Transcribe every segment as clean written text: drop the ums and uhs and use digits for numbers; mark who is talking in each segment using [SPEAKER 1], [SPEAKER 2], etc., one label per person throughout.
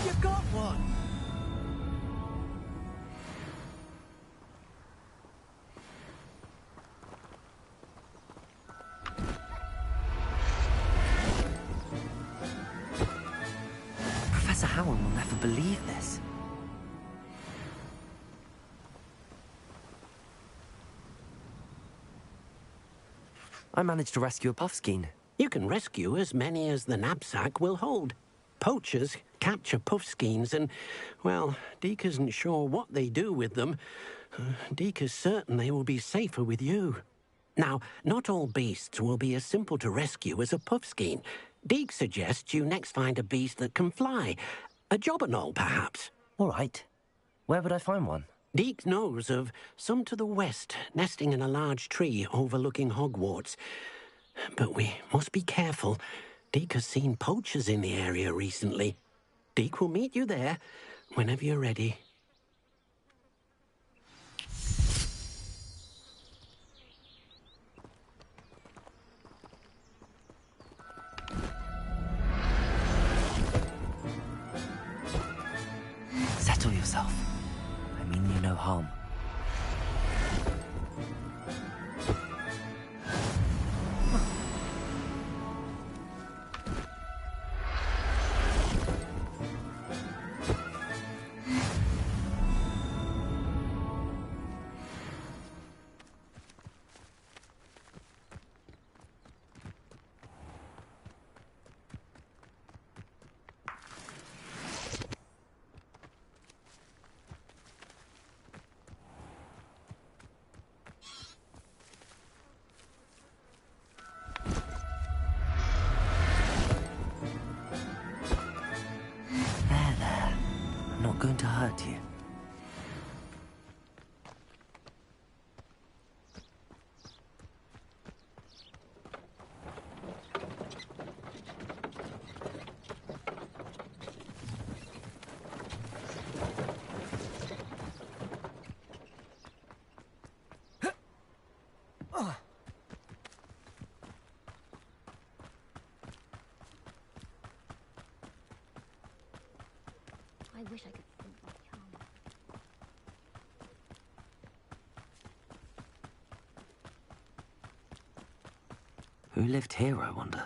[SPEAKER 1] You got one!
[SPEAKER 2] Professor Howell will never believe this. I managed to rescue a puffskein.
[SPEAKER 3] You can rescue as many as the knapsack will hold. Poachers capture puffskeins and, well, Deke isn't sure what they do with them. Deke is certain they will be safer with you. Now, not all beasts will be as simple to rescue as a puffskein. Deke suggests you next find a beast that can fly. A jobberknoll, perhaps.
[SPEAKER 2] All right. Where would I find one?
[SPEAKER 3] Deke knows of some to the west, nesting in a large tree overlooking Hogwarts. But we must be careful. Deke has seen poachers in the area recently. Deke will meet you there whenever you're ready.
[SPEAKER 2] Settle yourself. I mean you no harm. Going to hurt you.
[SPEAKER 4] I wish I could think like
[SPEAKER 2] Who lived here, I wonder?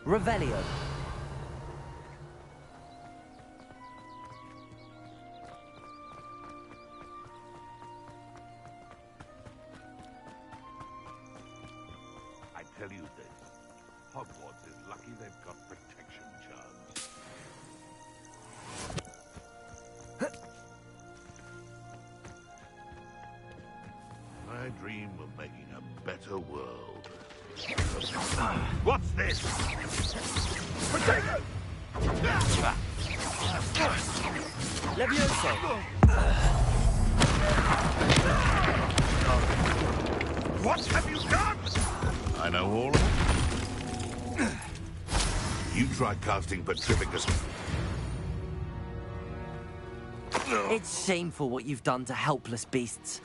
[SPEAKER 2] Revelio.
[SPEAKER 1] I tell you this, Hogwarts is lucky they've got protection charms. I dream of making a better world. What's this? Potato!
[SPEAKER 2] Levioso.
[SPEAKER 1] What have you done? I know all of it. You tried casting Petrificus.
[SPEAKER 2] It's shameful what you've done to helpless beasts.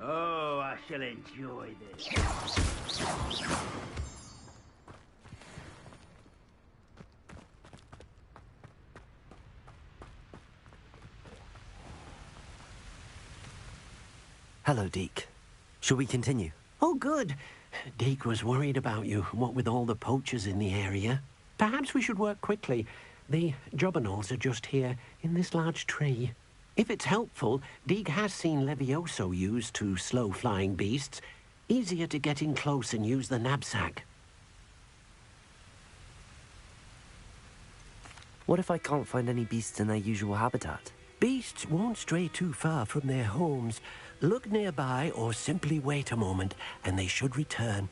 [SPEAKER 5] Oh, I shall enjoy this.
[SPEAKER 2] Hello, Deke. Shall we continue?
[SPEAKER 3] Oh, good. Deke was worried about you, what with all the poachers in the area. Perhaps we should work quickly. The jobberknolls are just here, in this large tree. If it's helpful, Deke has seen Levioso used to slow flying beasts. Easier to get in close and use the knapsack.
[SPEAKER 2] What if I can't find any beasts in their usual habitat?
[SPEAKER 3] Beasts won't stray too far from their homes. Look nearby or simply wait a moment, and they should return.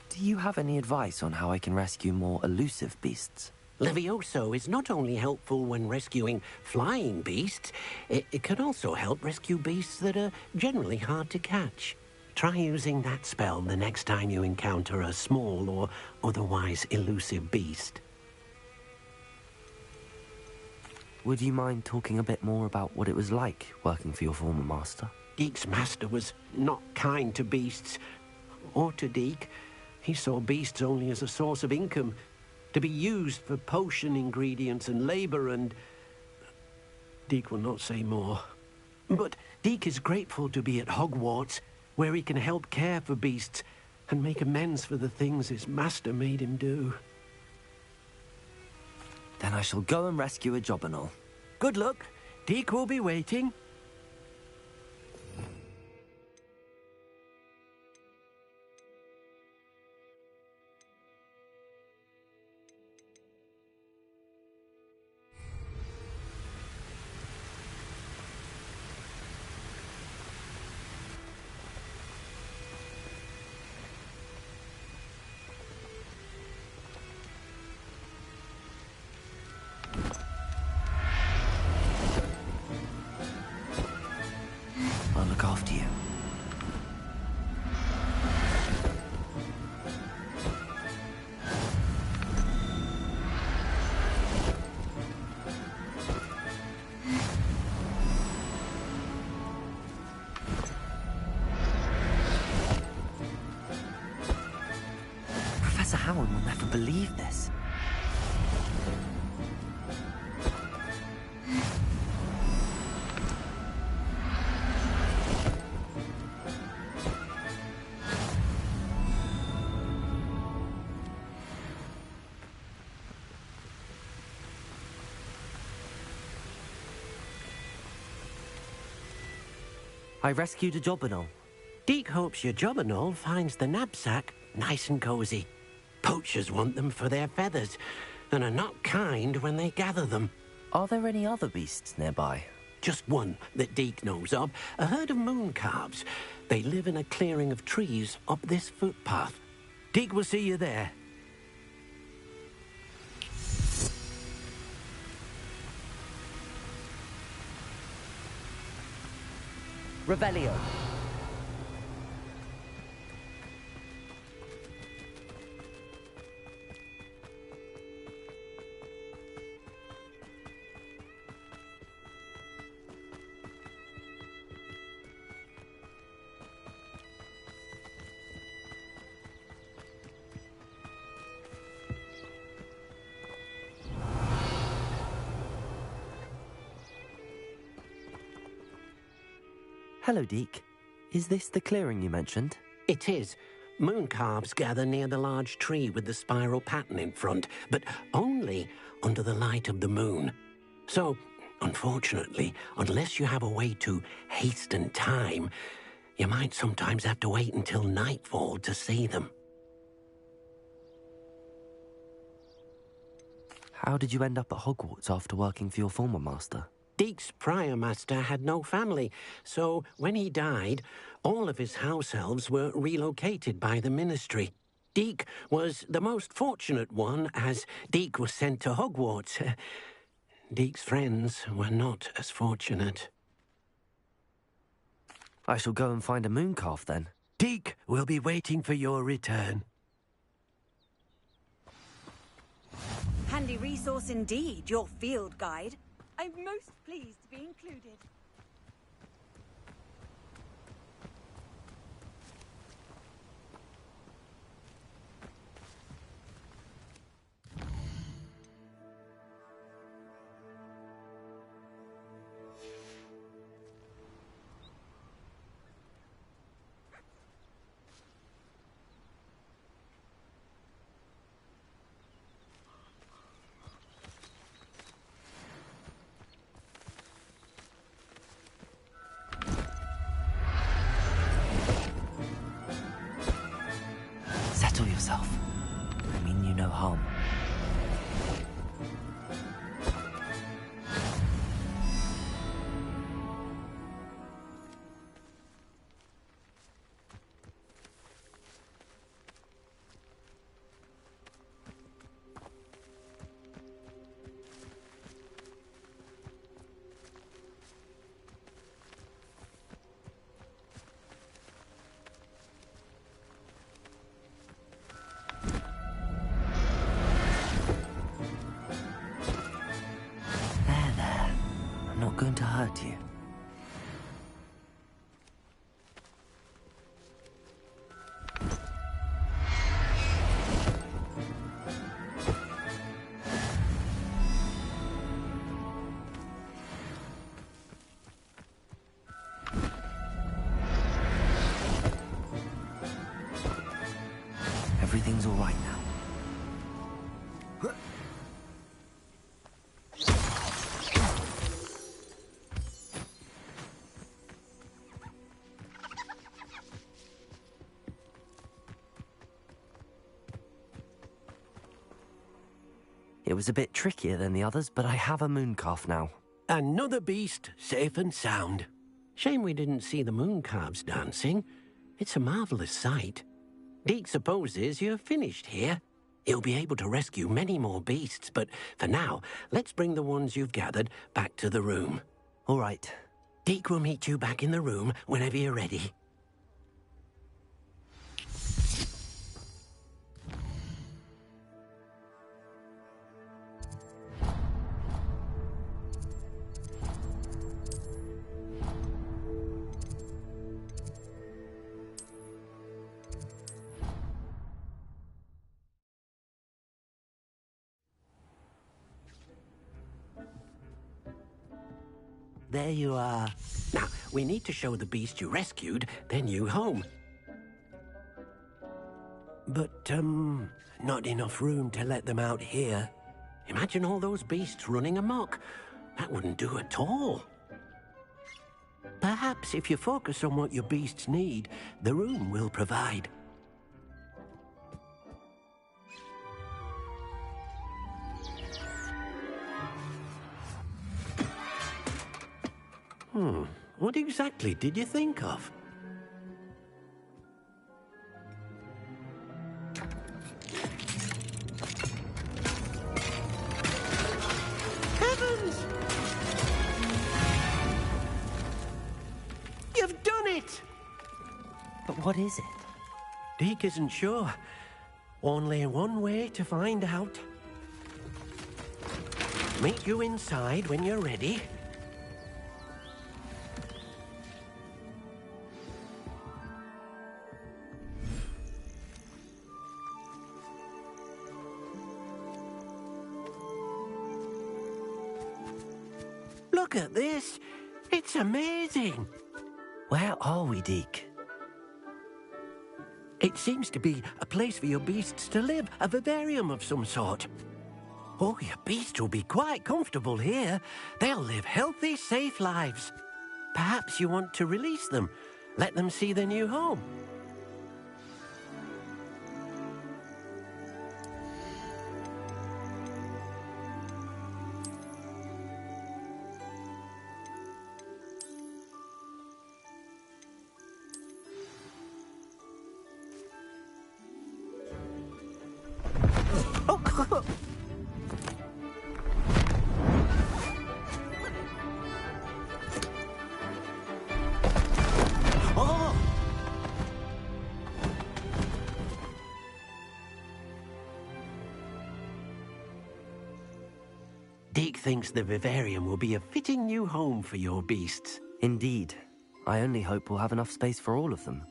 [SPEAKER 2] Do you have any advice on how I can rescue more elusive beasts?
[SPEAKER 3] Levioso is not only helpful when rescuing flying beasts, it can also help rescue beasts that are generally hard to catch. Try using that spell the next time you encounter a small or otherwise elusive beast.
[SPEAKER 2] Would you mind talking a bit more about what it was like working for your former master?
[SPEAKER 3] Deke's master was not kind to beasts, or to Deke. He saw beasts only as a source of income, to be used for potion ingredients and labor, and Deke will not say more. But Deke is grateful to be at Hogwarts, where he can help care for beasts and make amends for the things his master made him do.
[SPEAKER 2] Then I shall go and rescue a jobberknoll.
[SPEAKER 3] Good luck. Deke will be waiting.
[SPEAKER 2] I'll look after you. Professor Howard will never believe this. I rescued a jobberknoll.
[SPEAKER 3] Deke hopes your jobberknoll finds the knapsack nice and cozy. Poachers want them for their feathers, and are not kind when they gather them.
[SPEAKER 2] Are there any other beasts nearby?
[SPEAKER 3] Just one that Deke knows of, a herd of moon calves. They live in a clearing of trees up this footpath. Deke will see you there.
[SPEAKER 2] Revelio. Hello, Deke. Is this the clearing you mentioned?
[SPEAKER 3] It is. Moon calves gather near the large tree with the spiral pattern in front, but only under the light of the moon. So, unfortunately, unless you have a way to hasten time, you might sometimes have to wait until nightfall to see them.
[SPEAKER 2] How did you end up at Hogwarts after working for your former master?
[SPEAKER 3] Deke's prior master had no family, so when he died, all of his house elves were relocated by the ministry. Deke was the most fortunate one, as Deke was sent to Hogwarts. Deke's friends were not as fortunate.
[SPEAKER 2] I shall go and find a moon calf then.
[SPEAKER 3] Deke will be waiting for your return.
[SPEAKER 6] Handy resource indeed, your field guide. I'm most pleased to be included.
[SPEAKER 2] Settle yourself. I mean you no harm. I'm not going to hurt you. Everything's all right now. It was a bit trickier than the others, but I have a moon calf now.
[SPEAKER 3] Another beast, safe and sound. Shame we didn't see the moon calves dancing. It's a marvelous sight. Deke supposes you're finished here. He'll be able to rescue many more beasts, but for now, let's bring the ones you've gathered back to the room.
[SPEAKER 2] All right.
[SPEAKER 3] Deke will meet you back in the room whenever you're ready. There you are. Now, we need to show the beast you rescued, then you home. But, not enough room to let them out here. Imagine all those beasts running amok. That wouldn't do at all. Perhaps if you focus on what your beasts need, the room will provide. What exactly did you think of? Heavens! You've done it!
[SPEAKER 2] But what is it?
[SPEAKER 3] Deke isn't sure. Only one way to find out. Meet you inside when you're ready. Look at this. It's amazing.
[SPEAKER 2] Where are we, Deke?
[SPEAKER 3] It seems to be a place for your beasts to live, a vivarium of some sort. Oh, your beasts will be quite comfortable here. They'll live healthy, safe lives. Perhaps you want to release them, let them see their new home. Deke thinks the vivarium will be a fitting new home for your beasts.
[SPEAKER 2] Indeed. I only hope we'll have enough space for all of them.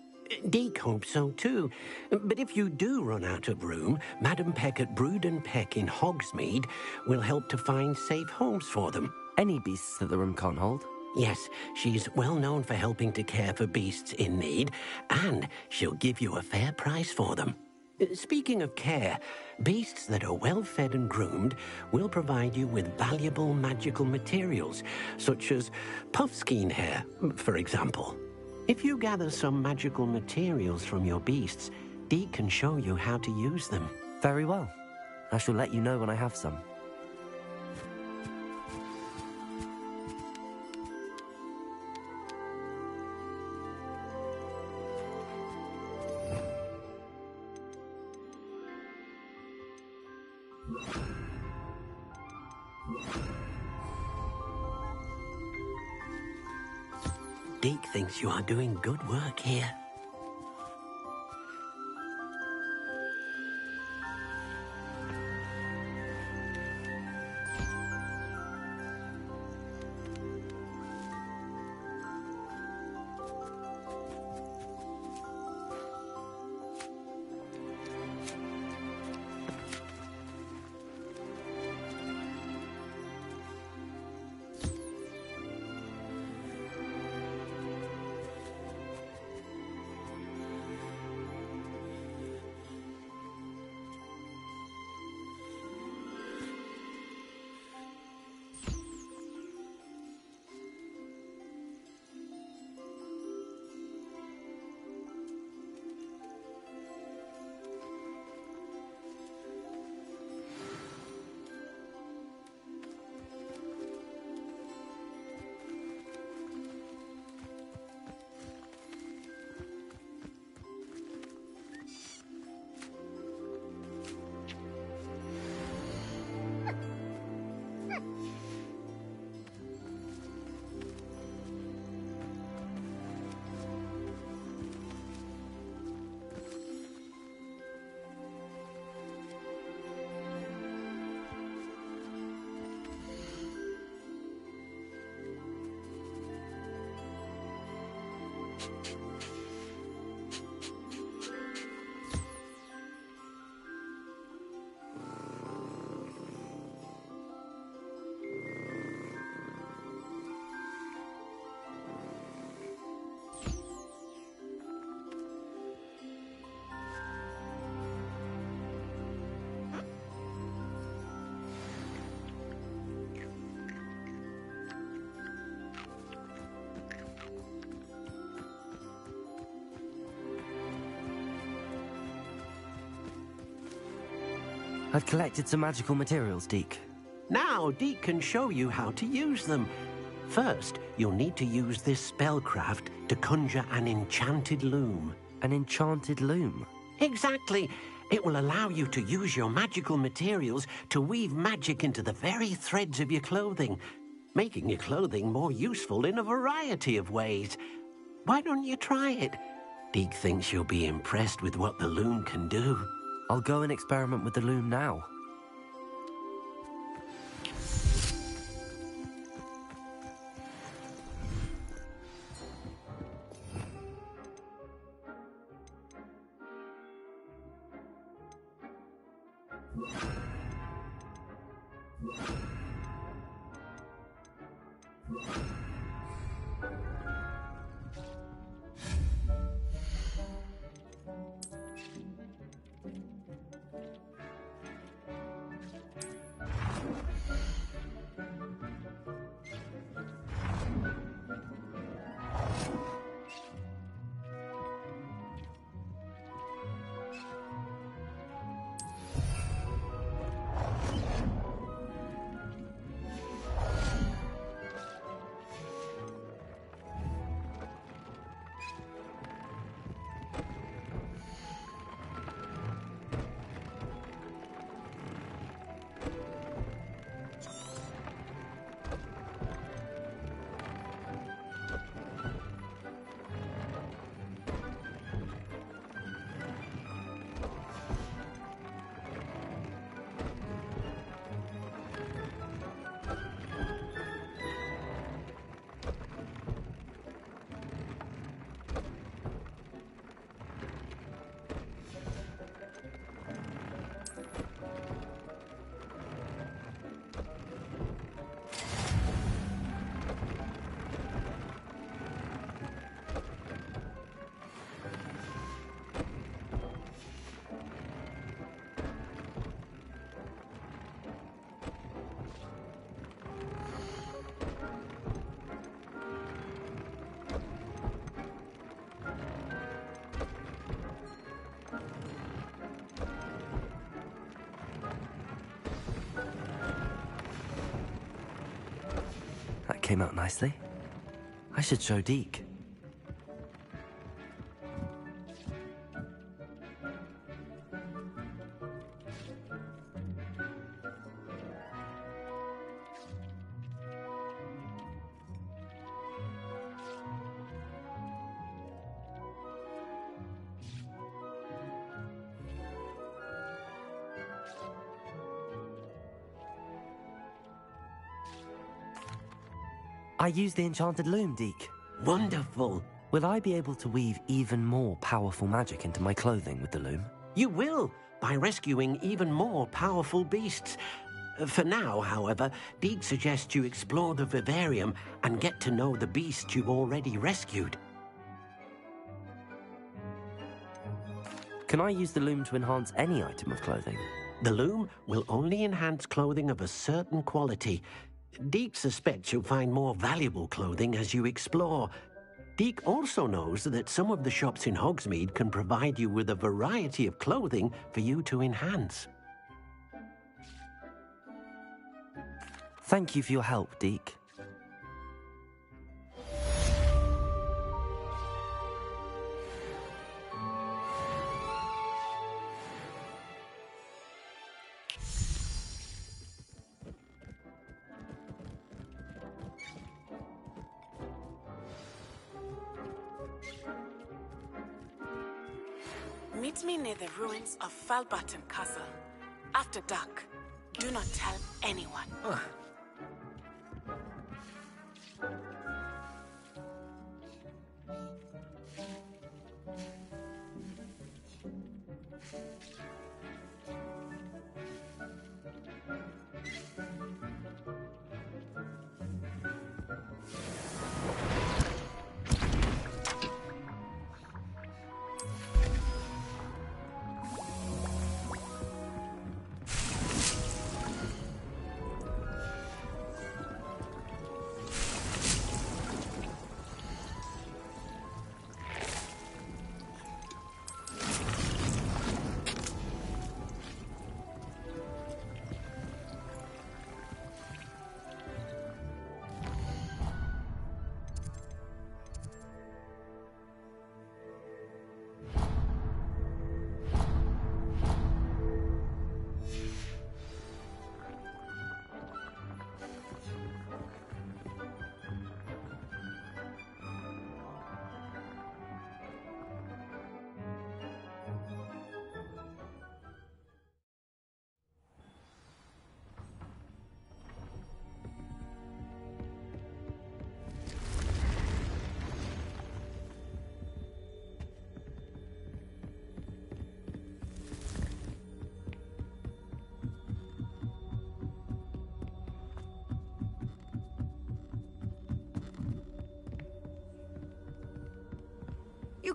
[SPEAKER 3] Deke hopes so too. But if you do run out of room, Madam Peck at Brood and Peck in Hogsmeade will help to find safe homes for them.
[SPEAKER 2] Any beasts that the room can't hold?
[SPEAKER 3] Yes, she's well known for helping to care for beasts in need, and she'll give you a fair price for them. Speaking of care, beasts that are well fed and groomed will provide you with valuable magical materials, such as puffskein hair, for example. If you gather some magical materials from your beasts, Deke can show you how to use them.
[SPEAKER 2] Very well. I shall let you know when I have some.
[SPEAKER 3] Deke thinks you are doing good work here.
[SPEAKER 2] I've collected some magical materials, Deke.
[SPEAKER 3] Now Deke can show you how to use them. First, you'll need to use this spellcraft to conjure an enchanted loom.
[SPEAKER 2] An enchanted loom?
[SPEAKER 3] Exactly. It will allow you to use your magical materials to weave magic into the very threads of your clothing, making your clothing more useful in a variety of ways. Why don't you try it? Deke thinks you'll be impressed with what the loom can do.
[SPEAKER 2] I'll go and experiment with the loom now. That came out nicely. I should show Deke. I used the enchanted loom, Deke.
[SPEAKER 3] Wonderful.
[SPEAKER 2] Will I be able to weave even more powerful magic into my clothing with the loom?
[SPEAKER 3] You will, by rescuing even more powerful beasts. For now, however, Deke suggests you explore the vivarium and get to know the beasts you've already rescued.
[SPEAKER 2] Can I use the loom to enhance any item of clothing?
[SPEAKER 3] The loom will only enhance clothing of a certain quality. Deke suspects you'll find more valuable clothing as you explore. Deke also knows that some of the shops in Hogsmeade can provide you with a variety of clothing for you to enhance.
[SPEAKER 2] Thank you for your help, Deke.
[SPEAKER 7] Meet me near the ruins of Falbaton Castle. After dark. Do not tell anyone.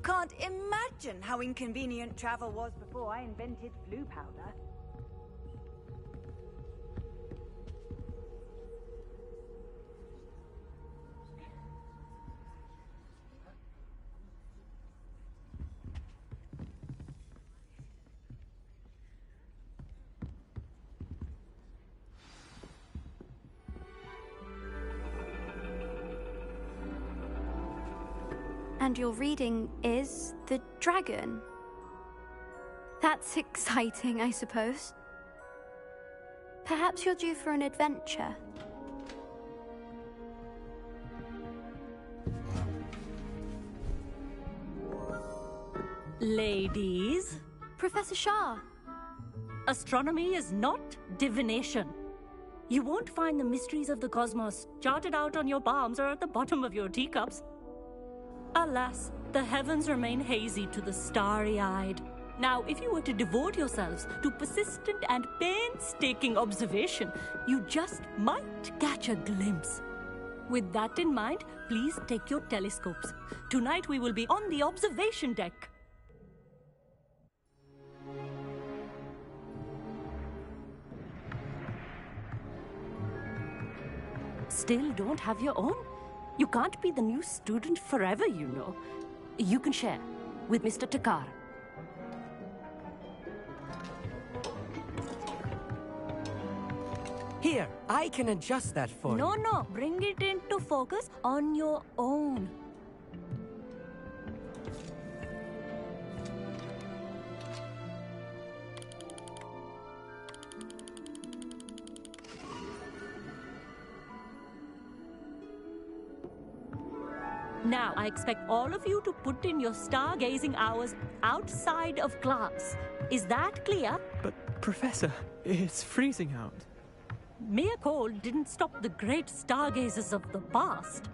[SPEAKER 6] can't imagine how inconvenient travel was before I invented blue powder.
[SPEAKER 8] And your reading is The Dragon. That's exciting, I suppose. Perhaps you're due for an adventure.
[SPEAKER 9] Ladies,
[SPEAKER 8] Professor Shah.
[SPEAKER 9] astronomy is not divination. You won't find the mysteries of the cosmos charted out on your palms or at the bottom of your teacups. Alas, the heavens remain hazy to the starry-eyed. Now, if you were to devote yourselves to persistent and painstaking observation, you just might catch a glimpse. With that in mind, please take your telescopes. Tonight we will be on the observation deck. Still don't have your own? You can't be the new student forever, you know. You can share with Mr. Takar.
[SPEAKER 10] Here, I can adjust that for you.
[SPEAKER 9] No, bring it into focus on your own. Now, I expect all of you to put in your stargazing hours outside of class. Is that clear?
[SPEAKER 11] But, Professor, it's freezing out.
[SPEAKER 9] Mere cold didn't stop the great stargazers of the past.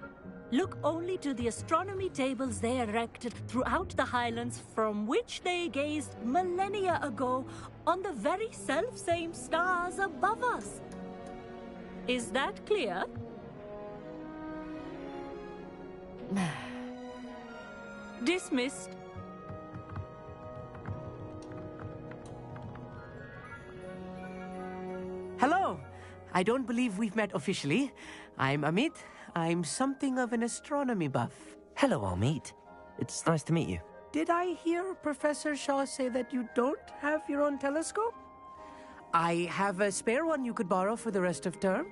[SPEAKER 9] Look only to the astronomy tables they erected throughout the highlands from which they gazed millennia ago on the very self-same stars above us. Is that clear? Dismissed.
[SPEAKER 10] Hello. I don't believe we've met officially. I'm Amit. I'm something of an astronomy buff.
[SPEAKER 2] Hello, Amit. It's nice to meet you.
[SPEAKER 10] Did I hear Professor Shaw say that you don't have your own telescope? I have a spare one you could borrow for the rest of term.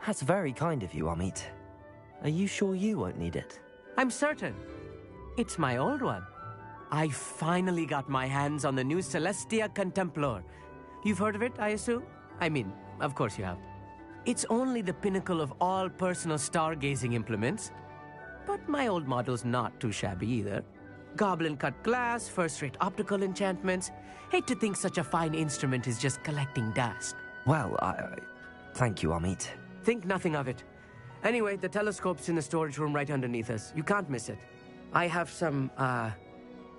[SPEAKER 2] That's very kind of you, Amit. Are you sure you won't need it?
[SPEAKER 10] I'm certain. It's my old one. I finally got my hands on the new Celestia Contemplor. You've heard of it, I assume? I mean, of course you have. It's only the pinnacle of all personal stargazing implements. But my old model's not too shabby either. Goblin-cut glass, first-rate optical enchantments. Hate to think such a fine instrument is just collecting dust.
[SPEAKER 2] Well, thank you, Amit.
[SPEAKER 10] Think nothing of it. Anyway, the telescope's in the storage room right underneath us. You can't miss it. I have some,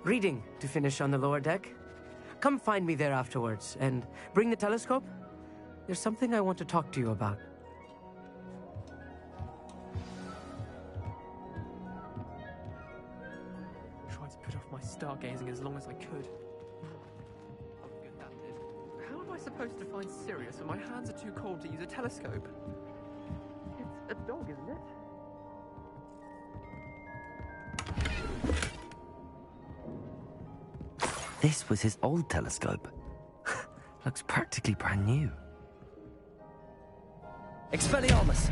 [SPEAKER 10] reading to finish on the lower deck. Come find me there afterwards, and bring the telescope. There's something I want to talk to you about.
[SPEAKER 11] Tried to put off my stargazing as long as I could. How good that did. How am I supposed to find Sirius when my hands are too cold to use a telescope? It's a dog, isn't it?
[SPEAKER 2] This was his old telescope. Looks practically brand new.
[SPEAKER 10] Expelliarmus!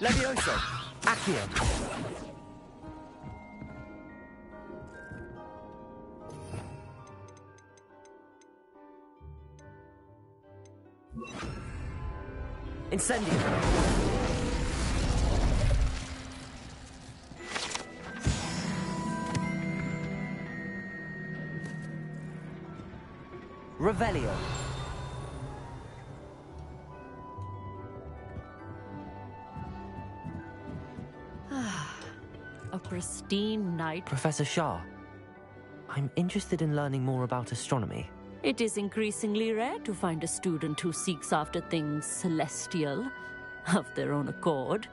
[SPEAKER 10] Levioso! Accio! Incendio! Revelio.
[SPEAKER 9] A pristine night.
[SPEAKER 2] Professor Shah, I'm interested in learning more about astronomy.
[SPEAKER 9] It is increasingly rare to find a student who seeks after things celestial of their own accord.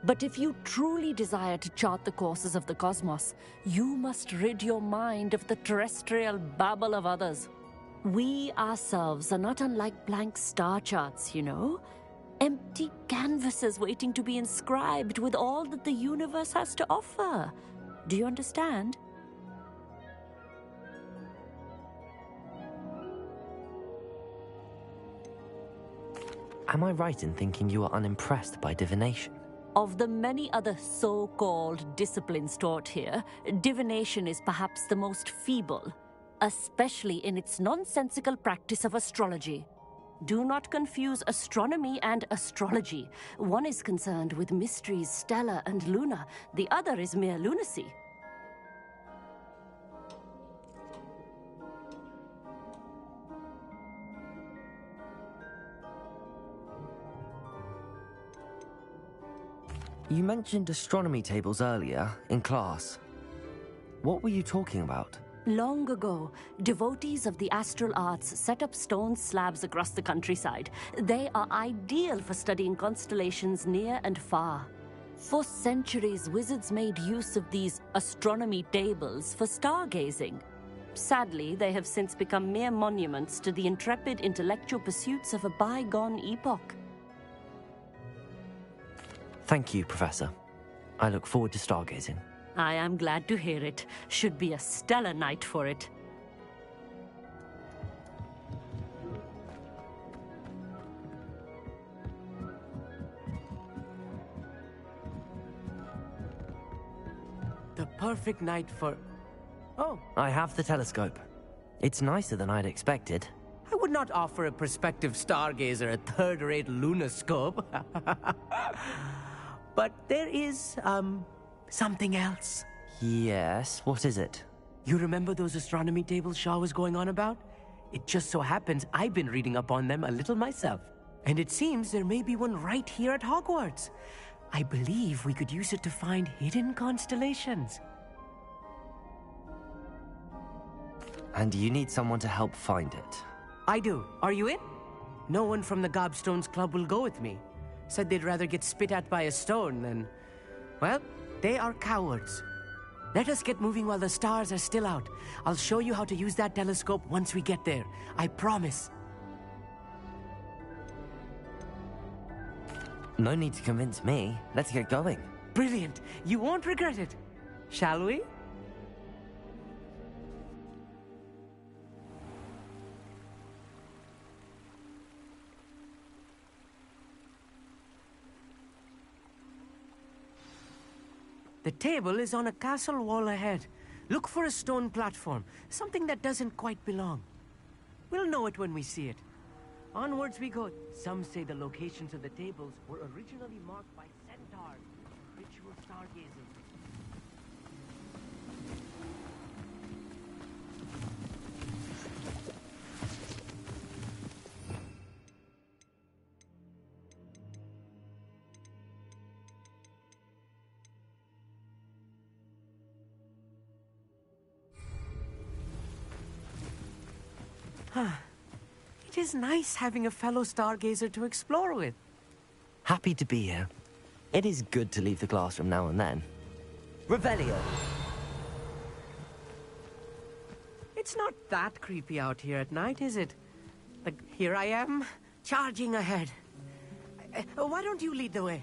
[SPEAKER 9] But if you truly desire to chart the courses of the cosmos, you must rid your mind of the terrestrial babble of others. We ourselves are not unlike blank star charts, you know? Empty canvases waiting to be inscribed with all that the universe has to offer. Do you understand?
[SPEAKER 2] Am I right in thinking you are unimpressed by divination?
[SPEAKER 9] Of the many other so-called disciplines taught here, divination is perhaps the most feeble, especially in its nonsensical practice of astrology. Do not confuse astronomy and astrology. One is concerned with mysteries stellar and lunar, the other is mere lunacy.
[SPEAKER 2] You mentioned astronomy tables earlier, in class. What were you talking about?
[SPEAKER 9] Long ago, devotees of the astral arts set up stone slabs across the countryside. They are ideal for studying constellations near and far. For centuries, wizards made use of these astronomy tables for stargazing. Sadly, they have since become mere monuments to the intrepid intellectual pursuits of a bygone epoch.
[SPEAKER 2] Thank you, Professor. I look forward to stargazing.
[SPEAKER 9] I am glad to hear it. Should be a stellar night for it.
[SPEAKER 10] The perfect night for... Oh,
[SPEAKER 2] I have the telescope. It's nicer than I'd expected.
[SPEAKER 10] I would not offer a prospective stargazer a third-rate lunoscope. But there is, something else.
[SPEAKER 2] Yes, what is it?
[SPEAKER 10] You remember those astronomy tables Shaw was going on about? It just so happens I've been reading up on them a little myself. And it seems there may be one right here at Hogwarts. I believe we could use it to find hidden constellations.
[SPEAKER 2] And you need someone to help find it.
[SPEAKER 10] I do. Are you in? No one from the Gobstones Club will go with me. Said they'd rather get spit at by a stone than... Well, they are cowards. Let us get moving while the stars are still out. I'll show you how to use that telescope once we get there. I promise.
[SPEAKER 2] No need to convince me. Let's get going.
[SPEAKER 10] Brilliant. You won't regret it. Shall we? The table is on a castle wall ahead. Look for a stone platform, something that doesn't quite belong. We'll know it when we see it. Onwards we go. Some say the locations of the tables were originally marked by centaurs, ritual stargazers. It is nice having a fellow stargazer to explore with.
[SPEAKER 2] Happy to be here. It is good to leave the classroom now and then. Revelio!
[SPEAKER 10] It's not that creepy out here at night, is it? Like, here I am, charging ahead. Why don't you lead the way?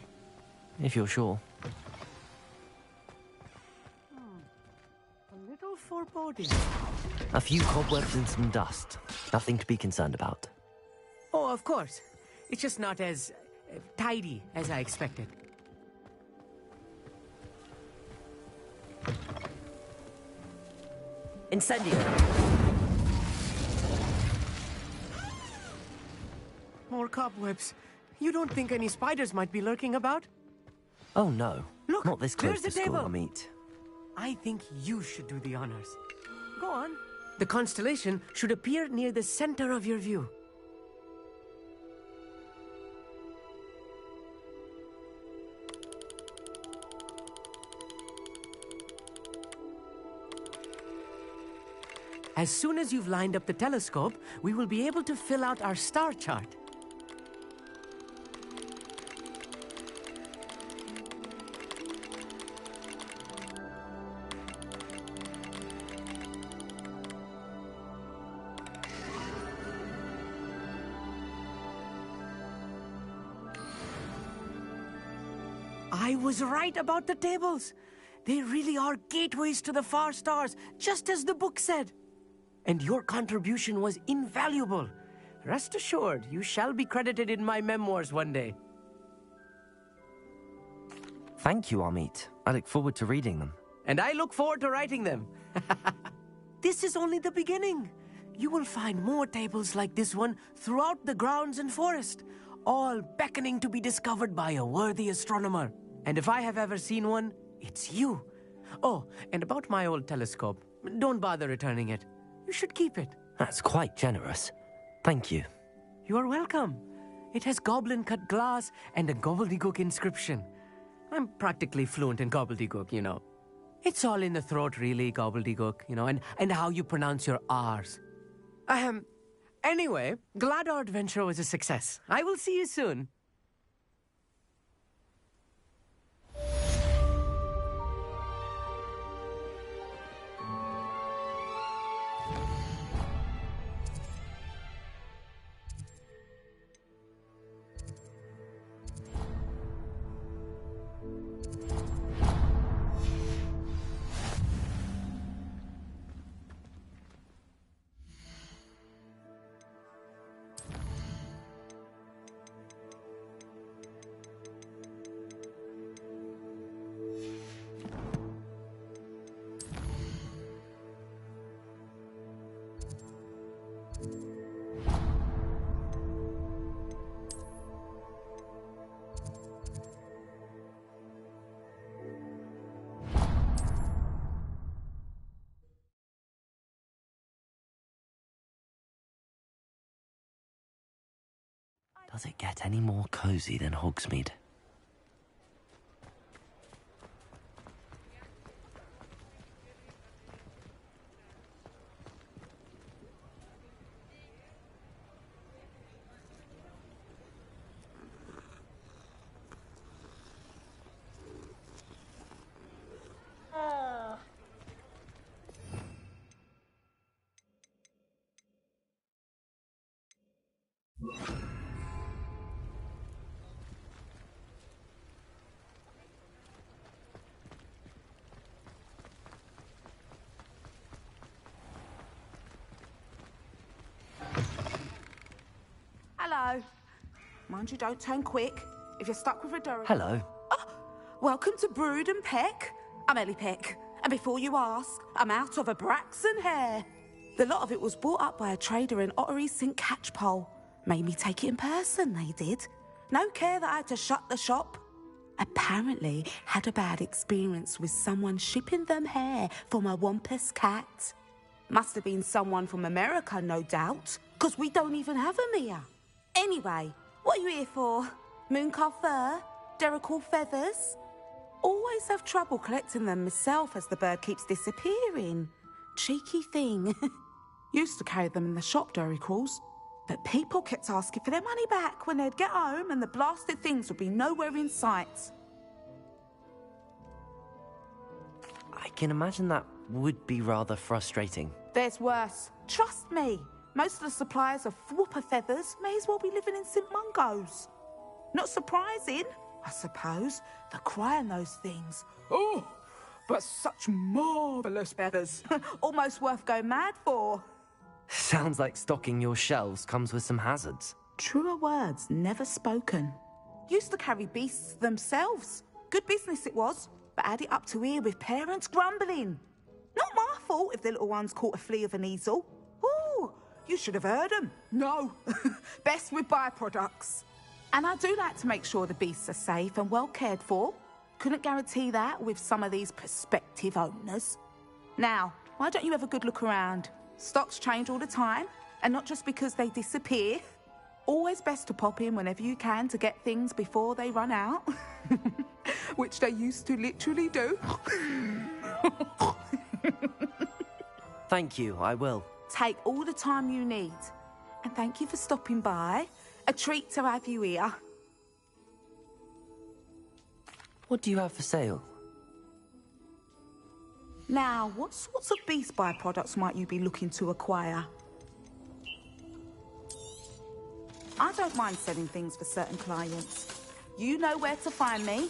[SPEAKER 2] If you're sure.
[SPEAKER 10] A little foreboding.
[SPEAKER 2] A few cobwebs and some dust. Nothing to be concerned about.
[SPEAKER 10] Oh, of course. It's just not as tidy as I expected.
[SPEAKER 2] Incendio!
[SPEAKER 10] More cobwebs. You don't think any spiders might be lurking about?
[SPEAKER 2] Oh no.
[SPEAKER 10] Look,
[SPEAKER 2] not this close
[SPEAKER 10] there's the
[SPEAKER 2] to school,
[SPEAKER 10] table.
[SPEAKER 2] I meet.
[SPEAKER 10] I think you should do the honors. Go on. The constellation should appear near the center of your view. As soon as you've lined up the telescope, we will be able to fill out our star chart. I was right about the tables. They really are gateways to the far stars, just as the book said. And your contribution was invaluable. Rest assured, you shall be credited in my memoirs one day.
[SPEAKER 2] Thank you, Amit. I look forward to reading them.
[SPEAKER 10] And I look forward to writing them. This is only the beginning. You will find more tables like this one throughout the grounds and forest, all beckoning to be discovered by a worthy astronomer. And if I have ever seen one, it's you. Oh, and about my old telescope, don't bother returning it. You should keep it.
[SPEAKER 2] That's quite generous. Thank you.
[SPEAKER 10] You are welcome. It has goblin-cut glass and a gobbledygook inscription. I'm practically fluent in gobbledygook, you know. It's all in the throat, really, gobbledygook, you know, and how you pronounce your R's. Anyway, glad our adventure was a success. I will see you soon.
[SPEAKER 2] Does it get any more cozy than Hogsmeade?
[SPEAKER 12] Hello. Mind you don't turn quick. If you're stuck with a Durham...
[SPEAKER 2] Hello.
[SPEAKER 12] Oh, welcome to Brood and Peck. I'm Ellie Peck. And before you ask, I'm out of a Braxton hair. The lot of it was bought up by a trader in Ottery St. Catchpole. Made me take it in person, they did. No care that I had to shut the shop. Apparently had a bad experience with someone shipping them hair for my Wampus cat. Must have been someone from America, no doubt, because we don't even have them here. Anyway, what are you here for? Mooncar fur? Derrickle feathers? Always have trouble collecting them myself as the bird keeps disappearing. Cheeky thing. Used to carry them in the shop, Derricles, but people kept asking for their money back when they'd get home and the blasted things would be nowhere in sight.
[SPEAKER 2] I can imagine that would be rather frustrating.
[SPEAKER 12] There's worse. Trust me. Most of the suppliers of whooper feathers may as well be living in St. Mungo's. Not surprising, I suppose, the cry on those things. Oh, but such marvellous feathers. Almost worth going mad for.
[SPEAKER 2] Sounds like stocking your shelves comes with some hazards.
[SPEAKER 12] Truer words never spoken. Used to carry beasts themselves. Good business it was, but had it up to here with parents grumbling. Not my fault if the little ones caught a flea of an easel. Ooh, you should have heard them. No, best with byproducts. And I do like to make sure the beasts are safe and well cared for. Couldn't guarantee that with some of these prospective owners. Now, why don't you have a good look around? Stocks change all the time, and not just because they disappear. Always best to pop in whenever you can to get things before they run out. Which they used to literally do.
[SPEAKER 2] Thank you, I will.
[SPEAKER 12] Take all the time you need. And thank you for stopping by. A treat to have you here.
[SPEAKER 2] What do you have for sale?
[SPEAKER 12] Now, what sorts of beast byproducts might you be looking to acquire? I don't mind selling things for certain clients. You know where to find me.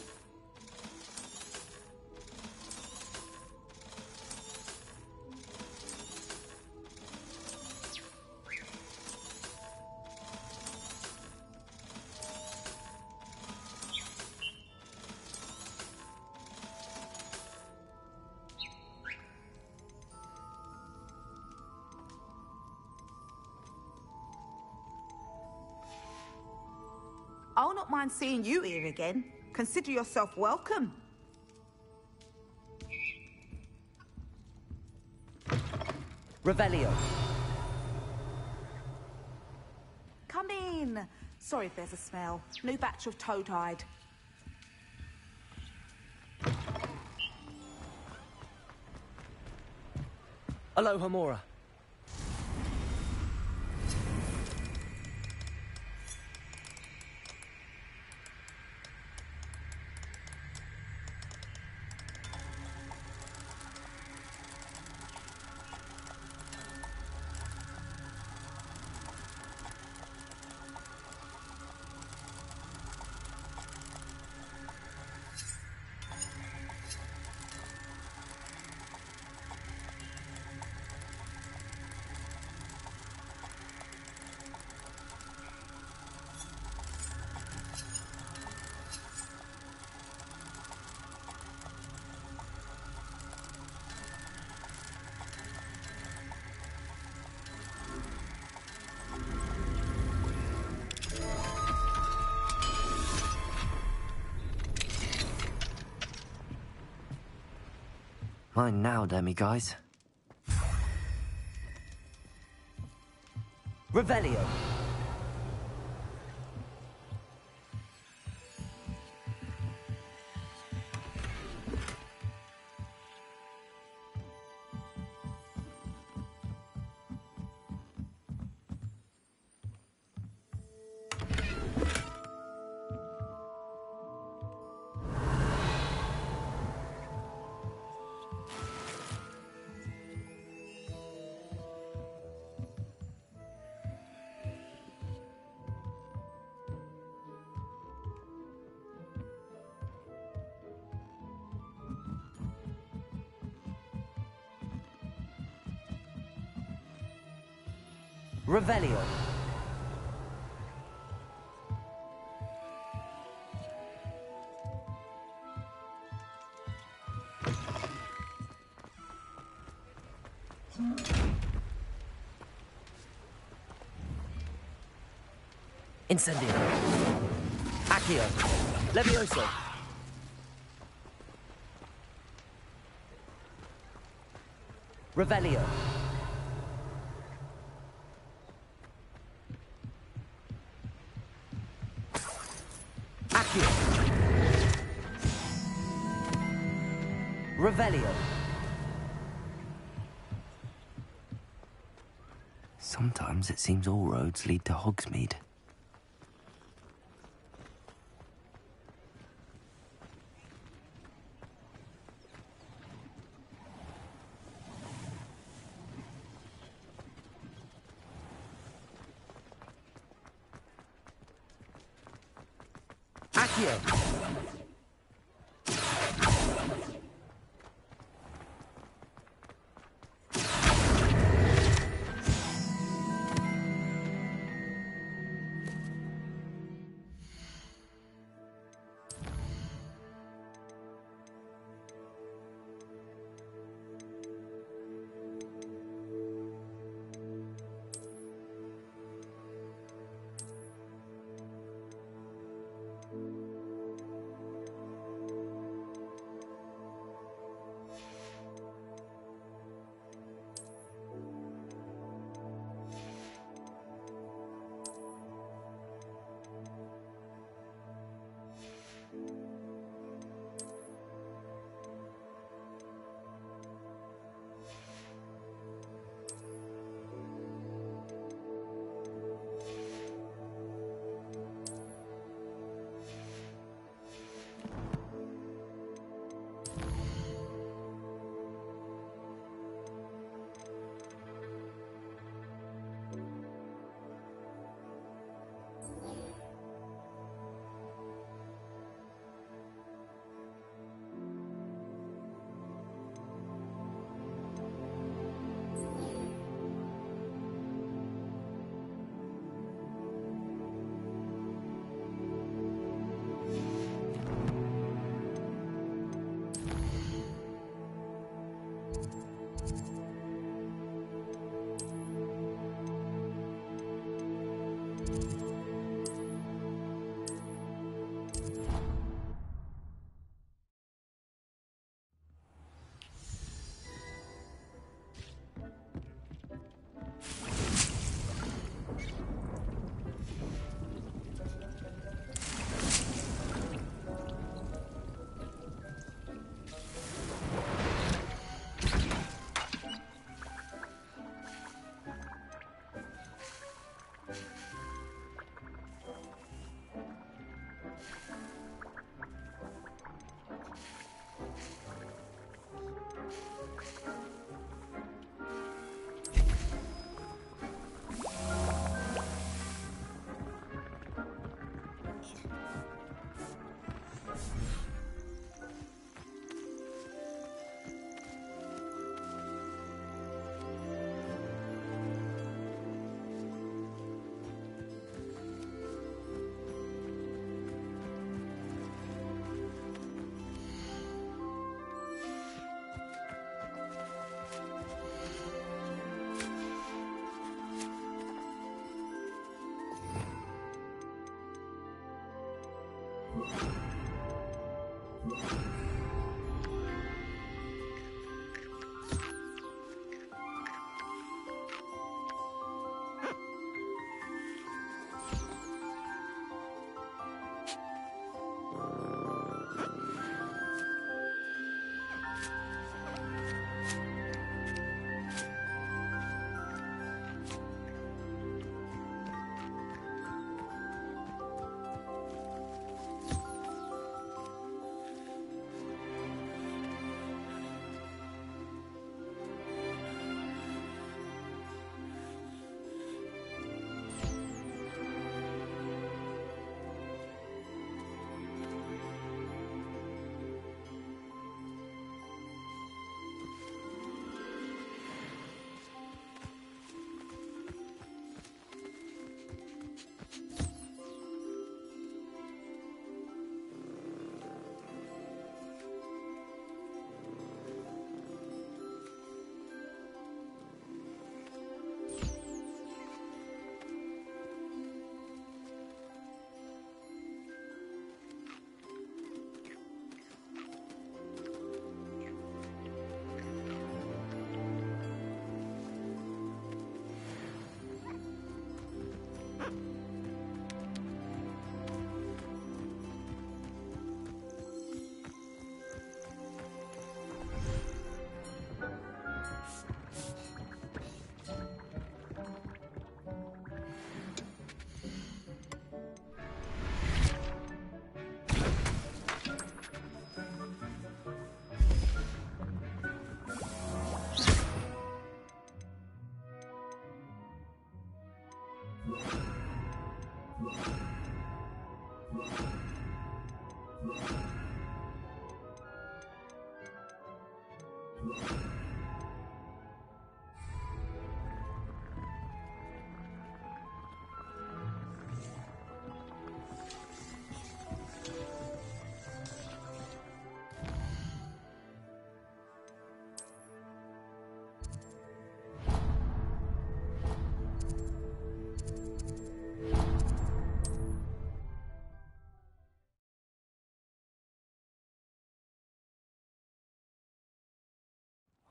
[SPEAKER 12] I'll not mind seeing you here again. Consider yourself welcome.
[SPEAKER 2] Revelio.
[SPEAKER 12] Come in. Sorry if there's a smell. New batch of toad-hide.
[SPEAKER 2] Aloha Mora. Mine now, demi-guys. Revelio. Revelio. Incendio. Accio. Levioso. Revelio. Accio. Revelio. Sometimes it seems all roads lead to Hogsmeade. Accio.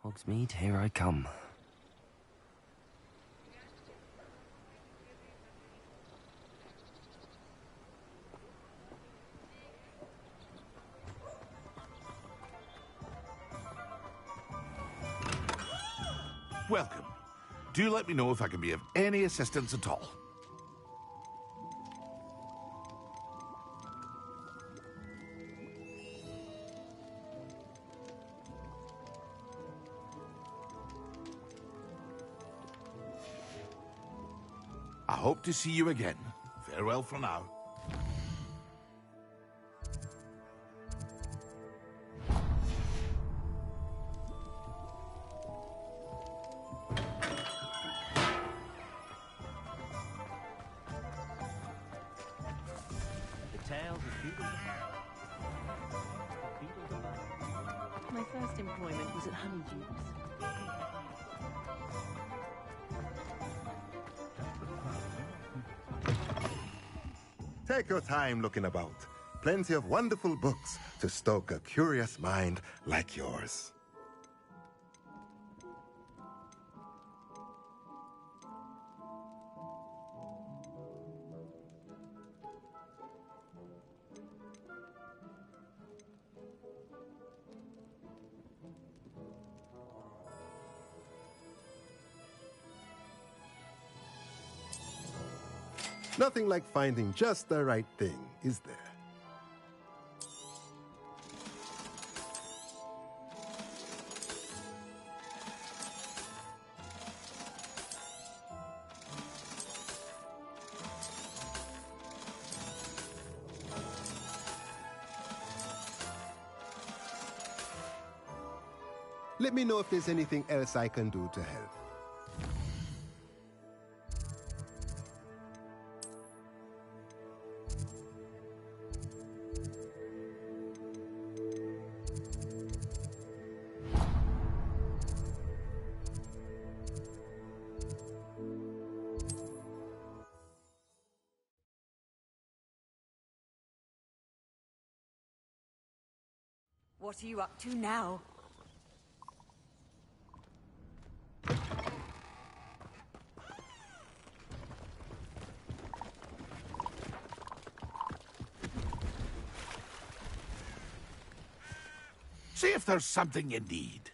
[SPEAKER 2] Hogsmeade, here I come.
[SPEAKER 1] Welcome. Do let me know if I can be of any assistance at all. I hope to see you again. Farewell for now.
[SPEAKER 13] My first employment was at Honeydews.
[SPEAKER 14] Take your time looking about. Plenty of wonderful books to stoke a curious mind like yours. Nothing like finding just the right thing, is there? Let me know if there's anything else I can do to help.
[SPEAKER 6] What are you up to now?
[SPEAKER 1] See if there's something you need.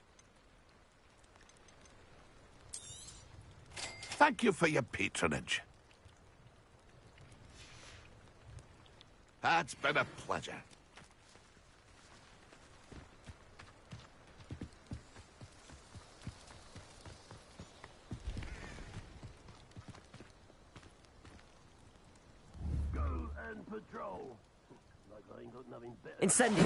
[SPEAKER 1] Thank you for your patronage. It's been a pleasure.
[SPEAKER 5] Go and patrol. Like I ain't got nothing better.
[SPEAKER 2] Incendio!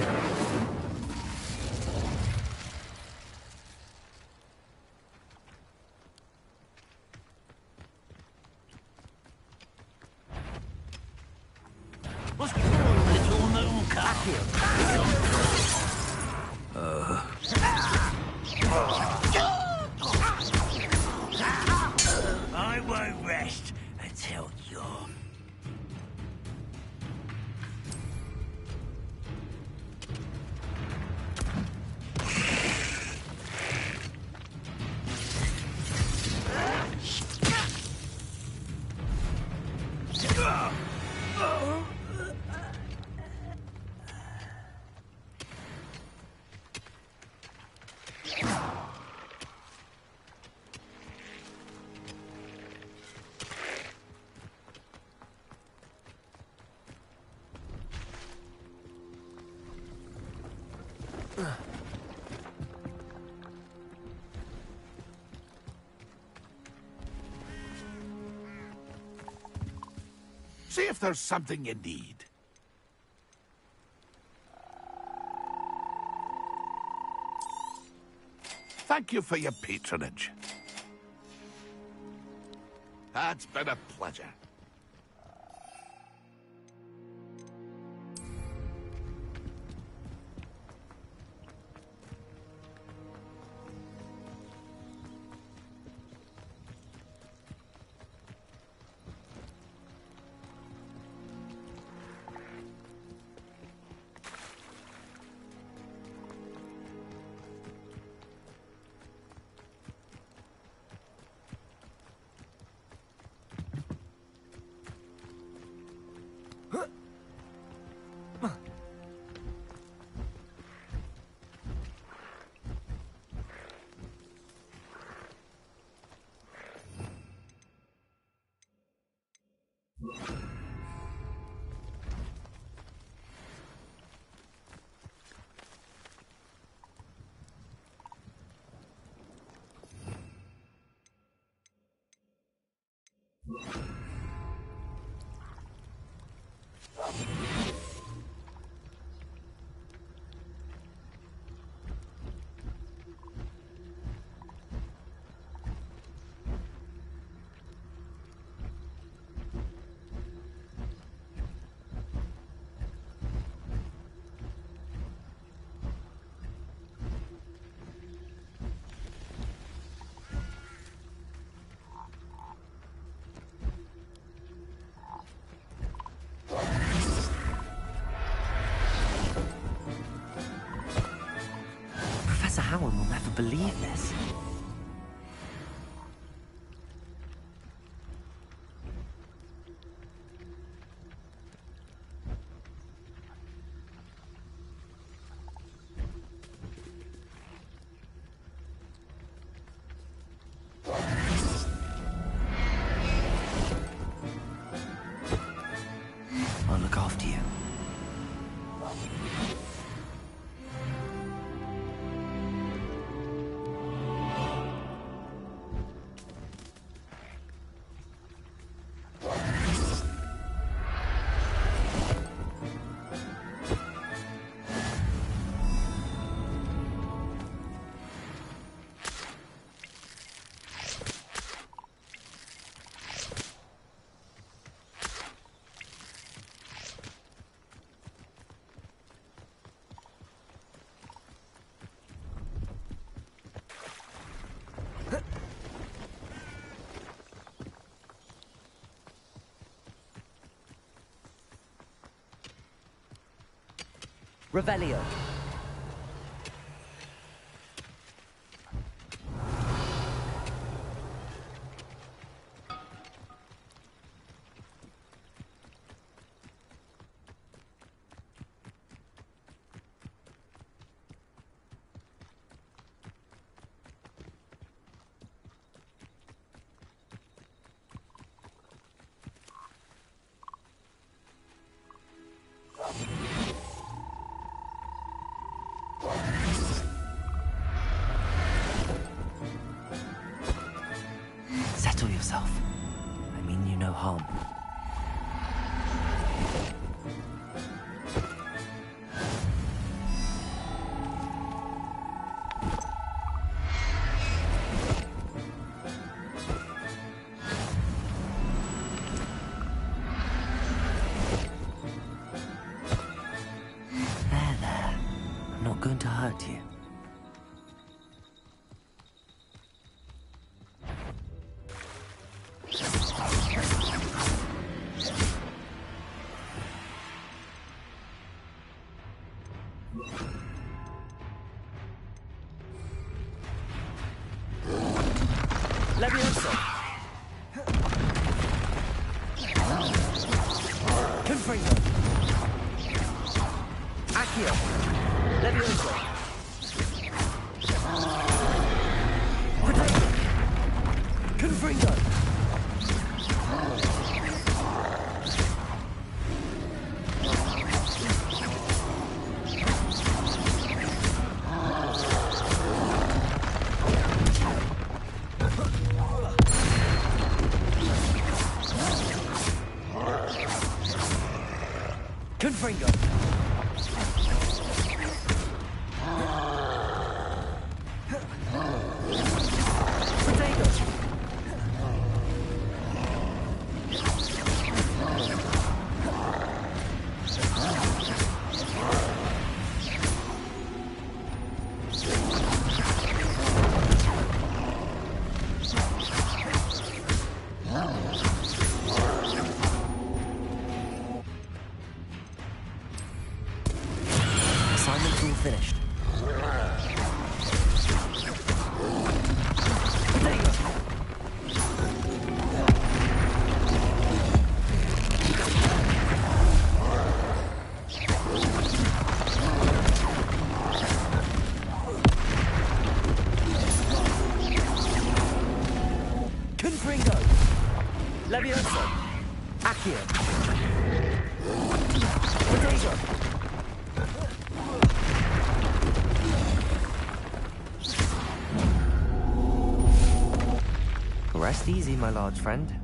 [SPEAKER 5] What's going on, little mooka? I won't rest until you're...
[SPEAKER 1] See if there's something you need. Thank you for your patronage. It's been a pleasure.
[SPEAKER 2] Professor Howard will never believe this. I'll look after you. Revelio. Settle yourself. I mean you no harm. There. I'm not going to hurt you. Levioso. Confringo. Accio. Levioso. Protect. Confringo.
[SPEAKER 10] Bingo! Levioso! Accio! Potato!
[SPEAKER 2] Rest easy, my large friend.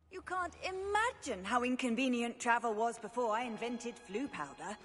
[SPEAKER 6] You can't imagine how inconvenient travel was before I invented flu powder.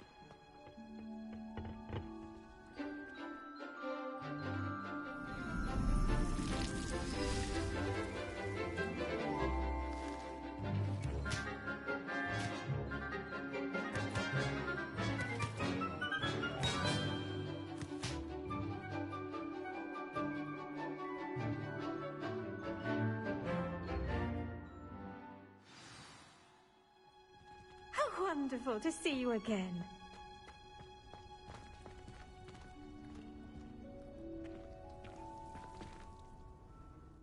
[SPEAKER 15] Wonderful to see you again.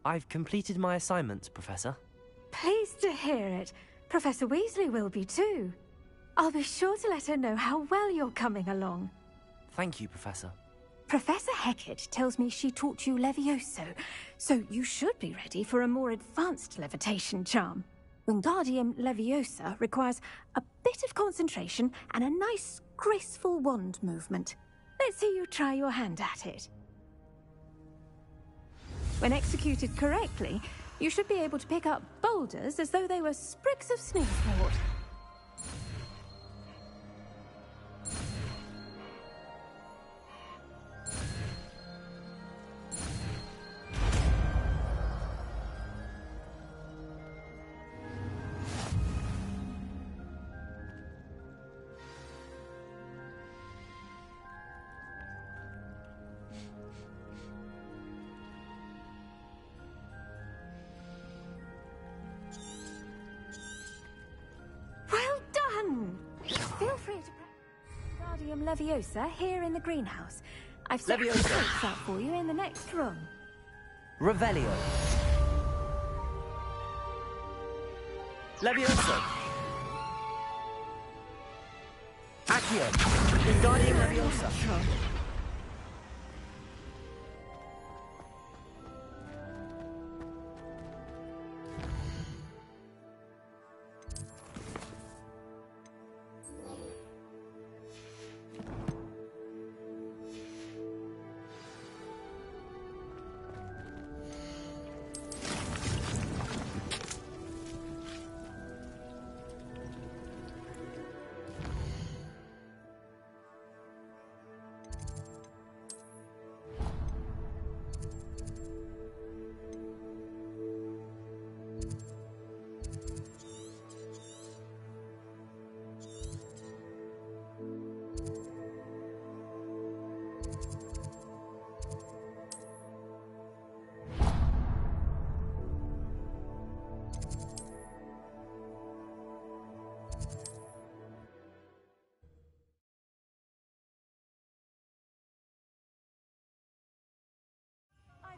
[SPEAKER 2] I've completed my assignments, Professor.
[SPEAKER 15] Pleased to hear it. Professor Weasley will be too. I'll be sure to let her know how well you're coming along.
[SPEAKER 2] Thank you, Professor.
[SPEAKER 15] Professor Hecat tells me she taught you Levioso, so you should be ready for a more advanced levitation charm. Wingardium Leviosa requires a bit of concentration and a nice, graceful wand movement. Let's see you try your hand at it. When executed correctly, you should be able to pick up boulders as though they were sprigs of sneezewort. Feel free to practice Wingardium Leviosa here in the greenhouse. I've set
[SPEAKER 10] Leviosa
[SPEAKER 15] out for you in the next room.
[SPEAKER 10] Revelio. Levioso. Accio. Wingardium Leviosa.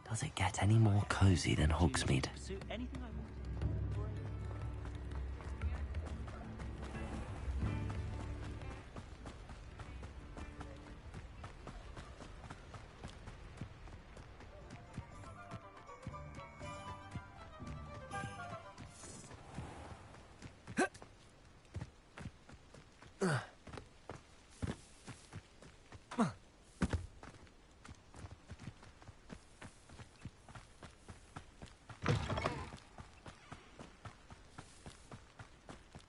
[SPEAKER 2] Does it get any more cozy than Hogsmeade?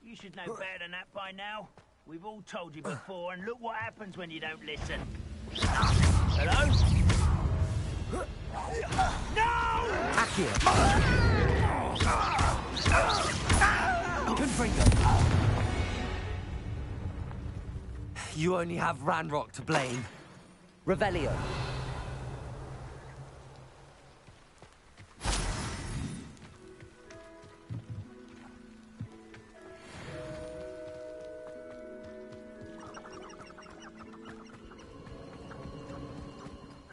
[SPEAKER 5] You should know better than that by now. We've all told you before, and look what happens when you don't listen.
[SPEAKER 10] Hello?
[SPEAKER 5] No!
[SPEAKER 10] Accio! Confringo! You only have Ranrock to blame. Revelio.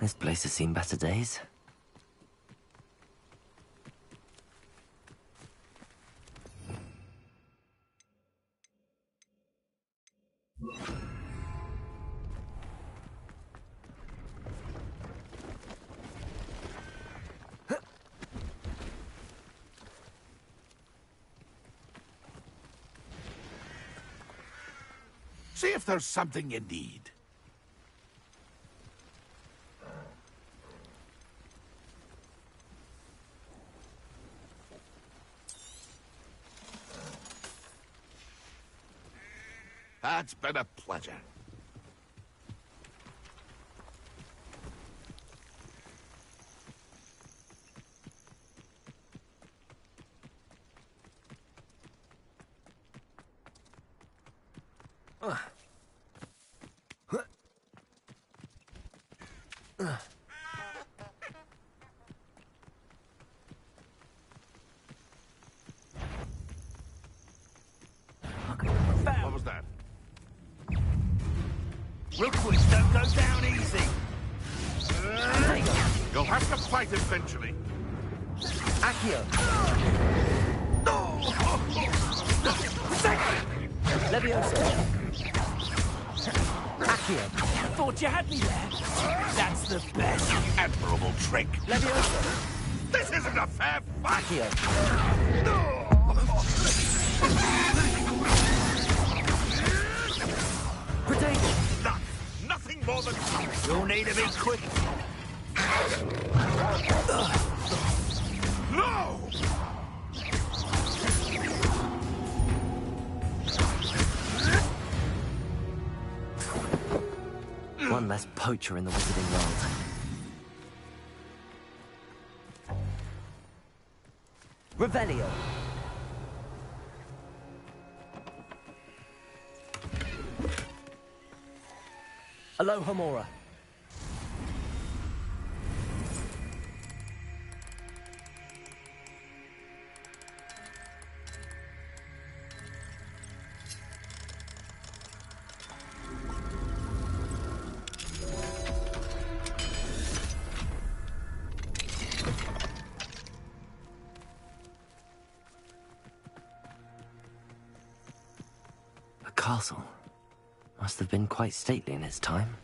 [SPEAKER 2] This place has seen better days.
[SPEAKER 1] See if there's something you need. It's been a pleasure. What was that?
[SPEAKER 5] Rookwoods don't go down easy.
[SPEAKER 1] You'll have to fight eventually.
[SPEAKER 10] Accio! Levioso! Accio!
[SPEAKER 5] Thought you had me there. That's the best.
[SPEAKER 1] Admirable trick.
[SPEAKER 10] Levioso!
[SPEAKER 1] This isn't a fair fight.
[SPEAKER 10] Accio!
[SPEAKER 1] None. Nothing more than...
[SPEAKER 5] You'll need to be quick.
[SPEAKER 1] No!
[SPEAKER 2] One less poacher in the wizarding world.
[SPEAKER 10] Revelio! Alohomora.
[SPEAKER 2] A castle. Must have been quite stately in its time.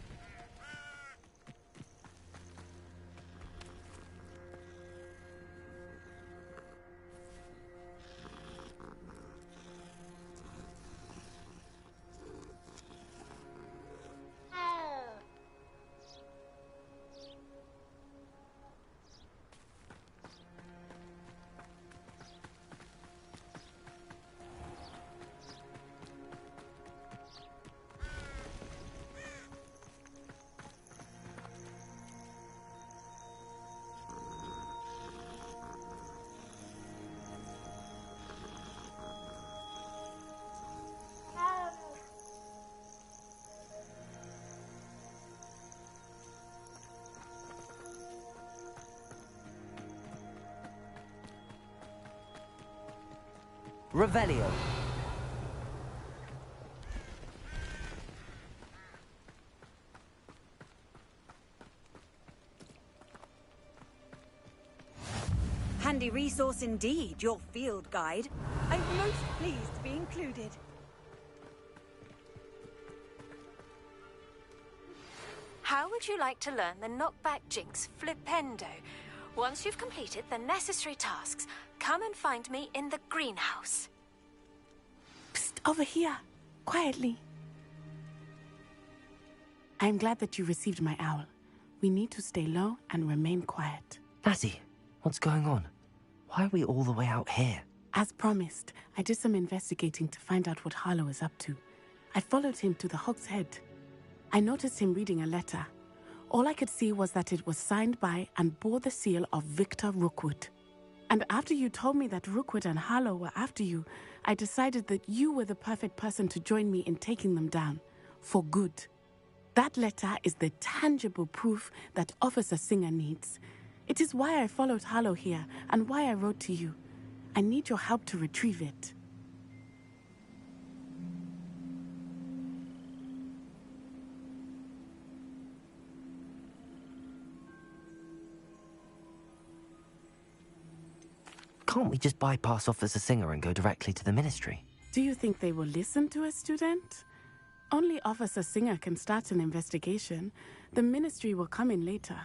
[SPEAKER 10] Revelio.
[SPEAKER 6] Handy resource indeed, your field guide. I'm most pleased to be included.
[SPEAKER 15] How would you like to learn the knockback jinx flipendo? Once you've completed the necessary tasks, come and find me in the greenhouse.
[SPEAKER 12] Psst, over here. Quietly. I'm glad that you received my owl. We need to stay low and remain quiet.
[SPEAKER 2] Lassie, what's going on? Why are we all the way out here?
[SPEAKER 12] As promised, I did some investigating to find out what Harlow is up to. I followed him to the Hog's Head. I noticed him reading a letter.
[SPEAKER 16] All I could see was that it was signed by and bore the seal of Victor Rookwood. And after you told me that Rookwood and Harlow were after you, I decided that you were the perfect person to join me in taking them down. For good. That letter is the tangible proof that Officer Singer needs. It is why I followed Harlow here and why I wrote to you. I need your help to retrieve it.
[SPEAKER 2] Can't we just bypass Officer Singer and go directly to the Ministry?
[SPEAKER 16] Do you think they will listen to a student? Only Officer Singer can start an investigation. The Ministry will come in later.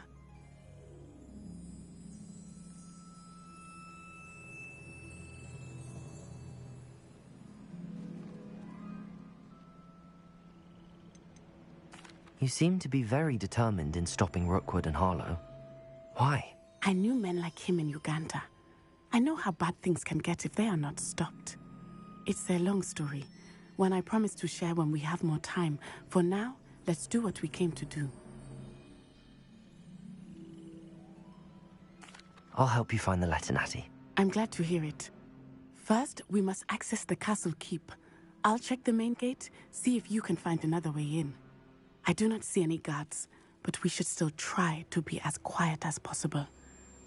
[SPEAKER 2] You seem to be very determined in stopping Rookwood and Harlow. Why?
[SPEAKER 16] I knew men like him in Uganda. I know how bad things can get if they are not stopped. It's a long story, one I promise to share when we have more time. For now, let's do what we came to do.
[SPEAKER 2] I'll help you find the letter, Natty.
[SPEAKER 16] I'm glad to hear it. First, we must access the castle keep. I'll check the main gate, see if you can find another way in. I do not see any guards, but we should still try to be as quiet as possible.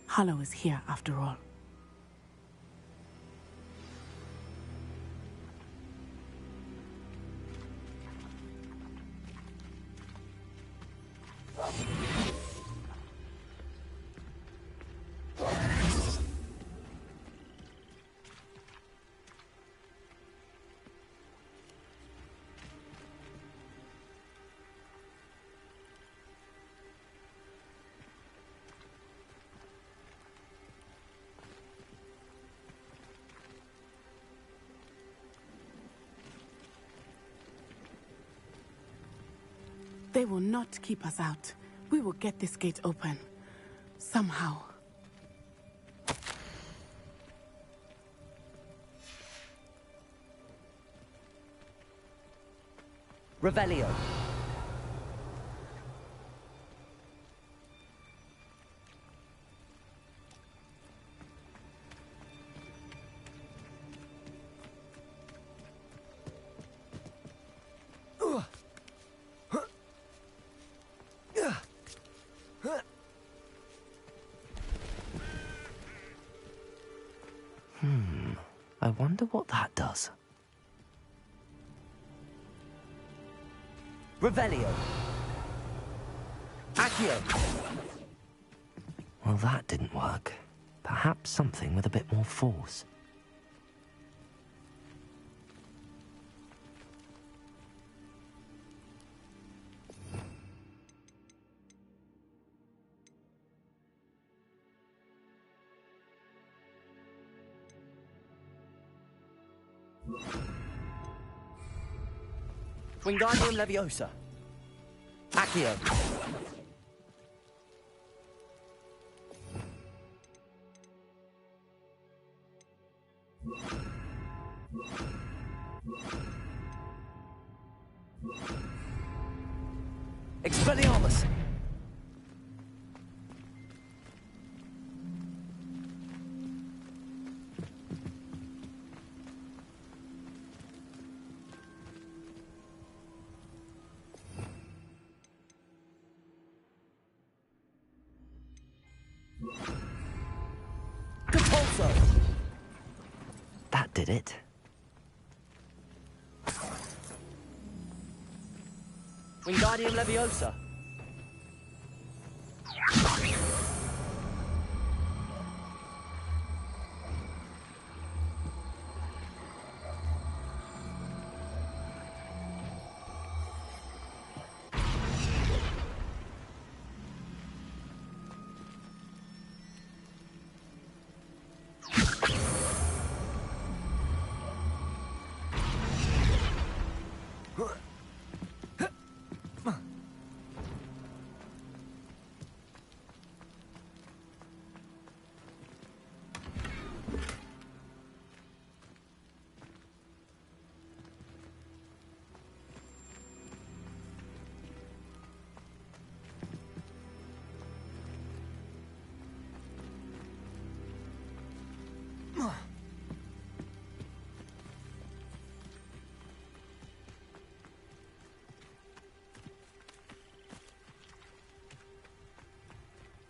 [SPEAKER 16] Harlow is here after all. They will not keep us out. We will get this gate open. Somehow.
[SPEAKER 2] Revelio. I wonder what that does. Revelio. Accio. Well, that didn't work. Perhaps something with a bit more force. Wingardium Leviosa. Accio. Expelliarmus. Compulso. That did it. Wingardium Leviosa.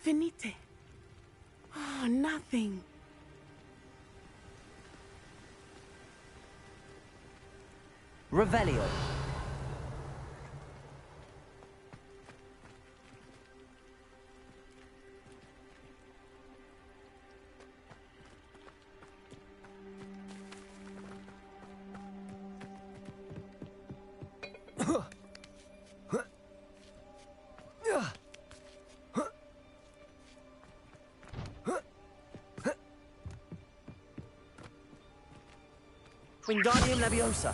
[SPEAKER 16] Finite. Oh, nothing.
[SPEAKER 2] Revelio. Wingardium Leviosa.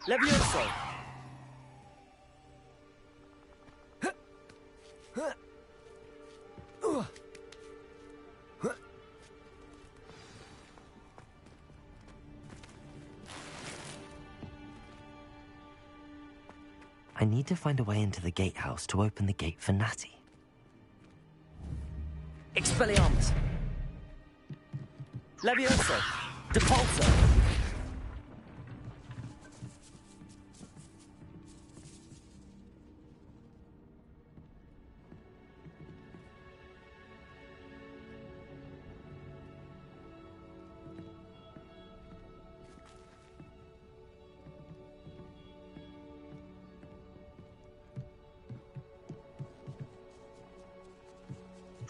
[SPEAKER 2] Levioso. I need to find a way into the gatehouse to open the gate for Natty. Expelliarmus! Levioso! Depulso!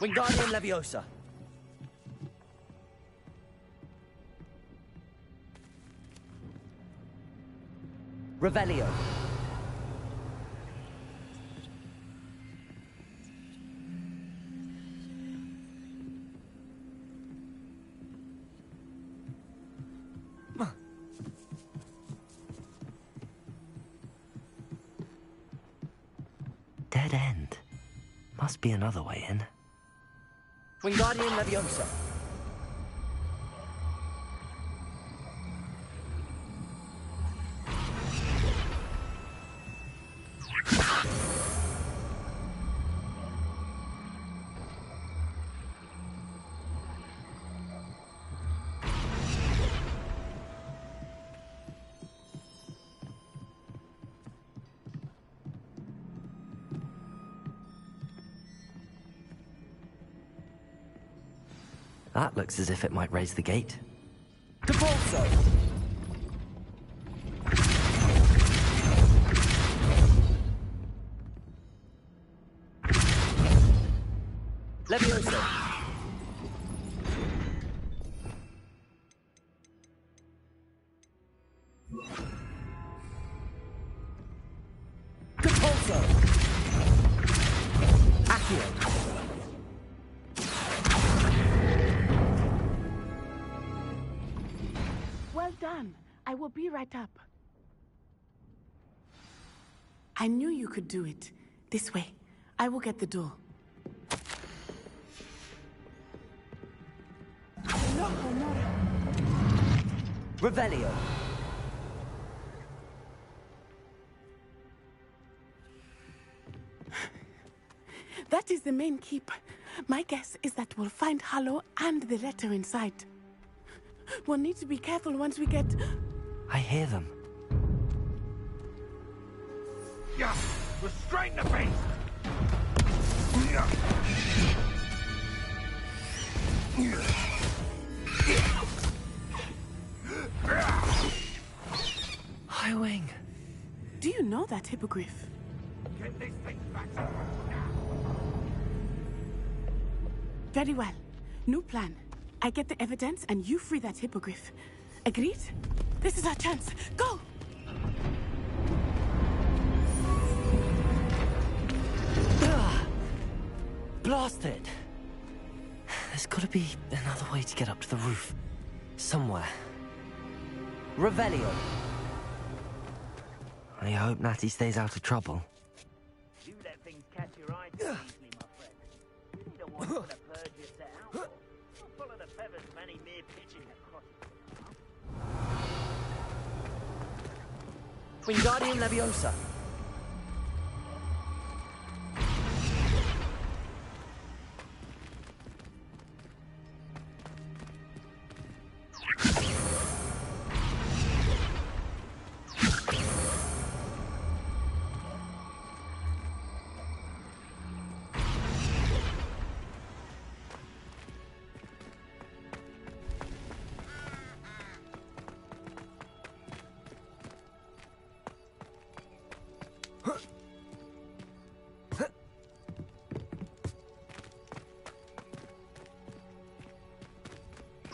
[SPEAKER 2] Wingardium Leviosa. Revelio. Dead end. Must be another way in. Wingardium Leviosa. That looks as if it might raise the gate. Depulso! Levioso! Depulso! Accio!
[SPEAKER 16] Well done. I will be right up. I knew you could do it. This way. I will get the door. No, no.
[SPEAKER 2] Revelio.
[SPEAKER 16] That is the main keep. My guess is that we'll find Hallow and the letter inside. We'll need to be careful once we get...
[SPEAKER 2] I hear them.
[SPEAKER 1] Yeah, restrain the beast!
[SPEAKER 2] Highwing.
[SPEAKER 16] Do you know that hippogriff?
[SPEAKER 1] Get this thing back.
[SPEAKER 16] Very well. New plan. I get the evidence and you free that hippogriff. Agreed? This is our chance. Go!
[SPEAKER 2] Blast it! There's gotta be another way to get up to the roof. Somewhere. Revelio. I hope Natty stays out of trouble.
[SPEAKER 5] You let things catch your eye too easily, my friend. You need a one for the purge you set out for. Don't follow the feathers of any mere pigeon that crosses.
[SPEAKER 2] Wingardium Leviosa.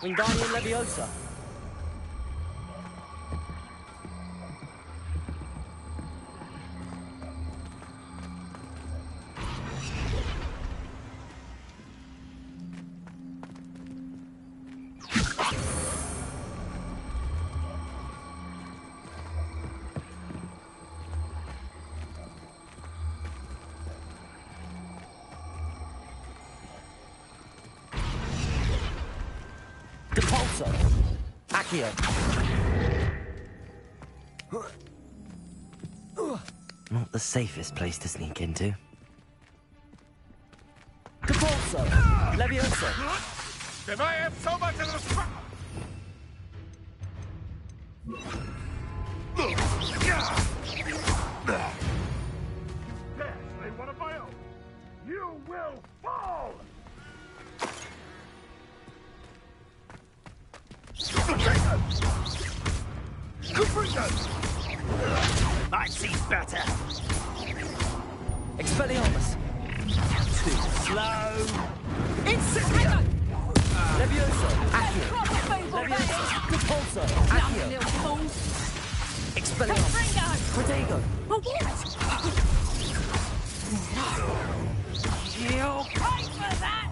[SPEAKER 2] Wingardium Leviosa. Depulso. Accio. Not the safest place to sneak into. Depulso. Leviosa.
[SPEAKER 1] If I have so much of the... Yes, they one of my own. You will fall!
[SPEAKER 5] I see better.
[SPEAKER 2] Expelliarmus. Too slow. Incendio. Leviosa. Accio. Leviosa. Depulso. Accio. Expelliarmus. Protego.
[SPEAKER 6] You'll pay for that!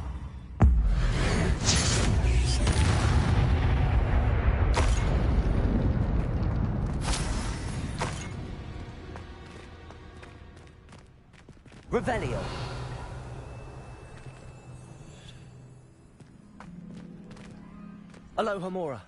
[SPEAKER 2] Revelio. Alohomora.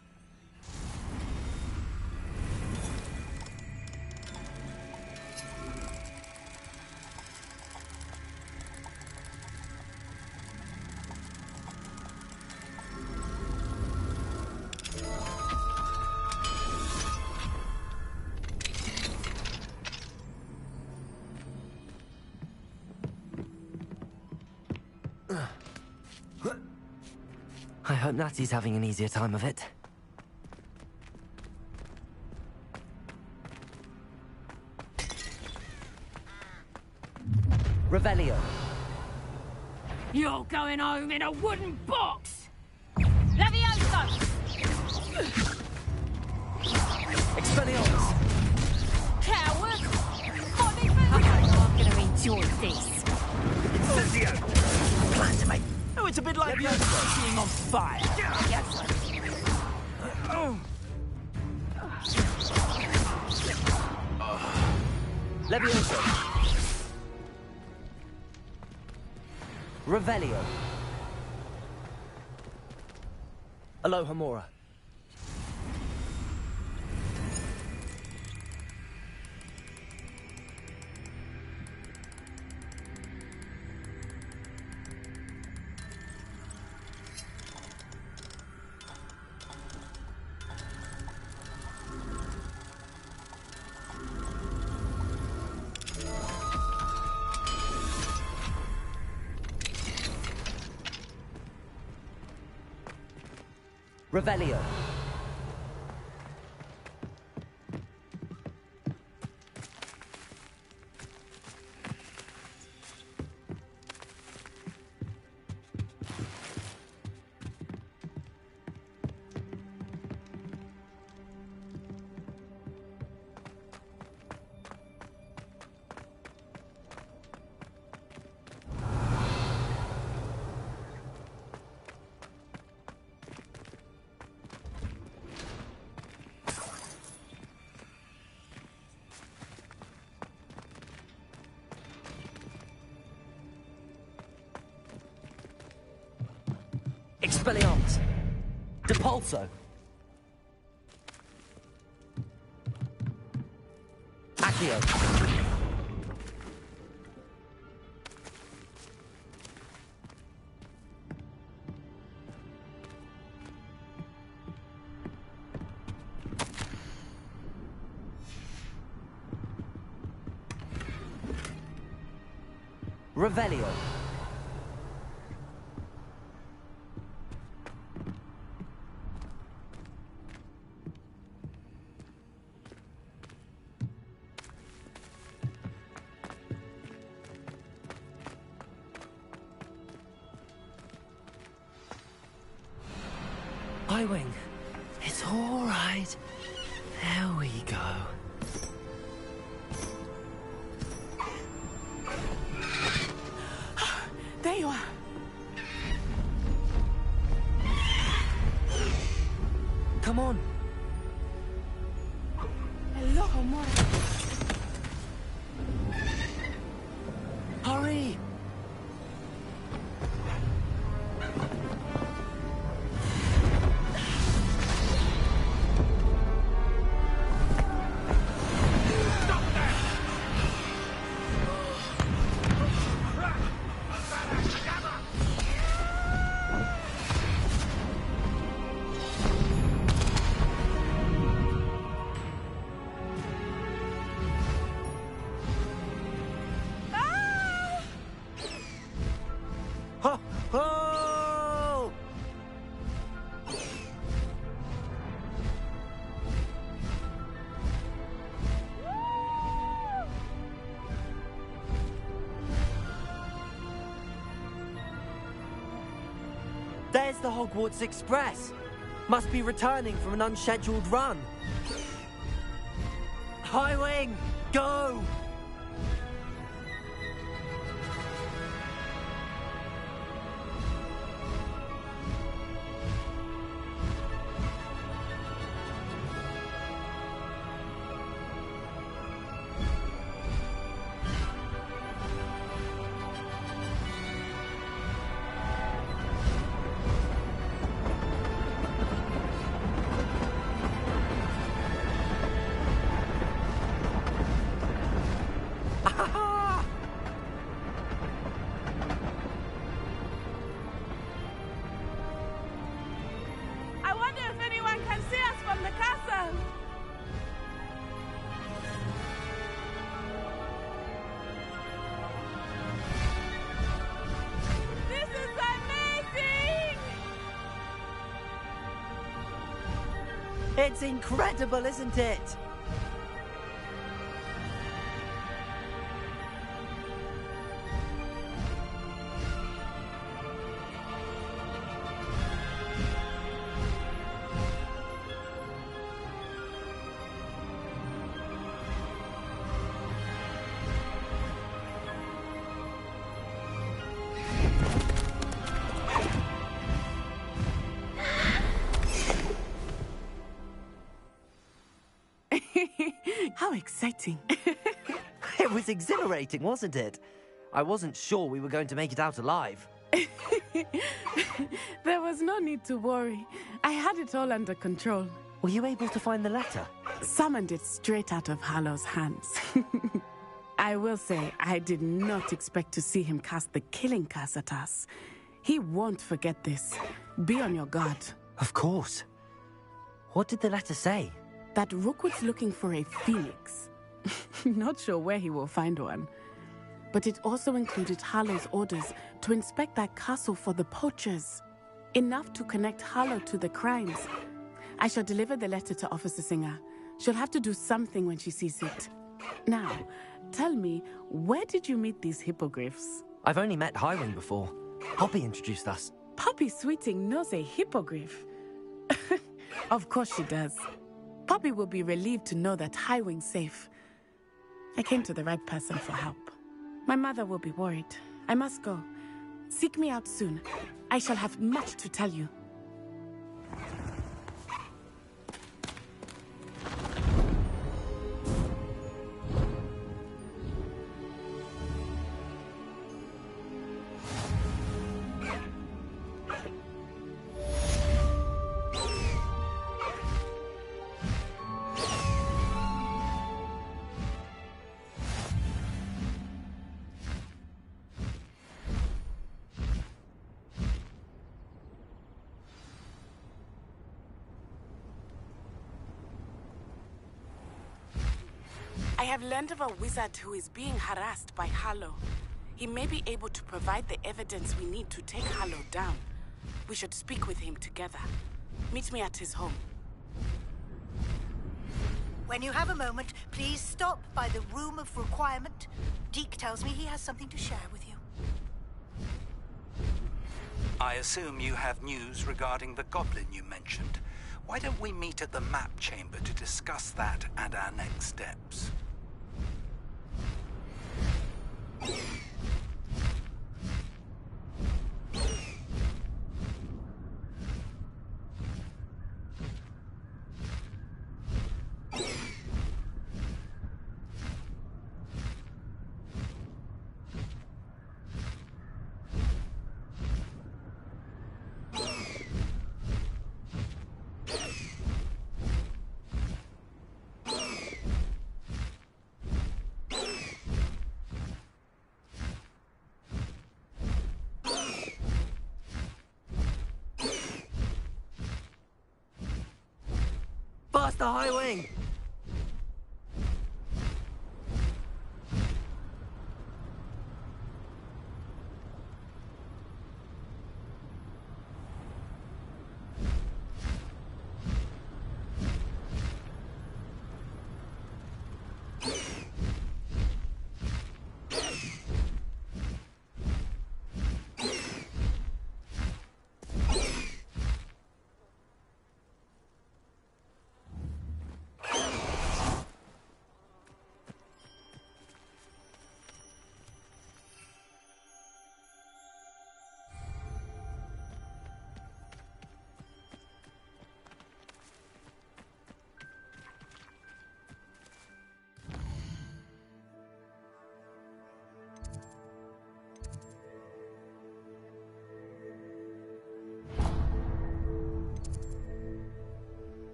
[SPEAKER 2] I hope Natty's having an easier time of it. Revelio.
[SPEAKER 6] You're going home in a wooden box! Levioso!
[SPEAKER 2] Expelliarmus.
[SPEAKER 6] Coward! I'm gonna enjoy this.
[SPEAKER 5] Incendio! Plan to make... Oh, it's a bit like being on fire.
[SPEAKER 2] Leviosa. Revelio. Alohomora. Revelio. Expelliarmus. Depulso. Accio. Revelio. Highwing, it's all right. There we go.
[SPEAKER 16] There you are.
[SPEAKER 2] Come on.
[SPEAKER 16] Hello, Homura.
[SPEAKER 2] Hurry! Oh! There's the Hogwarts Express. Must be returning from an unscheduled run. Highwing, go!
[SPEAKER 12] I wonder if anyone can see us from the castle. This is amazing!
[SPEAKER 2] It's incredible, isn't it?
[SPEAKER 16] How exciting.
[SPEAKER 2] It was exhilarating, wasn't it? I wasn't sure we were going to make it out alive.
[SPEAKER 16] There was no need to worry. I had it all under control.
[SPEAKER 2] Were you able to find the letter?
[SPEAKER 16] Summoned it straight out of Hallow's hands. I will say, I did not expect to see him cast the killing curse at us. He won't forget this. Be on your guard.
[SPEAKER 2] Of course. What did the letter say?
[SPEAKER 16] That Rookwood's looking for a phoenix. Not sure where he will find one. But it also included Harlow's orders to inspect that castle for the poachers. Enough to connect Harlow to the crimes. I shall deliver the letter to Officer Singer. She'll have to do something when she sees it. Now, tell me, where did you meet these hippogriffs?
[SPEAKER 2] I've only met Highwing before. Poppy introduced us.
[SPEAKER 16] Poppy Sweeting knows a hippogriff. Of course she does. Poppy will be relieved to know that Highwing's safe. I came to the right person for help. My mother will be worried. I must go. Seek me out soon. I shall have much to tell you. I have learned of a wizard who is being harassed by Harlow. He may be able to provide the evidence we need to take Harlow down. We should speak with him together. Meet me at his home.
[SPEAKER 17] When you have a moment, please stop by the Room of Requirement. Deke tells me he has something to share with you.
[SPEAKER 18] I assume you have news regarding the goblin you mentioned. Why don't we meet at the map chamber to discuss that and our next steps?
[SPEAKER 2] Faster, High Wing!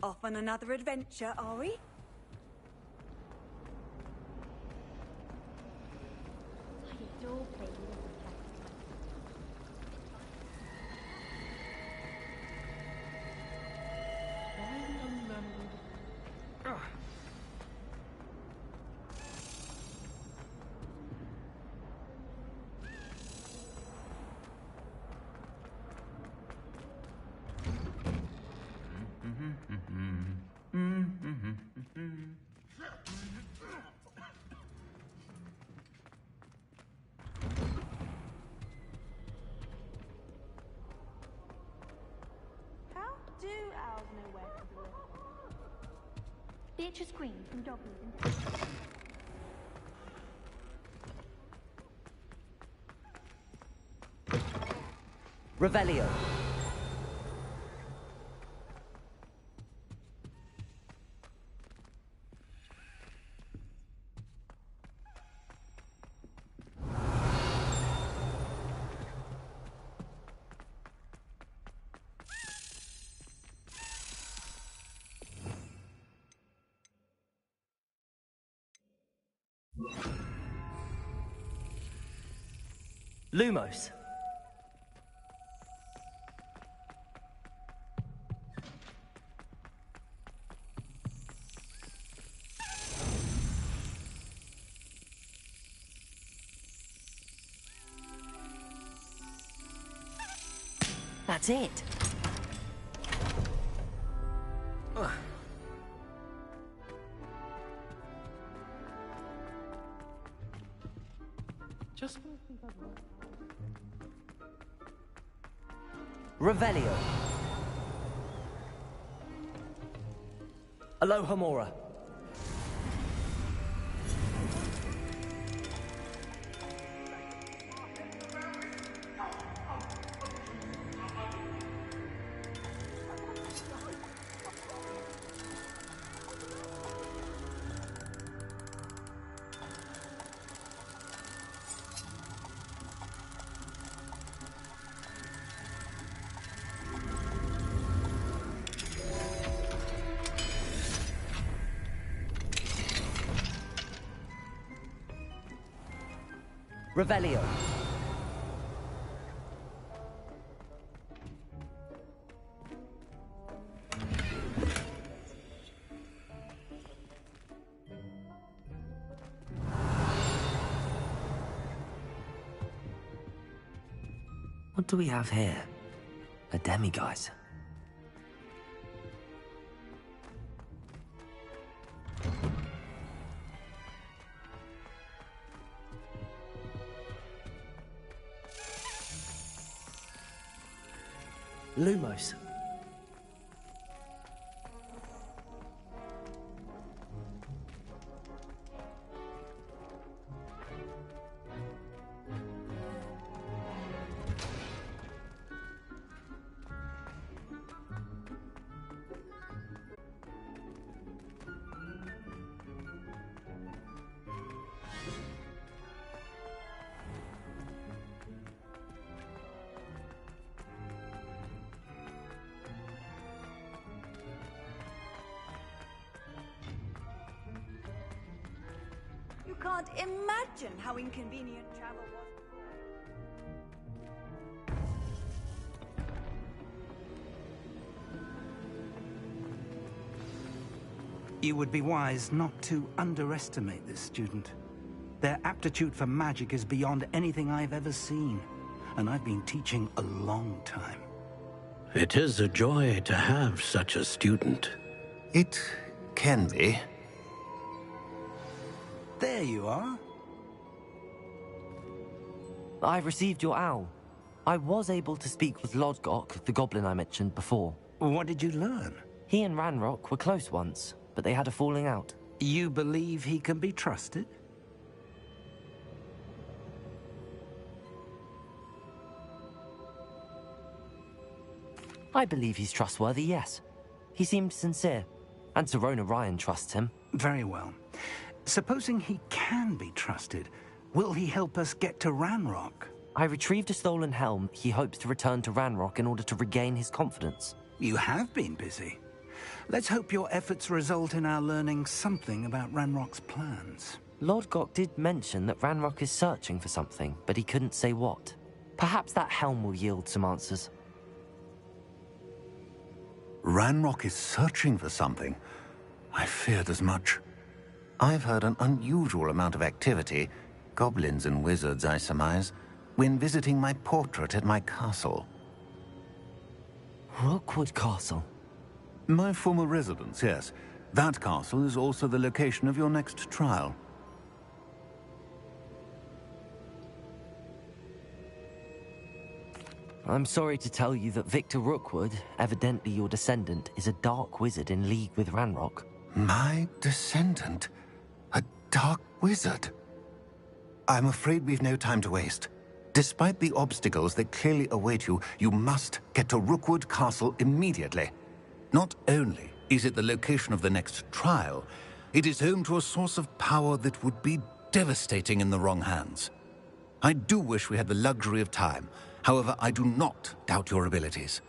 [SPEAKER 6] Off on another adventure, are we?
[SPEAKER 15] Do owls know where to deliver? Beatrice Green from Dogwood.
[SPEAKER 2] Revelio. Lumos. That's it. Ugh.
[SPEAKER 11] Just
[SPEAKER 2] Revelio. Alohomora. Revelio. What do we have here? A demiguise. Lumos.
[SPEAKER 6] You can't imagine how inconvenient travel was.
[SPEAKER 18] You would be wise not to underestimate this student. Their aptitude for magic is beyond anything I've ever seen, and I've been teaching a long time.
[SPEAKER 3] It is a joy to have such a student.
[SPEAKER 19] It can be.
[SPEAKER 18] There you are.
[SPEAKER 2] I received your owl. I was able to speak with Lodgok, the goblin I mentioned before.
[SPEAKER 18] What did you learn?
[SPEAKER 2] He and Ranrock were close once, but they had a falling out.
[SPEAKER 18] You believe he can be trusted?
[SPEAKER 2] I believe he's trustworthy, yes. He seemed sincere, and Serona Ryan trusts him.
[SPEAKER 18] Very well. Supposing he can be trusted, will he help us get to Ranrock?
[SPEAKER 2] I retrieved a stolen helm he hopes to return to Ranrock in order to regain his confidence.
[SPEAKER 18] You have been busy. Let's hope your efforts result in our learning something about Ranrock's plans.
[SPEAKER 2] Lodgok did mention that Ranrock is searching for something, but he couldn't say what. Perhaps that helm will yield some answers.
[SPEAKER 19] Ranrock is searching for something. I feared as much. I've heard an unusual amount of activity, goblins and wizards, I surmise, when visiting my portrait at my castle.
[SPEAKER 2] Rookwood Castle?
[SPEAKER 19] My former residence, yes. That castle is also the location of your next trial.
[SPEAKER 2] I'm sorry to tell you that Victor Rookwood, evidently your descendant, is a dark wizard in league with Ranrock.
[SPEAKER 19] My descendant? A dark wizard? I'm afraid we've no time to waste. Despite the obstacles that clearly await you, you must get to Rookwood Castle immediately. Not only is it the location of the next trial, it is home to a source of power that would be devastating in the wrong hands. I do wish we had the luxury of time. However, I do not doubt your abilities.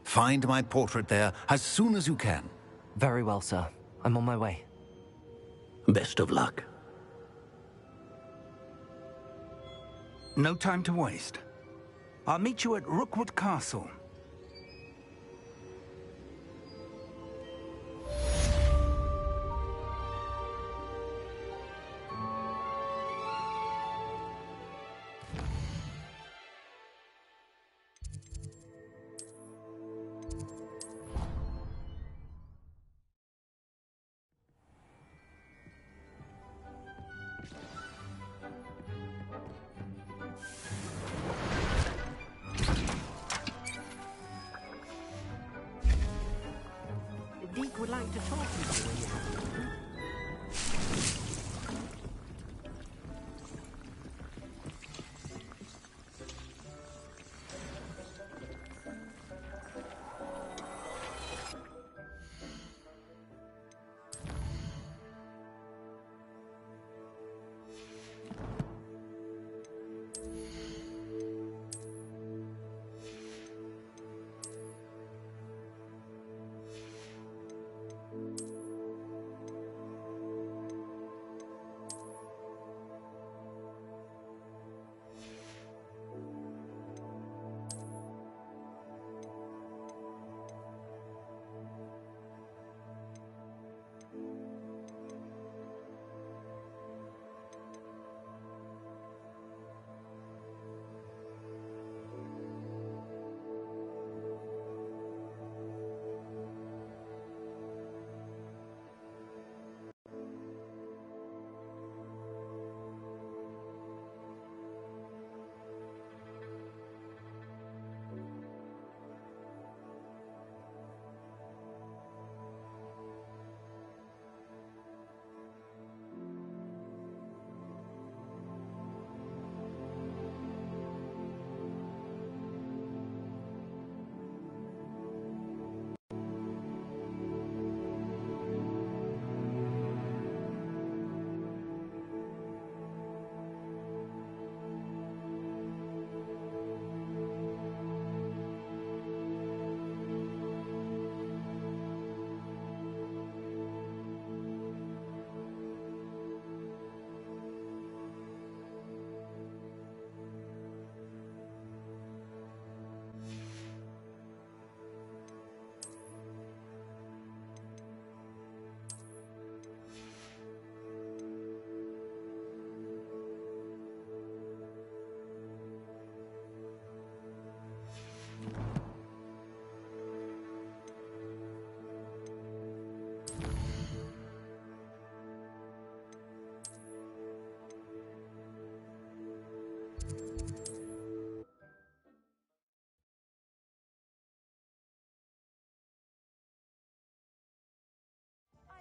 [SPEAKER 19] Find my portrait there as soon as you can.
[SPEAKER 2] Very well, sir. I'm on my way.
[SPEAKER 3] Best of luck.
[SPEAKER 18] No time to waste. I'll meet you at Rookwood Castle.
[SPEAKER 3] Deke would like to talk to you when you have time.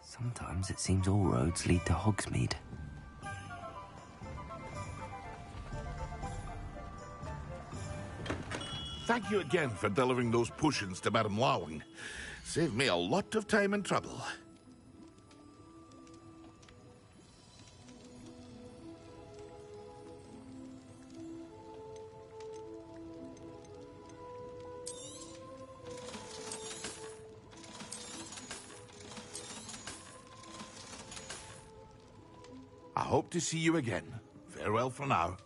[SPEAKER 2] Sometimes it seems all roads lead to Hogsmeade.
[SPEAKER 1] Thank you again for delivering those potions to Madame Lawing. Saved me a lot of time and trouble. I hope to see you again. Farewell for now.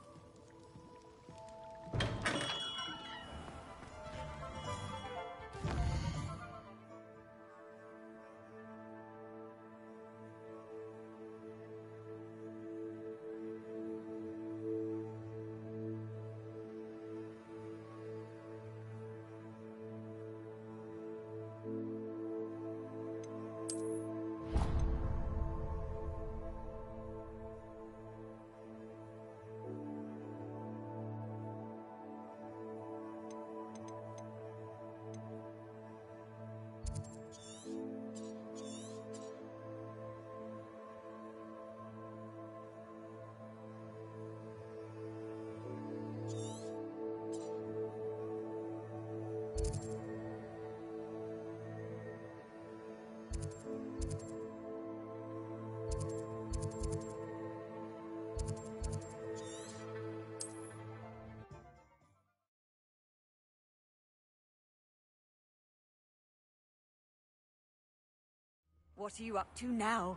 [SPEAKER 6] What are you up to now?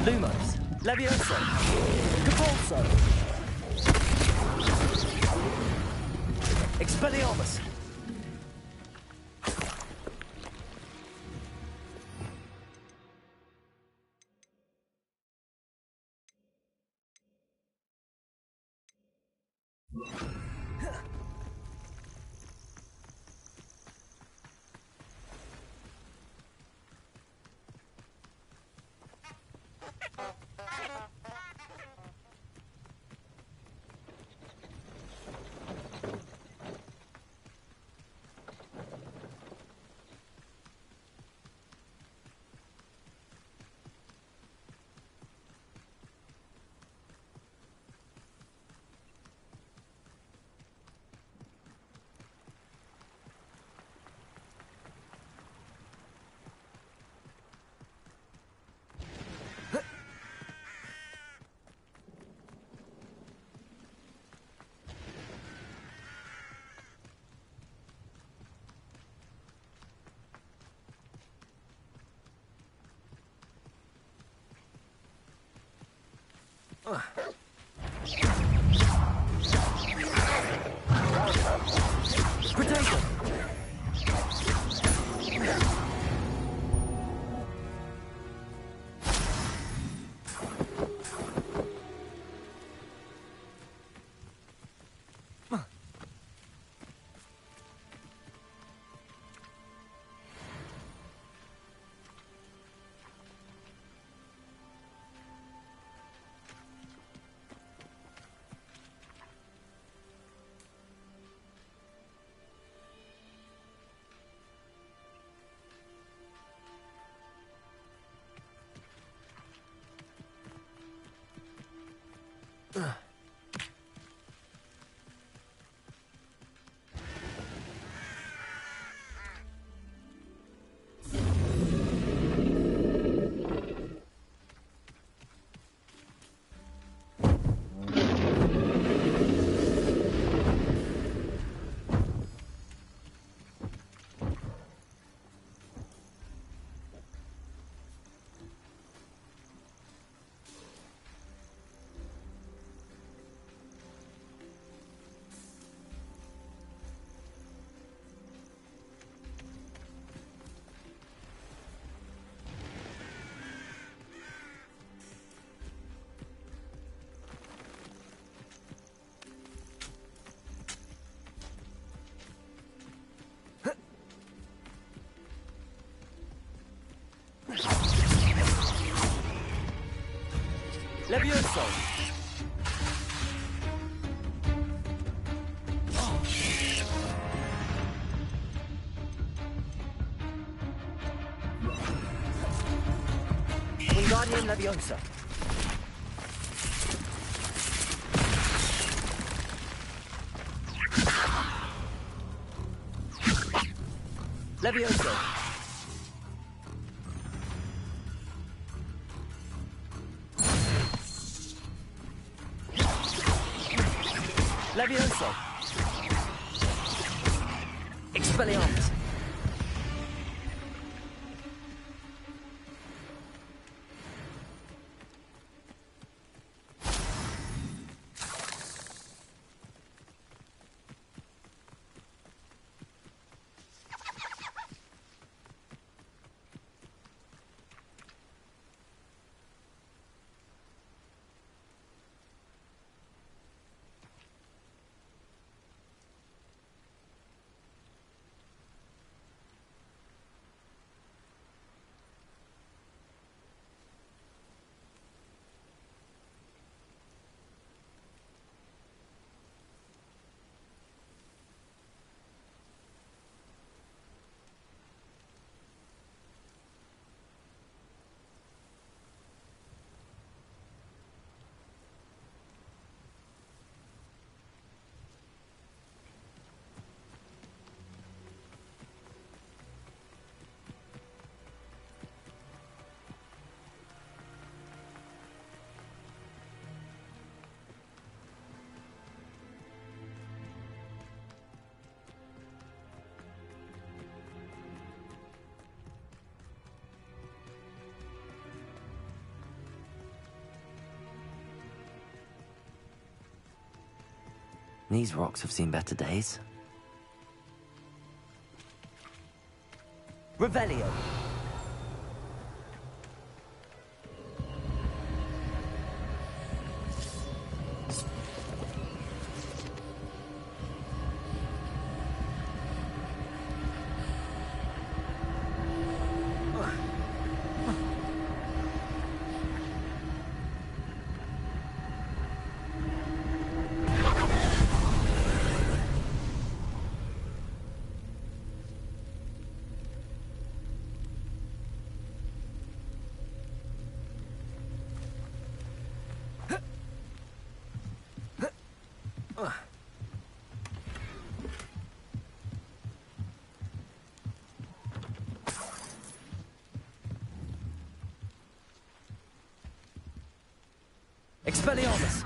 [SPEAKER 2] Lumos, Levioso, Capulso, Expelliarmus. Potato. Levioso! Wingardium Leviosa! Levioso! Levioso! Expelliarmus! These rocks have seen better days. Revelio! Expelliarmus!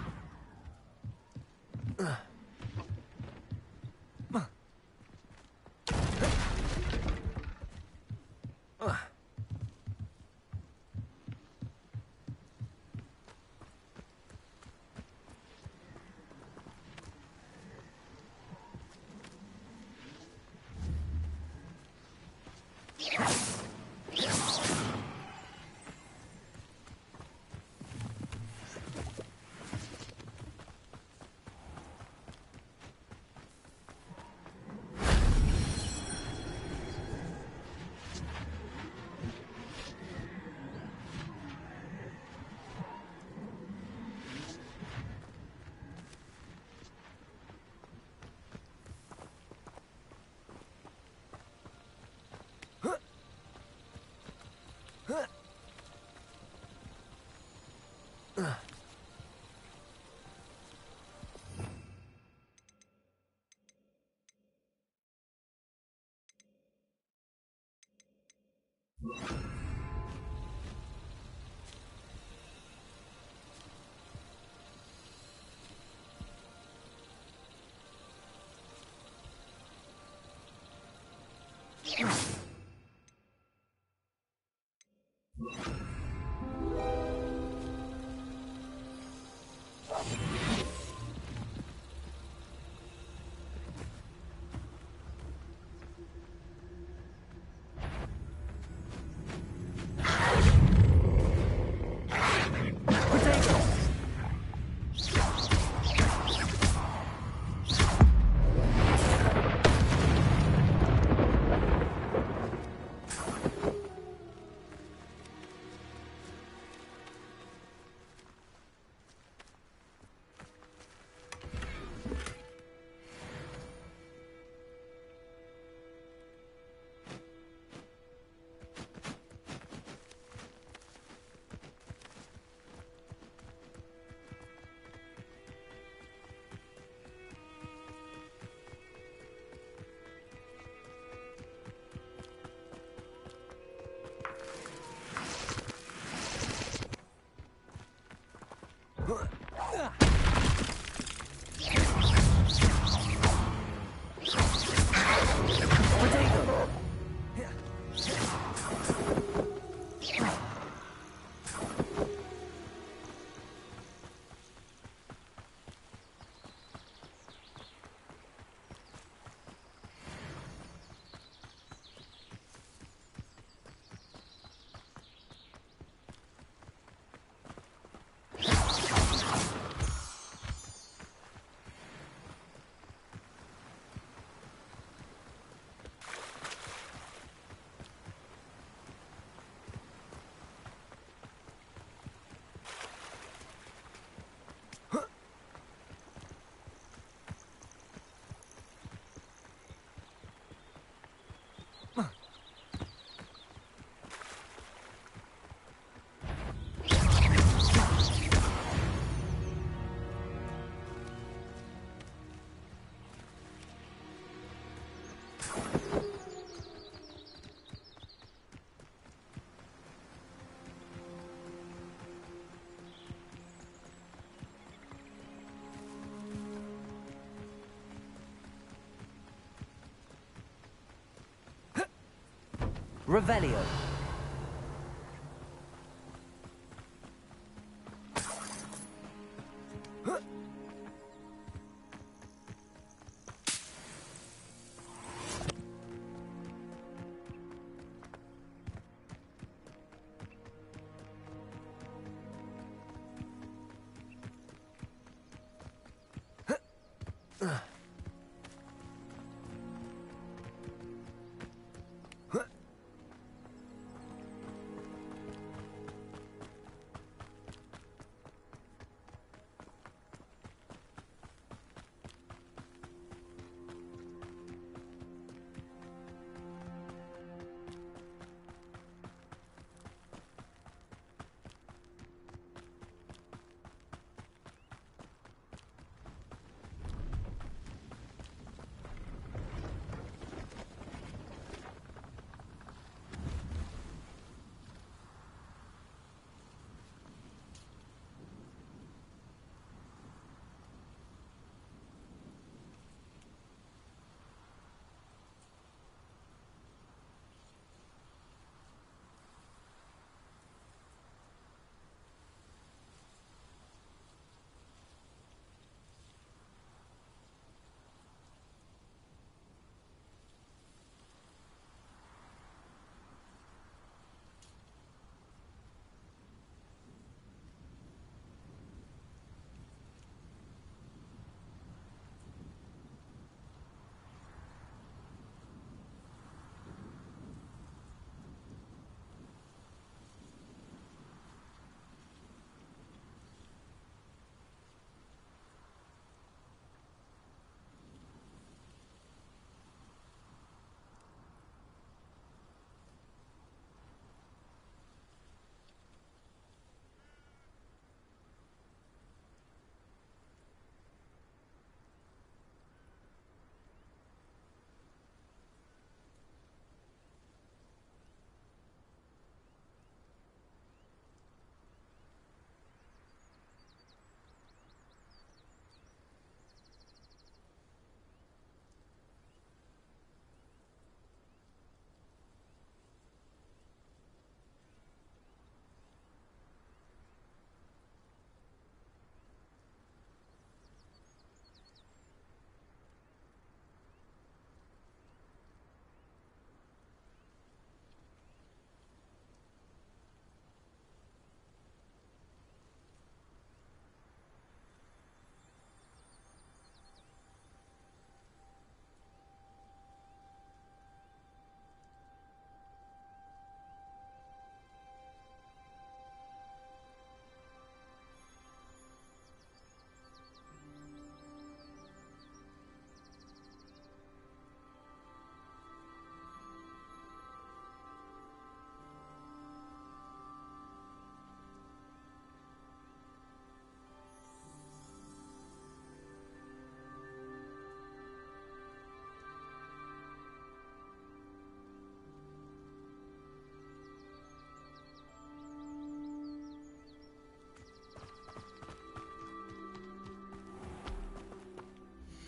[SPEAKER 2] Revelio.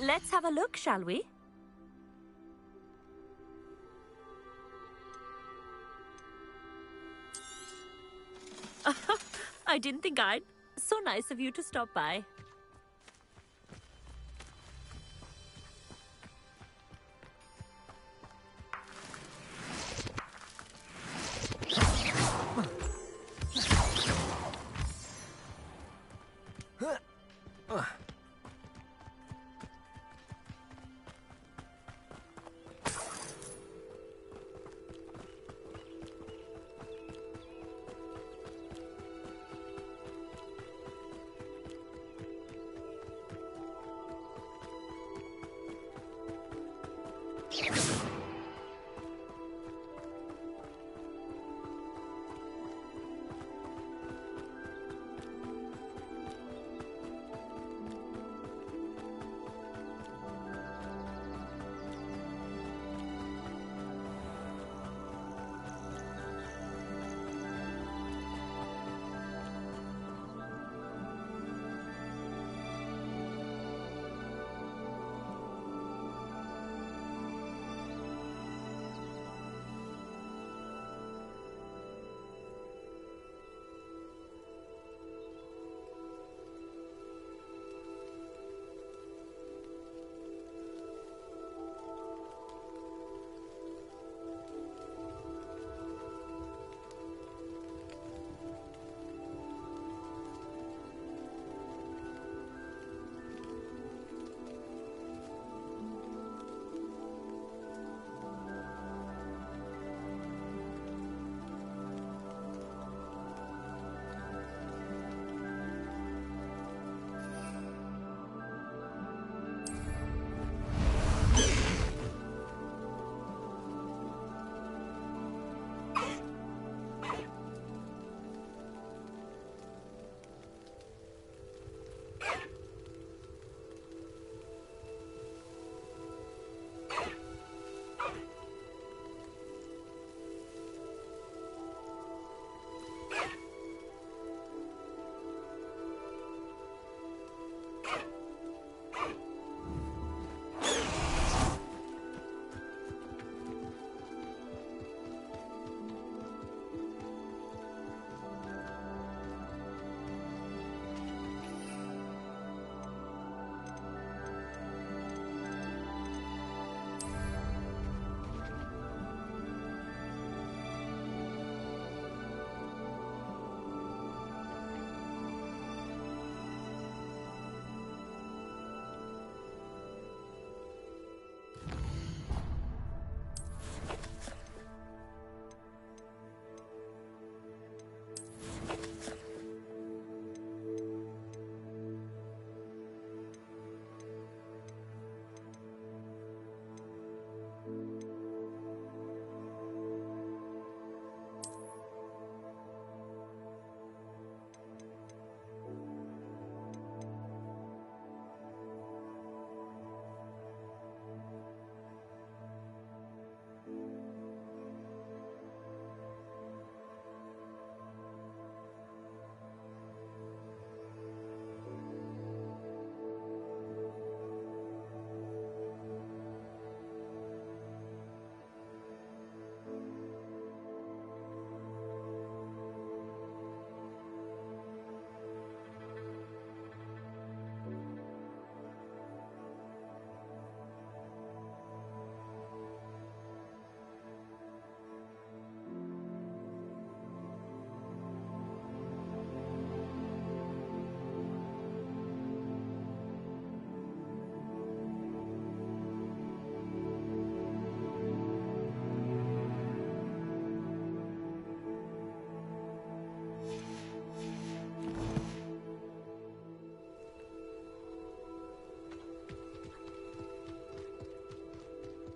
[SPEAKER 9] Let's have a look, shall we? I didn't think I'd. So nice of you to stop by.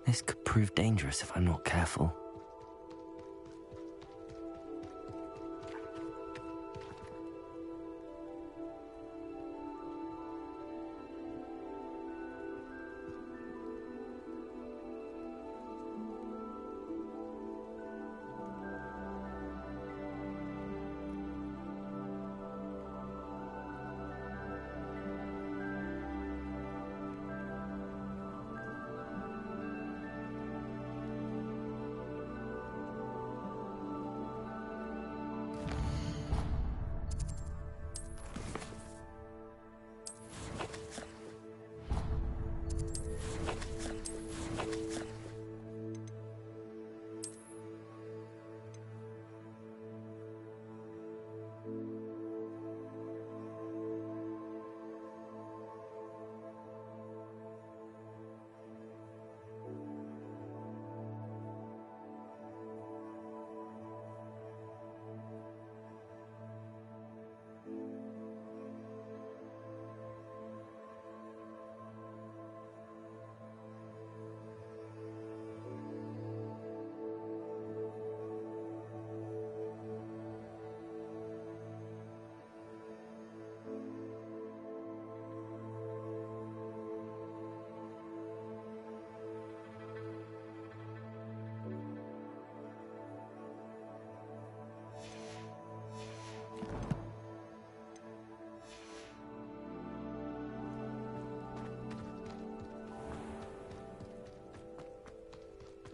[SPEAKER 2] This could prove dangerous if I'm not careful.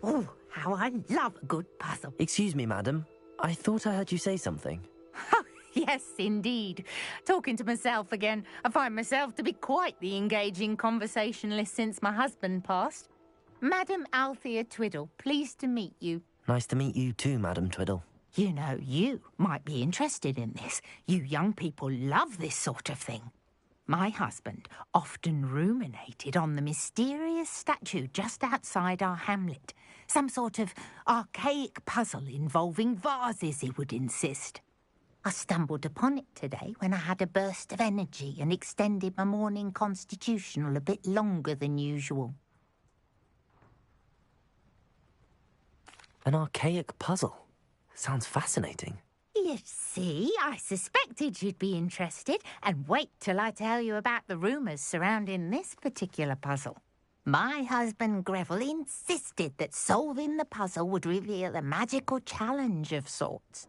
[SPEAKER 20] Oh, how I love a good puzzle.
[SPEAKER 2] Excuse me, madam. I thought I heard you say something.
[SPEAKER 20] Yes, indeed. Talking to myself again. I find myself to be quite the engaging conversationalist since my husband passed. Madam Althea Twiddle, pleased to meet you.
[SPEAKER 2] Nice to meet you too, Madam Twiddle.
[SPEAKER 20] You know, you might be interested in this. You young people love this sort of thing. My husband often ruminated on the mysterious statue just outside our hamlet. Some sort of archaic puzzle involving vases, he would insist. I stumbled upon it today when I had a burst of energy and extended my morning constitutional a bit longer than usual.
[SPEAKER 2] An archaic puzzle. Sounds fascinating.
[SPEAKER 20] You see, I suspected you'd be interested, and wait till I tell you about the rumours surrounding this particular puzzle. My husband Greville insisted that solving the puzzle would reveal a magical challenge of sorts.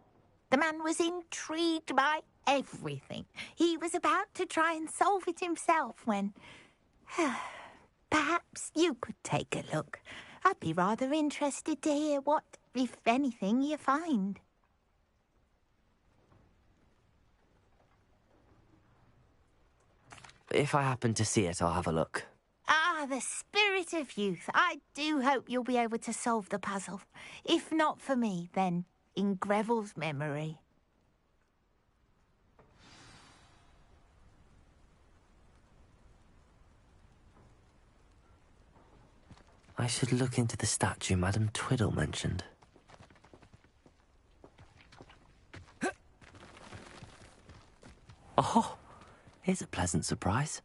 [SPEAKER 20] The man was intrigued by everything. He was about to try and solve it himself when... Perhaps you could take a look. I'd be rather interested to hear what, if anything, you find.
[SPEAKER 2] If I happen to see it, I'll have a look.
[SPEAKER 20] Ah, the spirit of youth. I do hope you'll be able to solve the puzzle. If not for me, then in Greville's memory.
[SPEAKER 2] I should look into the statue Madam Twiddle mentioned. Oh, here's a pleasant surprise.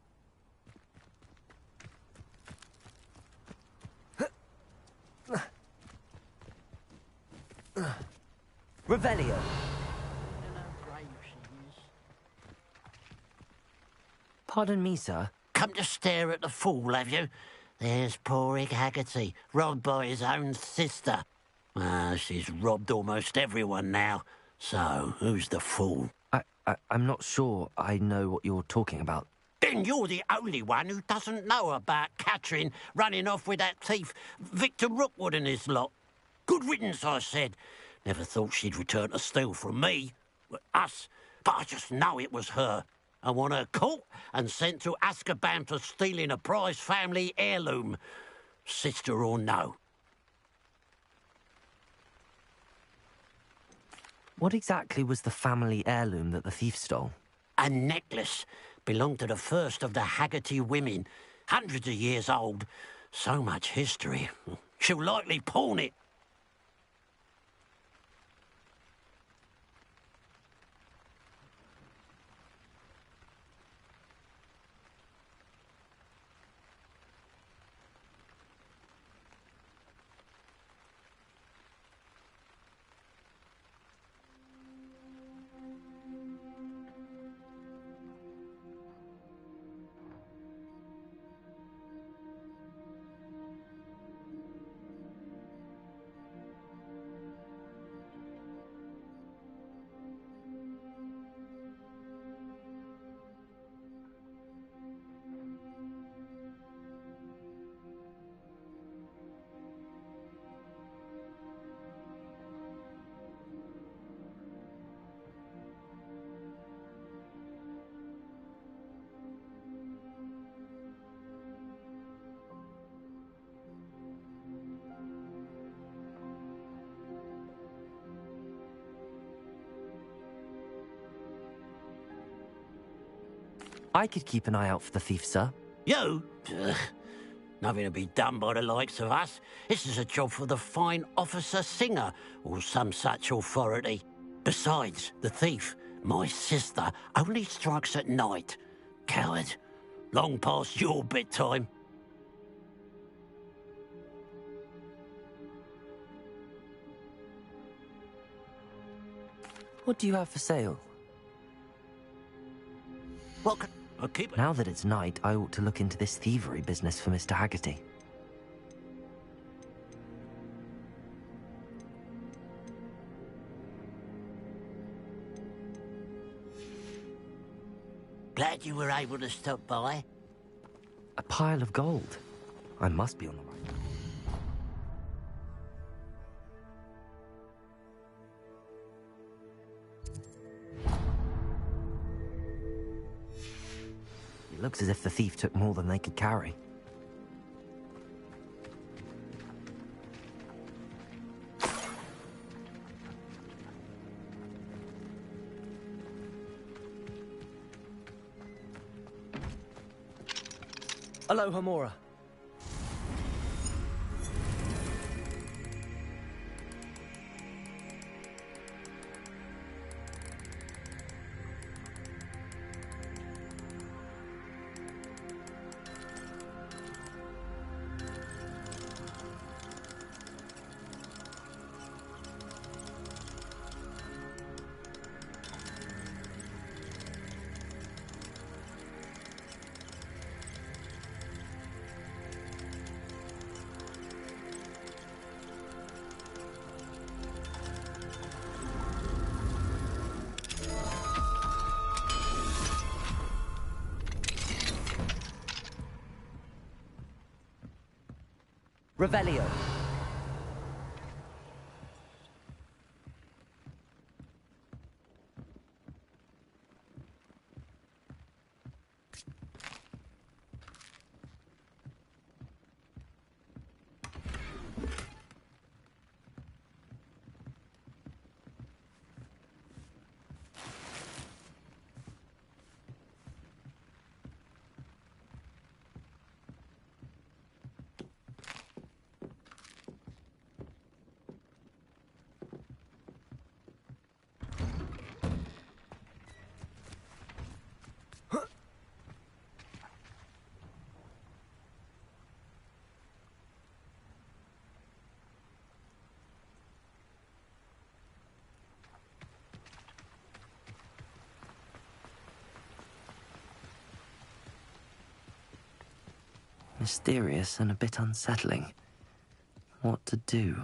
[SPEAKER 2] Revelio. Pardon me, sir.
[SPEAKER 3] Come to stare at the fool, have you? There's poor Ig Haggerty, robbed by his own sister. She's robbed almost everyone now. So, who's the fool?
[SPEAKER 2] I'm not sure I know what you're talking about.
[SPEAKER 3] Then you're the only one who doesn't know about Catherine running off with that thief, Victor Rookwood and his lot. Good riddance, I said. Never thought she'd return to steal from me, us, but I just know it was her. I want her caught and sent to Azkaban for stealing a prize family heirloom, sister or no.
[SPEAKER 2] What exactly was the family heirloom that the thief stole?
[SPEAKER 3] A necklace. Belonged to the first of the Haggerty women. Hundreds of years old. So much history. She'll likely pawn it.
[SPEAKER 2] I could keep an eye out for the thief, sir.
[SPEAKER 3] You? Ugh. Nothing to be done by the likes of us. This is a job for the fine officer singer, or some such authority. Besides, the thief, my sister, only strikes at night. Coward. Long past your bedtime.
[SPEAKER 2] What do you have for sale?
[SPEAKER 3] What can I keep it?
[SPEAKER 2] Now that it's night, I ought to look into this thievery business for Mr. Haggerty.
[SPEAKER 3] Glad you were able to stop by.
[SPEAKER 2] A pile of gold. I must be on the right track. It looks as if the thief took more than they could carry. Aloha, Mora. Revelio. Mysterious and a bit unsettling. What to do?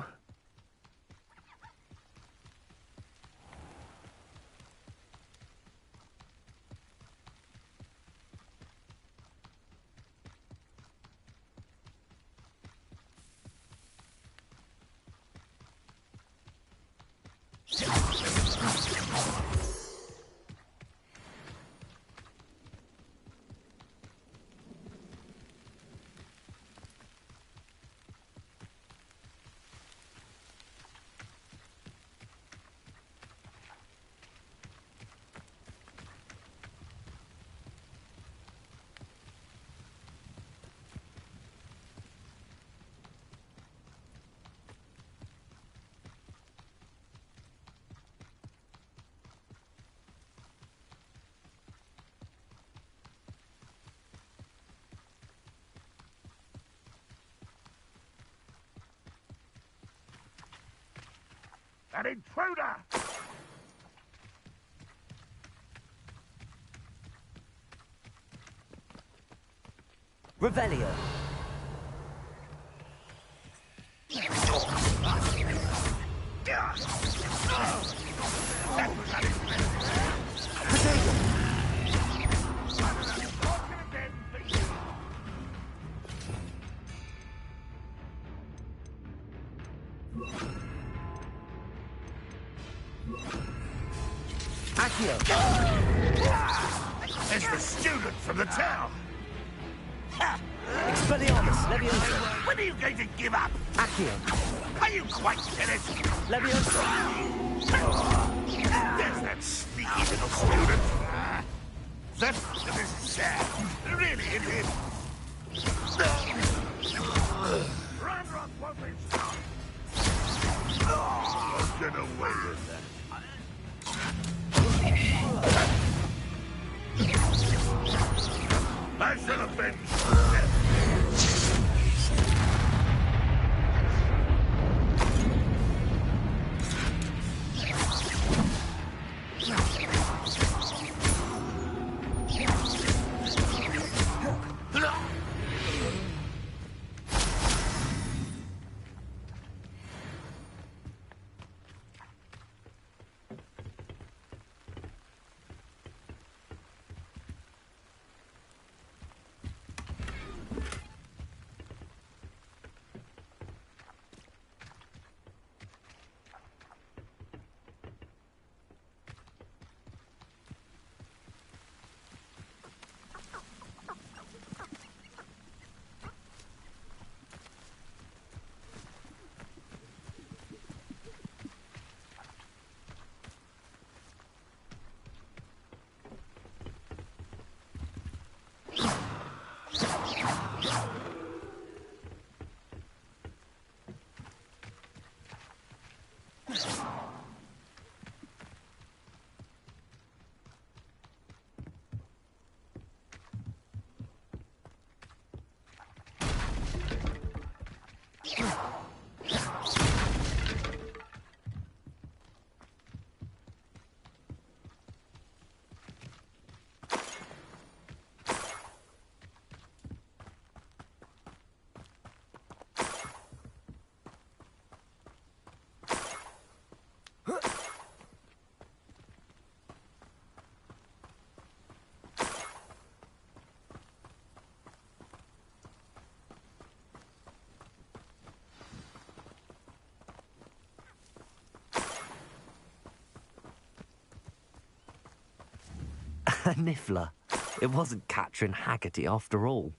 [SPEAKER 1] An intruder!
[SPEAKER 2] Revelio.
[SPEAKER 1] There's the student from the town!
[SPEAKER 2] Expelliarmus, Levioso.
[SPEAKER 1] When are you going to give up?
[SPEAKER 2] Accio.
[SPEAKER 1] Are you quite finished?
[SPEAKER 2] Levioso.
[SPEAKER 1] There's that sneaky little student. This is sad. Really, it is. Ranrock won't be stopped. Oh, get away with that. I shall avenge death.
[SPEAKER 2] A niffler. It wasn't Catherine Haggerty after all.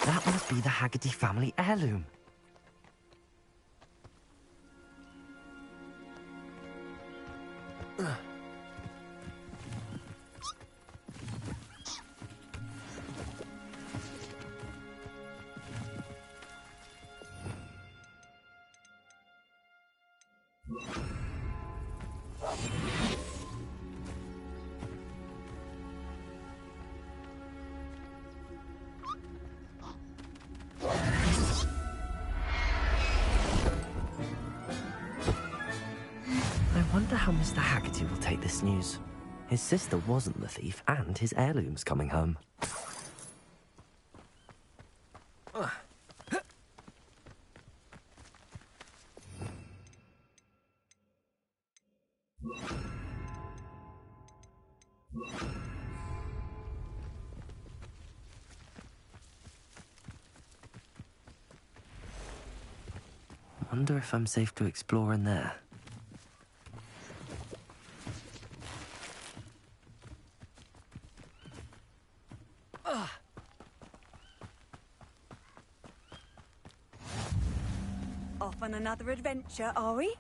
[SPEAKER 2] That must be the Haggerty family heirloom. I wonder how Mr. Haggerty will take this news. His sister wasn't the thief, and his heirloom's coming home. Wonder if I'm safe to explore in there.
[SPEAKER 6] Off on another adventure, are we?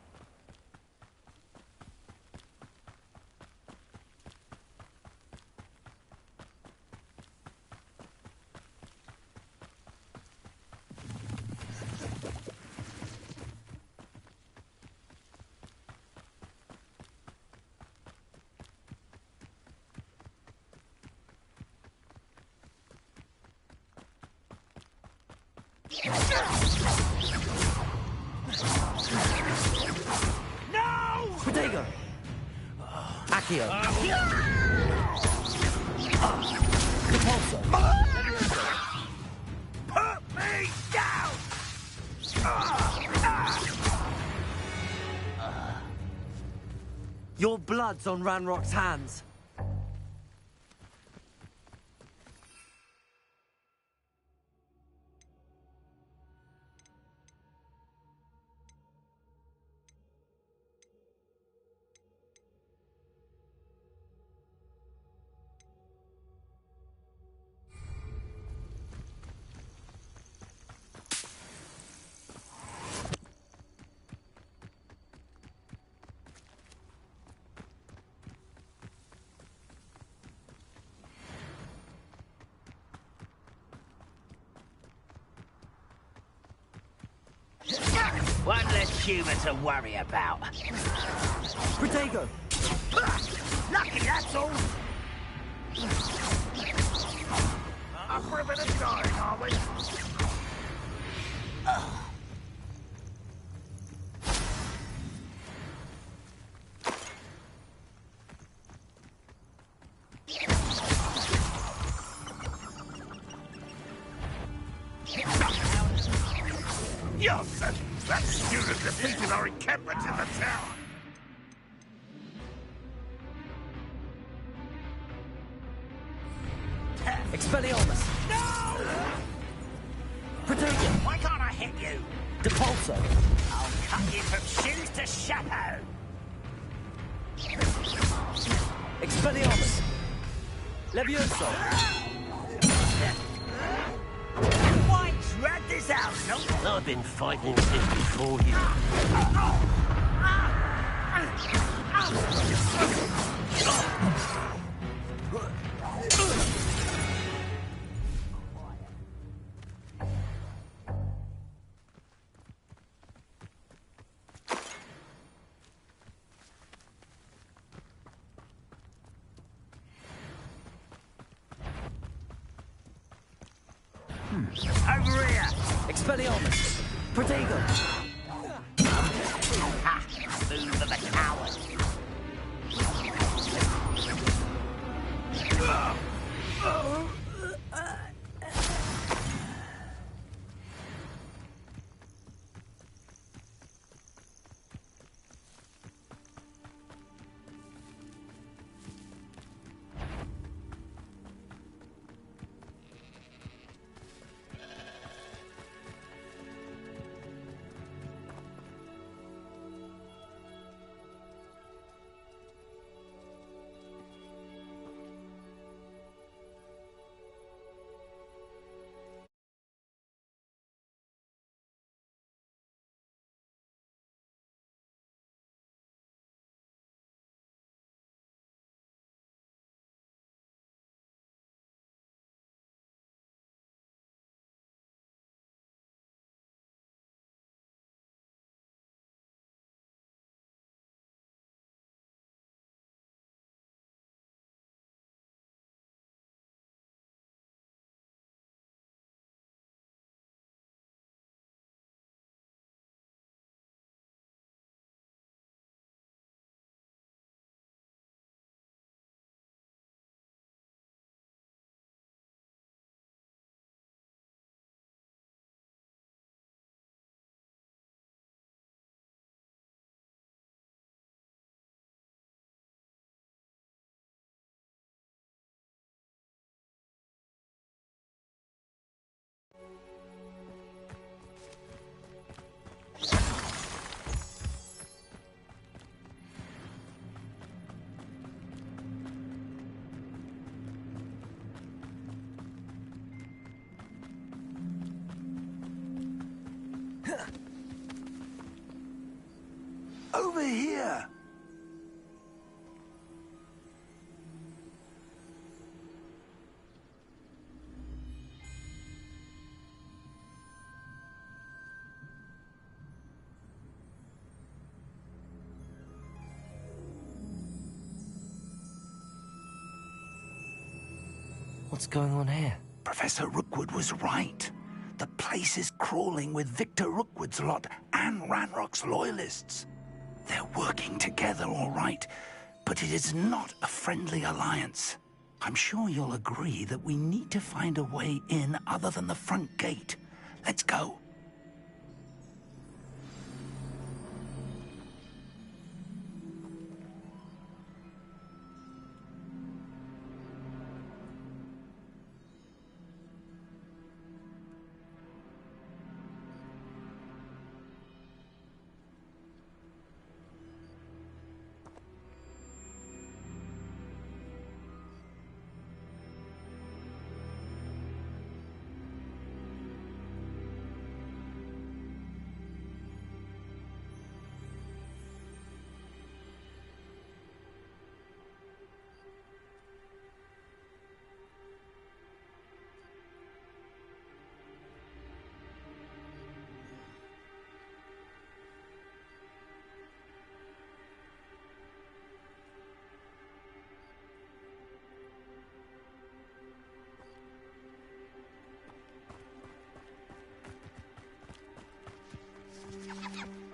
[SPEAKER 2] No! Protego! Accio! Depulso!
[SPEAKER 5] Put me down!
[SPEAKER 2] Your blood's on Ranrock's hands.
[SPEAKER 5] One less human to worry about.
[SPEAKER 2] Protego!
[SPEAKER 5] Lucky, that's all! Up for a bit of dying, are we?
[SPEAKER 1] Yes, that student defeated our encampment in the tower.
[SPEAKER 2] Expelliarmus!
[SPEAKER 5] No!
[SPEAKER 2] Protego!
[SPEAKER 5] Why can't I hit you?
[SPEAKER 2] Depulso!
[SPEAKER 5] I'll cut you from shoes to chapeau!
[SPEAKER 2] Expelliarmus! Levioso!
[SPEAKER 5] Why drag this out, no?
[SPEAKER 3] I've been fighting this before you.
[SPEAKER 5] Over here!
[SPEAKER 2] Expelliarmus! Protego!
[SPEAKER 5] Ha! Move of a coward!
[SPEAKER 18] Over here!
[SPEAKER 2] What's going on here?
[SPEAKER 18] Professor Rookwood was right. The place is crawling with Victor Rookwood's lot and Ranrock's loyalists. They're working together, all right, but it is not a friendly alliance. I'm sure you'll agree that we need to find a way in other than the front gate. Let's go.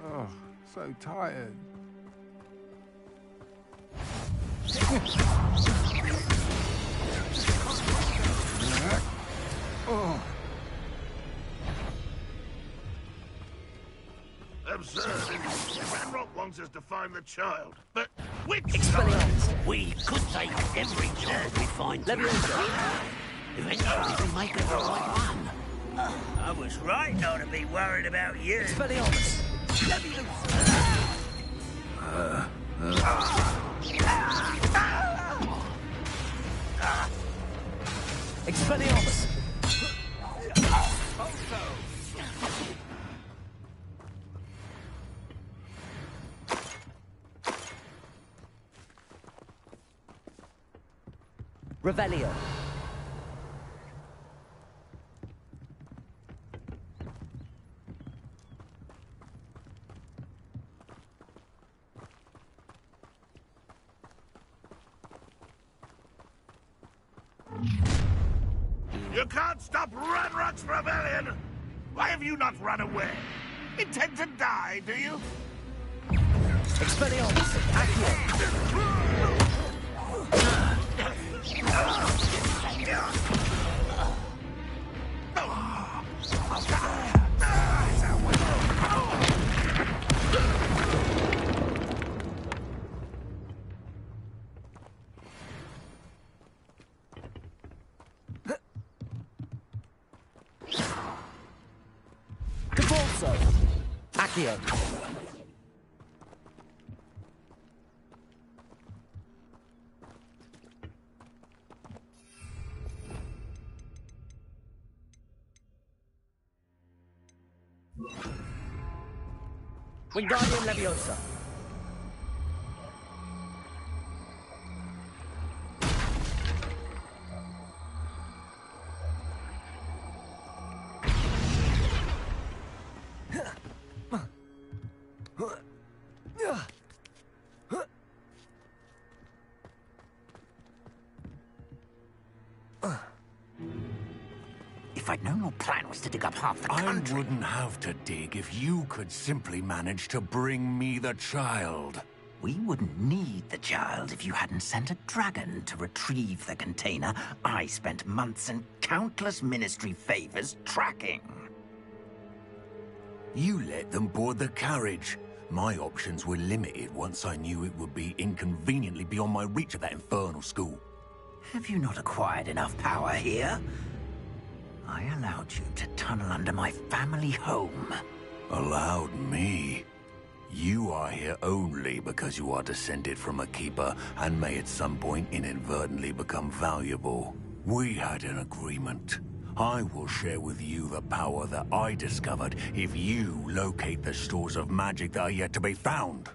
[SPEAKER 21] Oh, so tired. Oh.
[SPEAKER 1] Absurd. Ranrock wants us to find the child, but which
[SPEAKER 3] Expelliarmus. We could take every child we find. Leviosa. Eventually, we make it the right one.
[SPEAKER 5] I was right not to be worried about you.
[SPEAKER 2] Expelliarmus. Expelliarmus. Revelio.
[SPEAKER 1] You can't stop Ranrock's rebellion! Why have you not run away? Intend to die, do you?
[SPEAKER 2] Expelliarmus. Accio. Accio. Wingardium Leviosa.
[SPEAKER 18] If I'd known your plan was to dig up half the country...
[SPEAKER 19] I wouldn't have to dig if you could simply manage to bring me the child.
[SPEAKER 18] We wouldn't need the child if you hadn't sent a dragon to retrieve the container I spent months and countless ministry favors tracking.
[SPEAKER 19] You let them board the carriage. My options were limited once I knew it would be inconveniently beyond my reach at that infernal school.
[SPEAKER 18] Have you not acquired enough power here? I allowed you to tunnel under my family home.
[SPEAKER 19] Allowed me? You are here only because you are descended from a keeper and may at some point inadvertently become valuable. We had an agreement. I will share with you the power that I discovered if you locate the stores of magic that are yet to be found.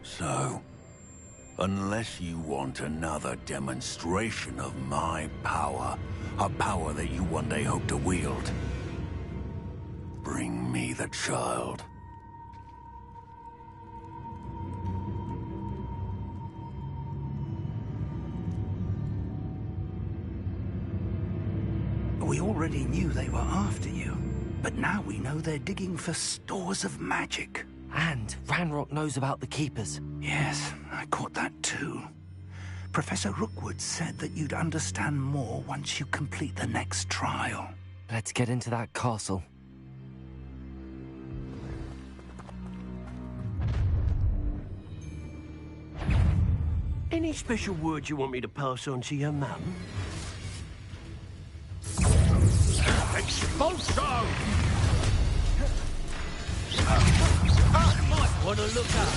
[SPEAKER 19] So, unless you want another demonstration of my power, a power that you one day hope to wield, bring me the child.
[SPEAKER 18] We already knew they were after you, but now we know they're digging for stores of magic.
[SPEAKER 2] And Ranrock knows about the Keepers.
[SPEAKER 18] Yes, I caught that too. Professor Rookwood said that you'd understand more once you complete the next trial.
[SPEAKER 2] Let's get into that castle.
[SPEAKER 3] Any special words you want me to pass on to your mum?
[SPEAKER 1] Expulso!
[SPEAKER 3] Might want to look up.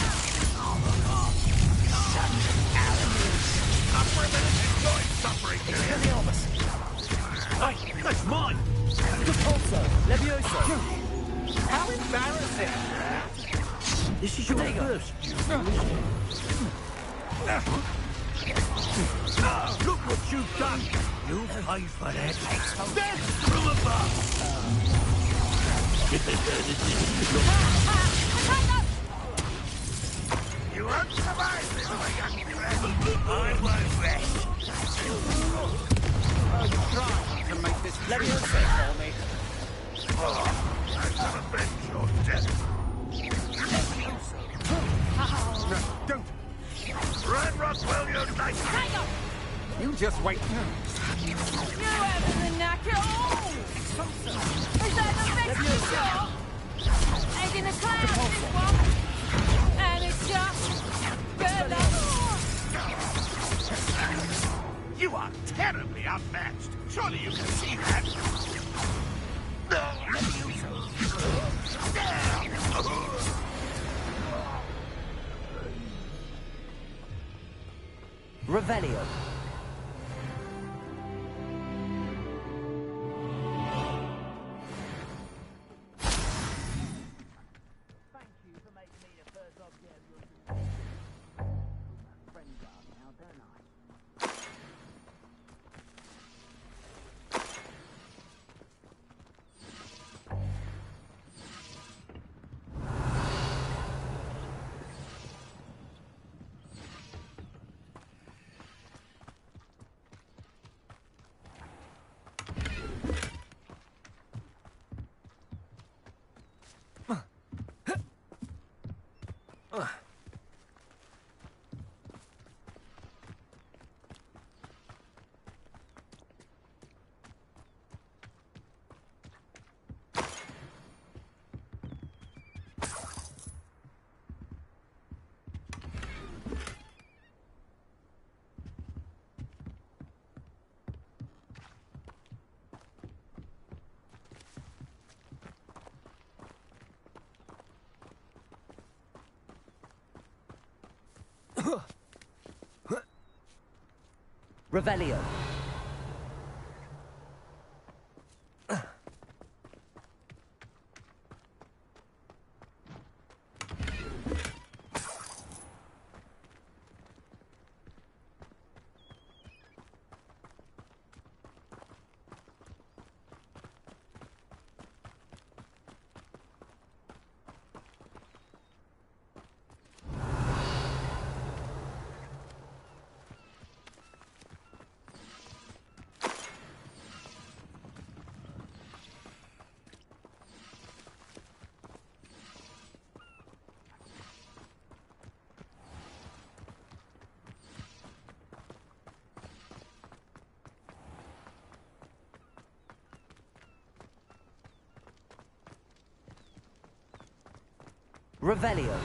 [SPEAKER 1] Suffering.
[SPEAKER 3] Hey, that's mine!
[SPEAKER 2] Repulso! Levioso!
[SPEAKER 3] How embarrassing! This is your first. Look what you've done! You'll pay for that. Death from above!
[SPEAKER 1] You won't survive this, my young friend. I won't rest.
[SPEAKER 3] Try to make this Levioso for me.
[SPEAKER 1] I'm gonna avenge your death.
[SPEAKER 21] No, don't!
[SPEAKER 1] Run, Rockwell, you nice.
[SPEAKER 21] You just wait.
[SPEAKER 6] You having the knack at all? Is that the best you got? Ain't gonna clap this one. And it's just better.
[SPEAKER 1] You are terribly outmatched. Surely you can see that.
[SPEAKER 2] Revelio. Revelio. Revelio.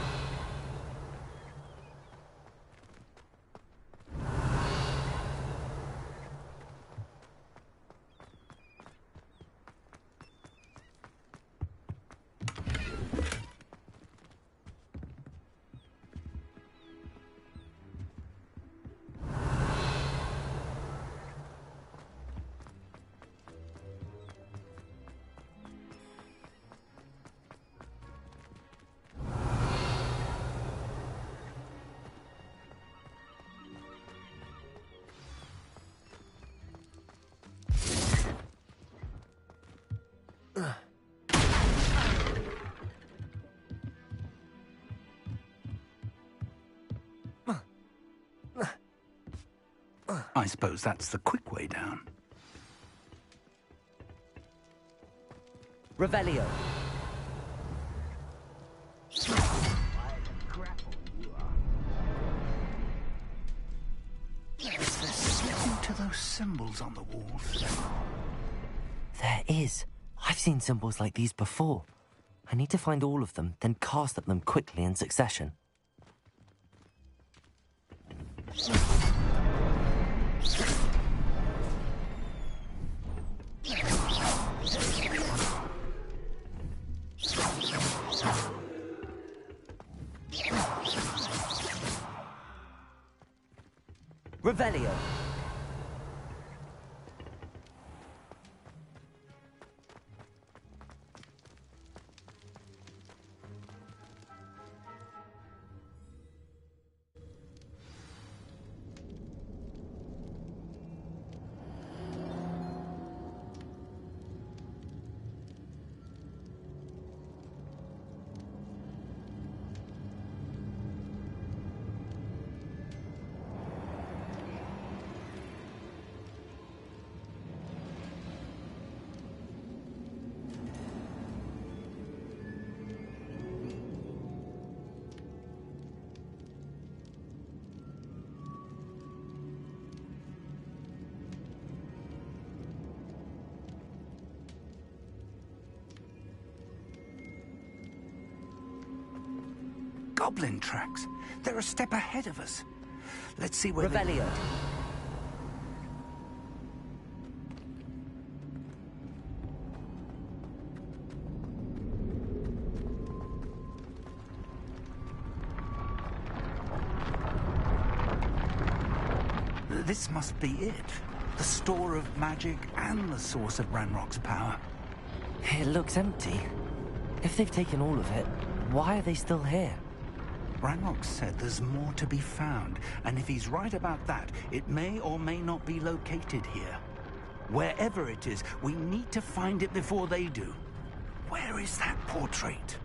[SPEAKER 18] I suppose that's the quick way down.
[SPEAKER 2] Revelio.
[SPEAKER 18] symbols on the walls.
[SPEAKER 2] There is. I've seen symbols like these before. I need to find all of them, then cast at them quickly in succession. Revelio.
[SPEAKER 18] Goblin tracks. They're a step ahead of us. Let's see where
[SPEAKER 2] Revelio.
[SPEAKER 18] This must be it. The store of magic and the source of Ranrock's power.
[SPEAKER 2] It looks empty. If they've taken all of it, why are they still here?
[SPEAKER 18] Ranrock said there's more to be found, and if he's right about that, it may or may not be located here. Wherever it is, we need to find it before they do. Where is that portrait?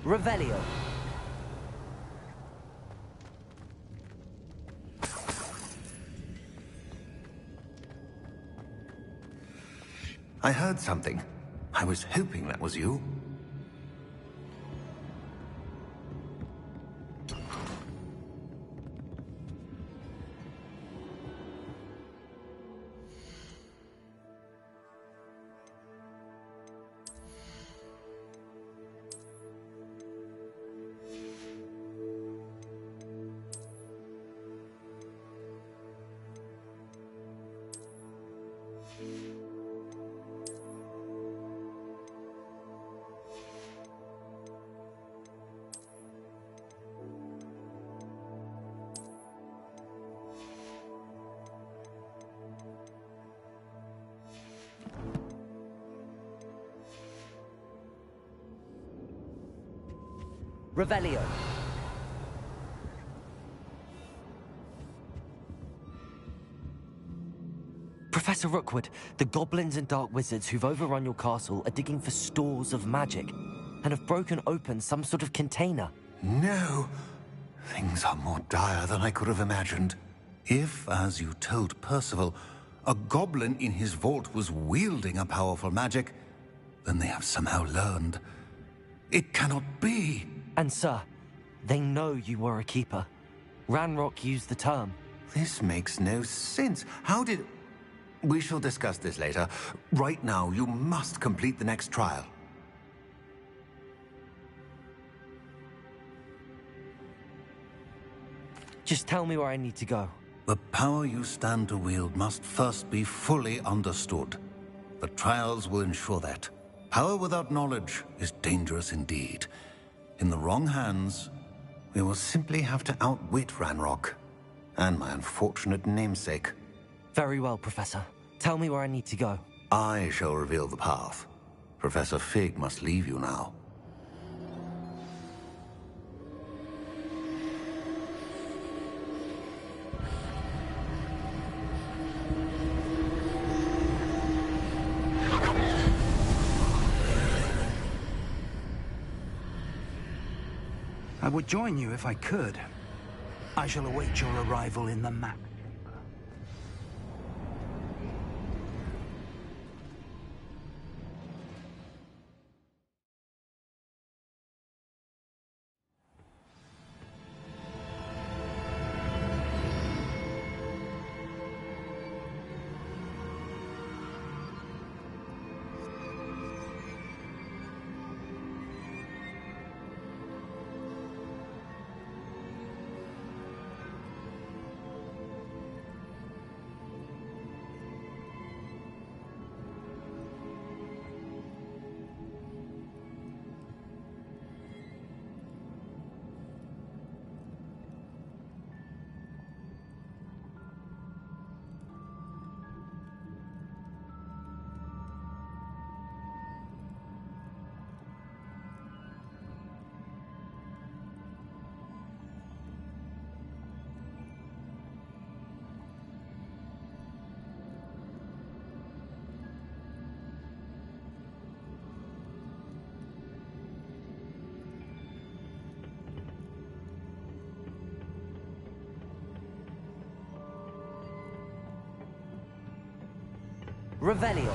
[SPEAKER 2] Revelio.
[SPEAKER 19] I heard something. I was hoping that was you.
[SPEAKER 2] Revelio. Professor Rookwood, the goblins and dark wizards who've overrun your castle are digging for stores of magic and have broken open some sort of container.
[SPEAKER 19] No! Things are more dire than I could have imagined. If, as you told Percival, a goblin in his vault was wielding a powerful magic, then they have somehow learned. It cannot be!
[SPEAKER 2] And sir, they know you were a keeper. Ranrock used the term.
[SPEAKER 19] This makes no sense. How did... We shall discuss this later. Right now, you must complete the next trial.
[SPEAKER 2] Just tell me where I need to go.
[SPEAKER 19] The power you stand to wield must first be fully understood. The trials will ensure that. Power without knowledge is dangerous indeed. In the wrong hands, we will simply have to outwit Ranrock and my unfortunate namesake.
[SPEAKER 2] Very well, Professor. Tell me where I need to go.
[SPEAKER 19] I shall reveal the path. Professor Fig must leave you now.
[SPEAKER 18] I would join you if I could. I shall await your arrival in the map.
[SPEAKER 2] Revelio.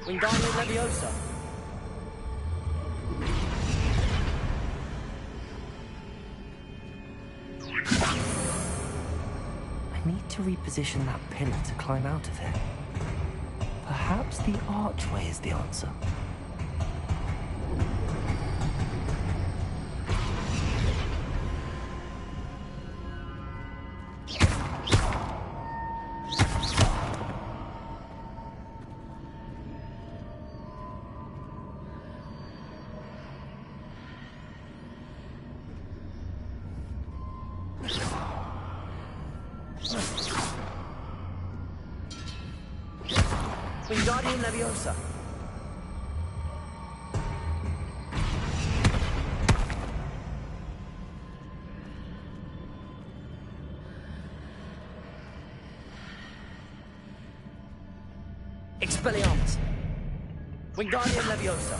[SPEAKER 2] Wingardium Leviosa. I need to reposition that pillar to climb out of here. Perhaps the archway is the answer. Wingardium Leviosa. Expelliarmus. Wingardium Leviosa.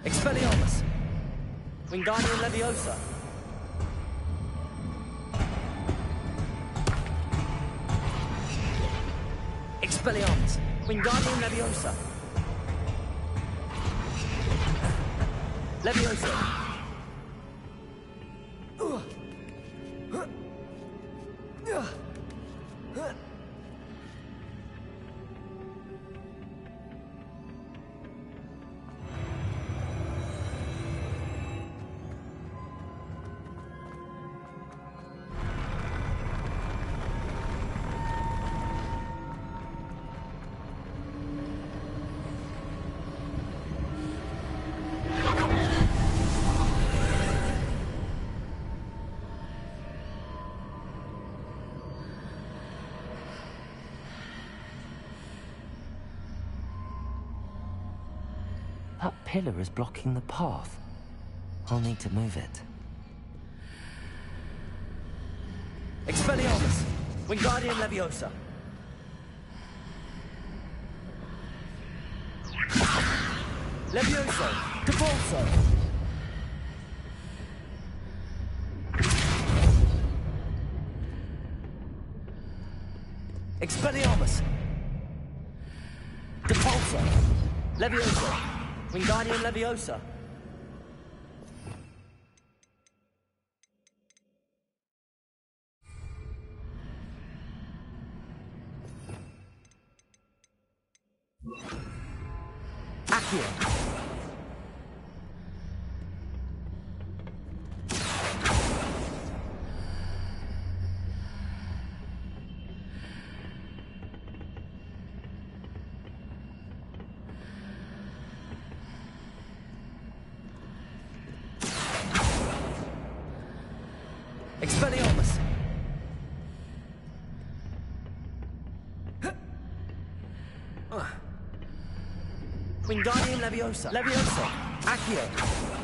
[SPEAKER 2] Expelliarmus. Wingardium Leviosa. Expelliarmus. Wingardium Leviosa. Leviosa. That pillar is blocking the path. I'll need to move it. Expelliarmus! Wingardium Leviosa! Levioso! Depulso! Expelliarmus! Depulso! Levioso! Wingardium Leviosa. Accio. Expelliarmus! Wingardium Leviosa! Leviosa! Accio!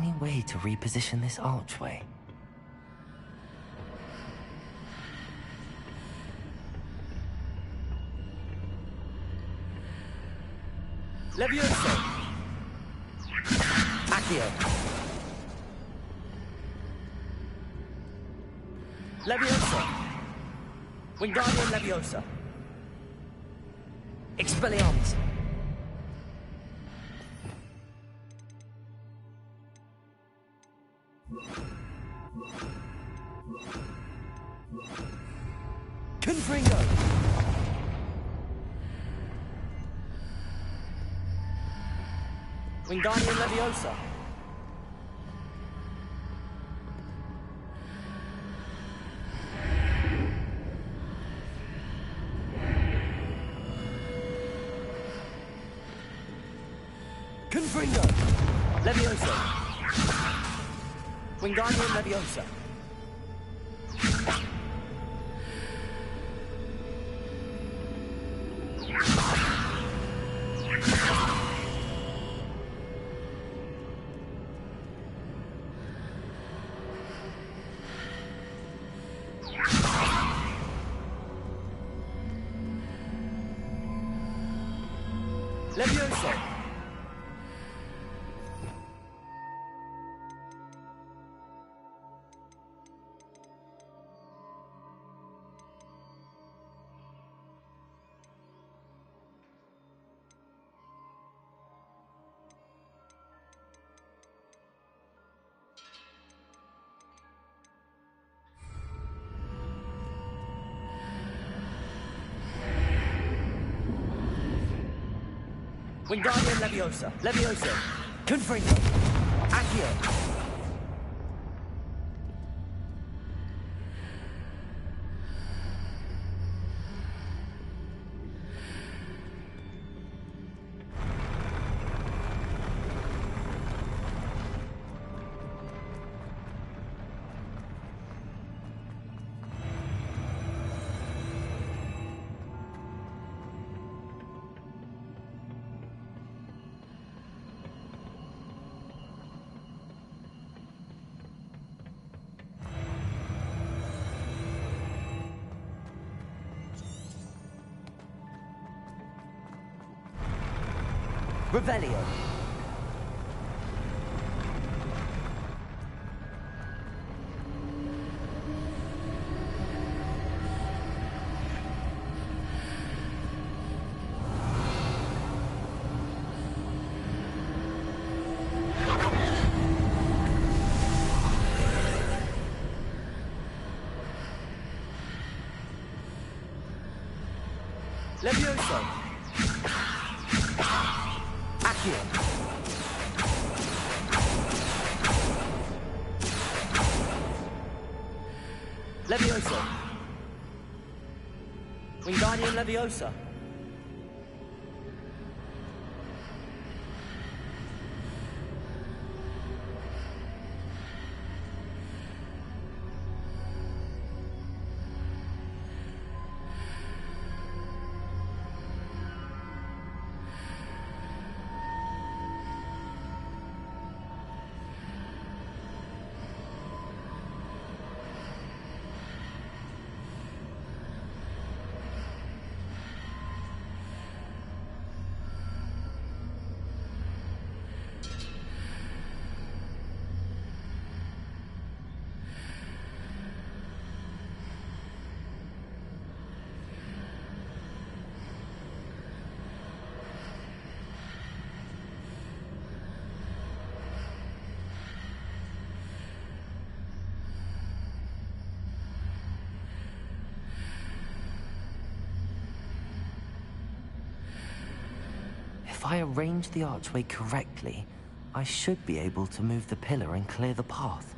[SPEAKER 2] any way to reposition this archway?
[SPEAKER 10] Levioso! Accio! Leviosa! Wingardium Leviosa! Expelliarmus! Confringo! Wingardium Leviosa! Confringo! Leviosa! Wingardium Leviosa! Leviosa! Wingardium Leviosa! Leviosa! Confringo! Accio! Revelio! Levioso! Accio! Levioso! Wingardium Leviosa!
[SPEAKER 2] If I arrange the archway correctly, I should be able to move the pillar and clear the path.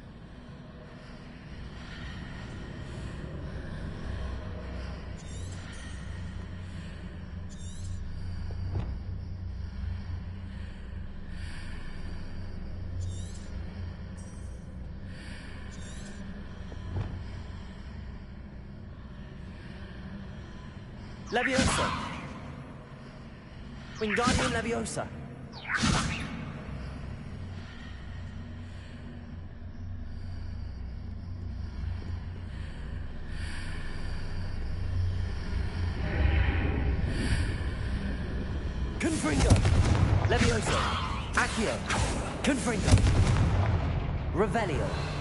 [SPEAKER 10] Leviosa! Wingardium Leviosa!
[SPEAKER 2] Accio. Confringo. Revelio.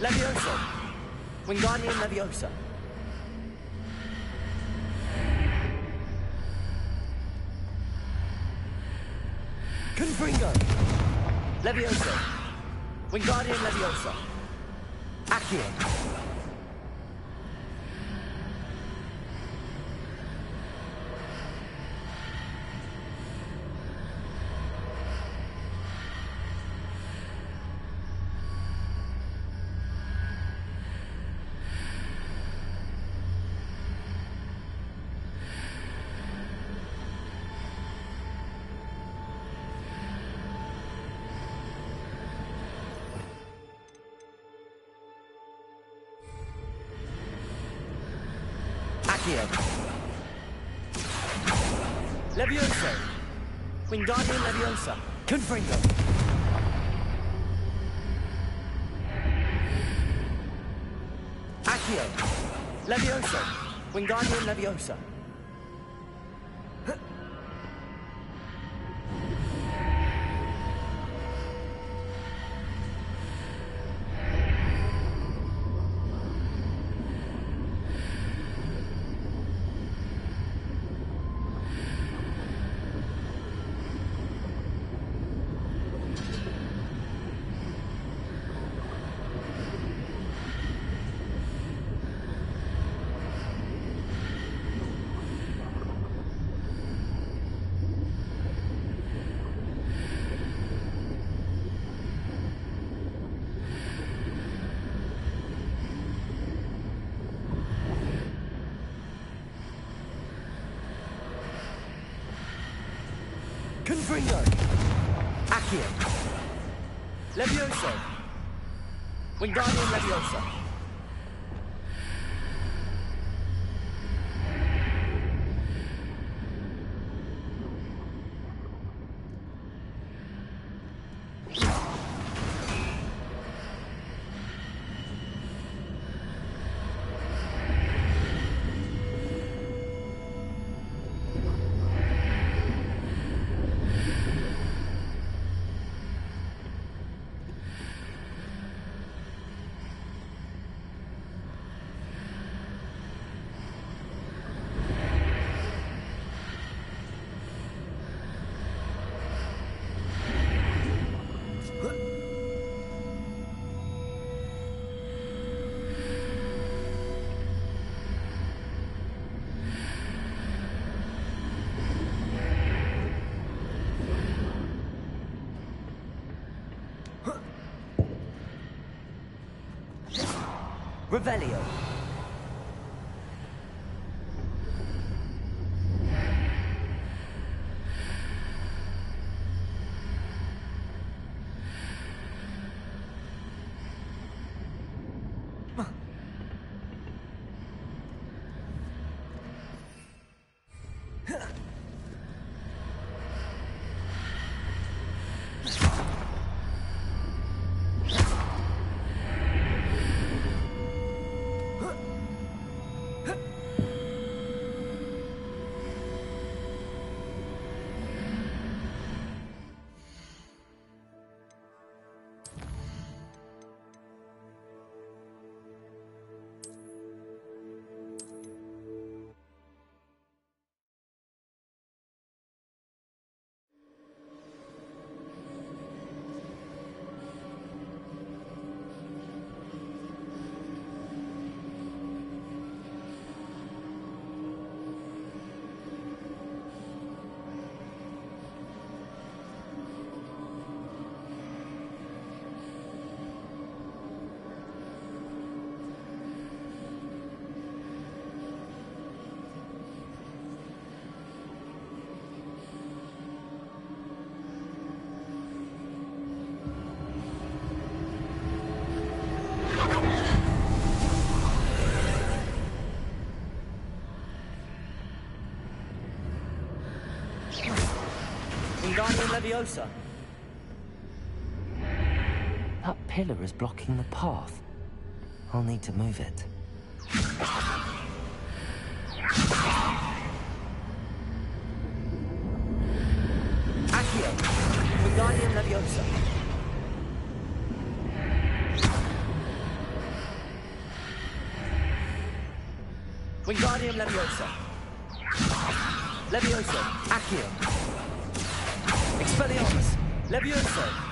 [SPEAKER 2] Leviosa. Wingardium Leviosa. Confringo. Leviosa. Wingardium Leviosa. Accio. Leviosa. Wingardium Leviosa. Confringo. Accio. Leviosa. Wingardium Leviosa. Confringo. Accio. Levioso. Wingardium Leviosa. Revelio. Wingardium Leviosa. That pillar is blocking the path. I'll need to move it. Accio. Wingardium Leviosa. Wingardium Leviosa. Leviosa. Accio. Expelliarmus! Levioso!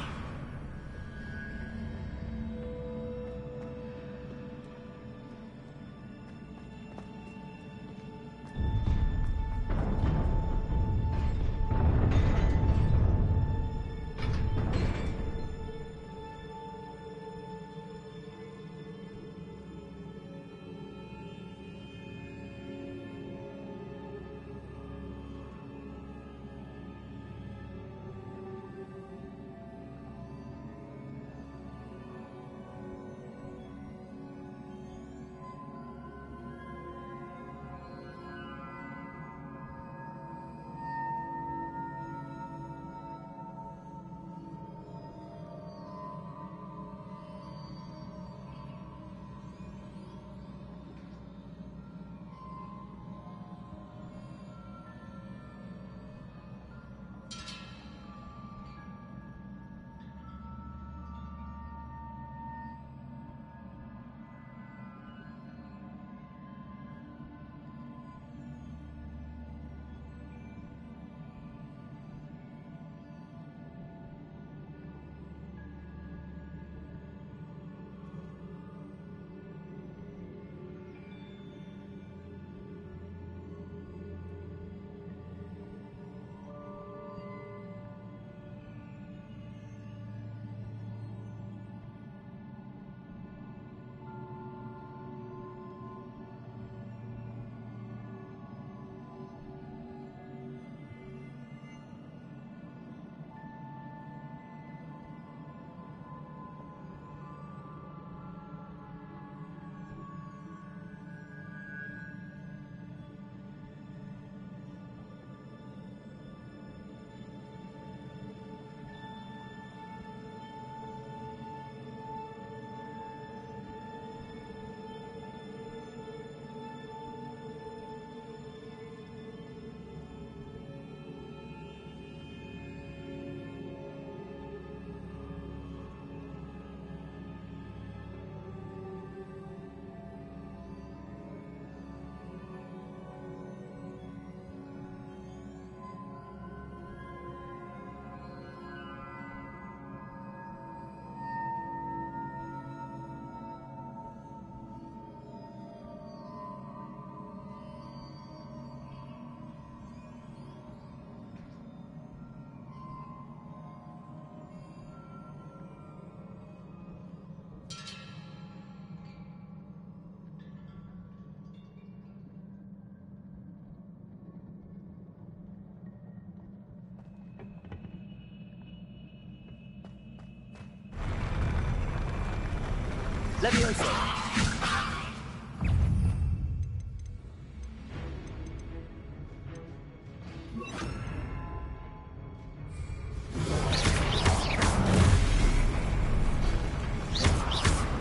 [SPEAKER 2] Levioso!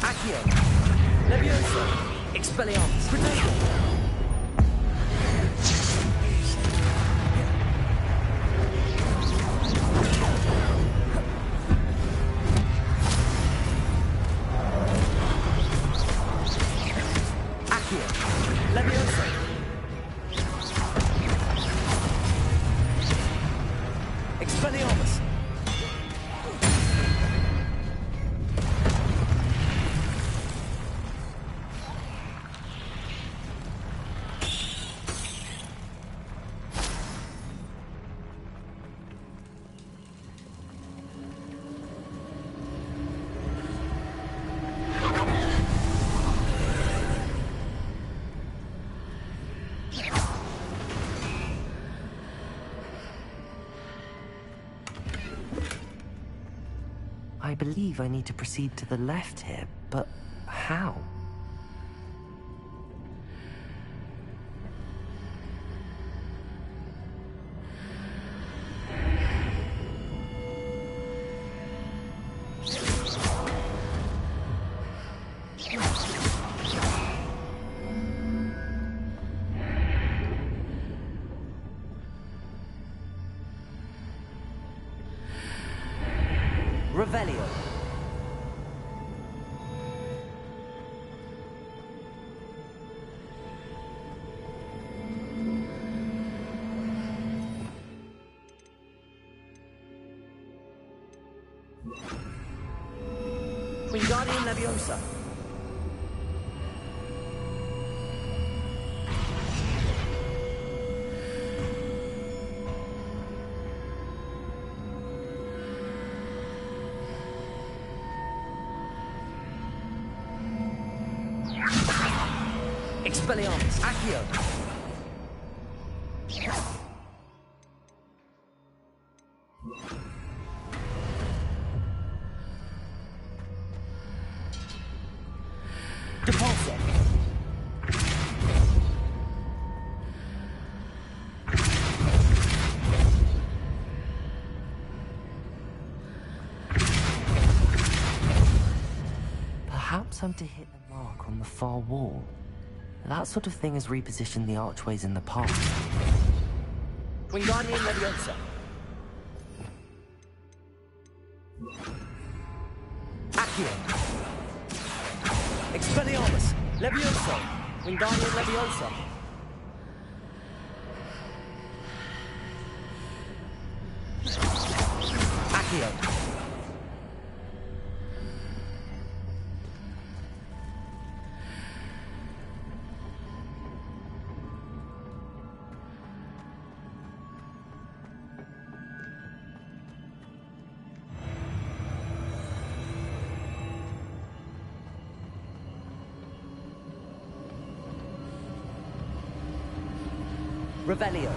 [SPEAKER 2] Accio! Levioso! Expelliarmus! Protego! Levioso! Expelliarmus! I believe I need to proceed to the left here, but how? Revelio. Wingardium Leviosa. Expelliarmus. Accio. Depulso. Perhaps I'm to hit the mark on the far wall. That sort of thing has repositioned the archways in the past. Wingardium Leviosa. Accio. Expelliarmus. Levioso. Wingardium Leviosa. Accio. Revelio.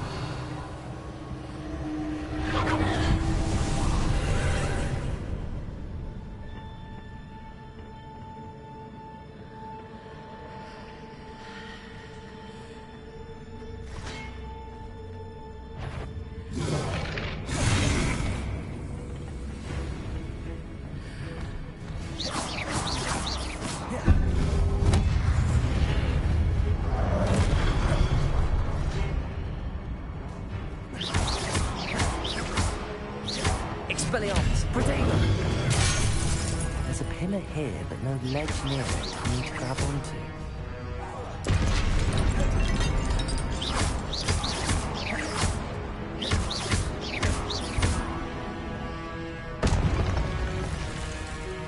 [SPEAKER 2] Expelliarmus. Protego. There's a pillar here, but no ledge near it for me to grab onto.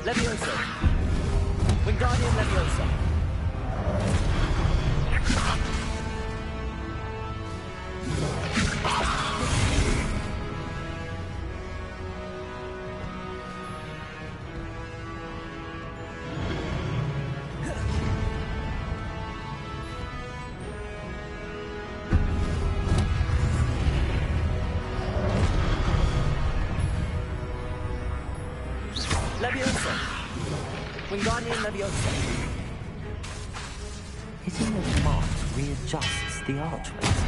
[SPEAKER 2] Levioso. Wingardium Leviosa. Wingardium Leviosa. Hitting the mark readjusts the archways.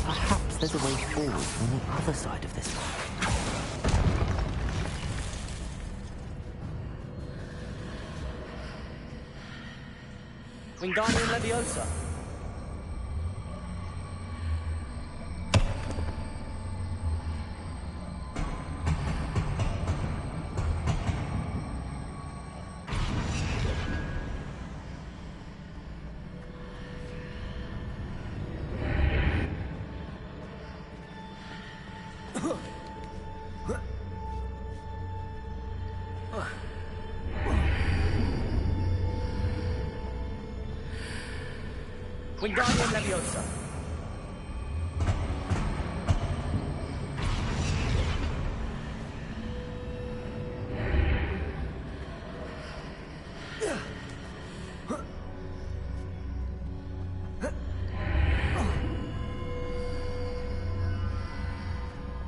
[SPEAKER 2] Perhaps there's a way forward from the other side of this one. Wingardium Leviosa. Wingardium Leviosa.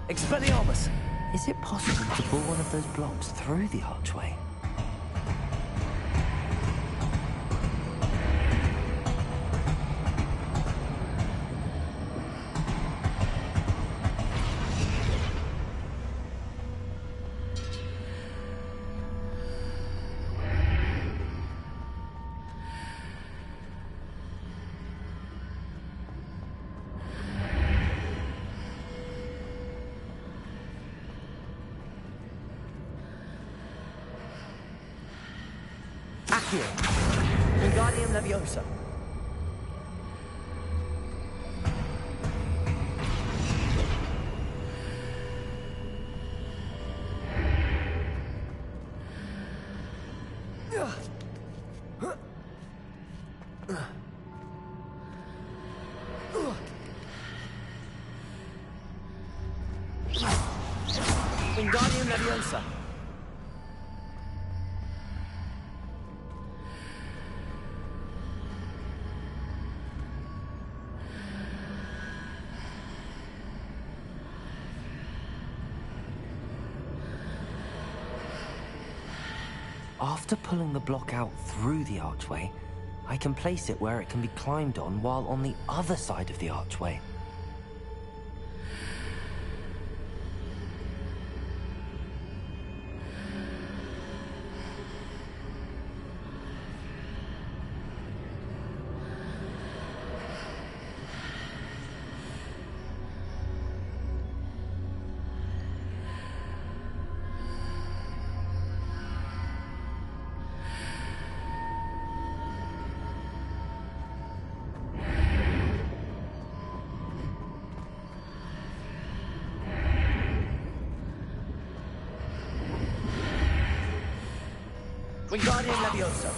[SPEAKER 2] Expelliarmus! Is it possible to pull one of those blocks through the archway? Accio. Wingardium Leviosa. Wingardium Leviosa. After pulling the block out through the archway, I can place it where it can be climbed on while on the other side of the archway. Wingardium Leviosa.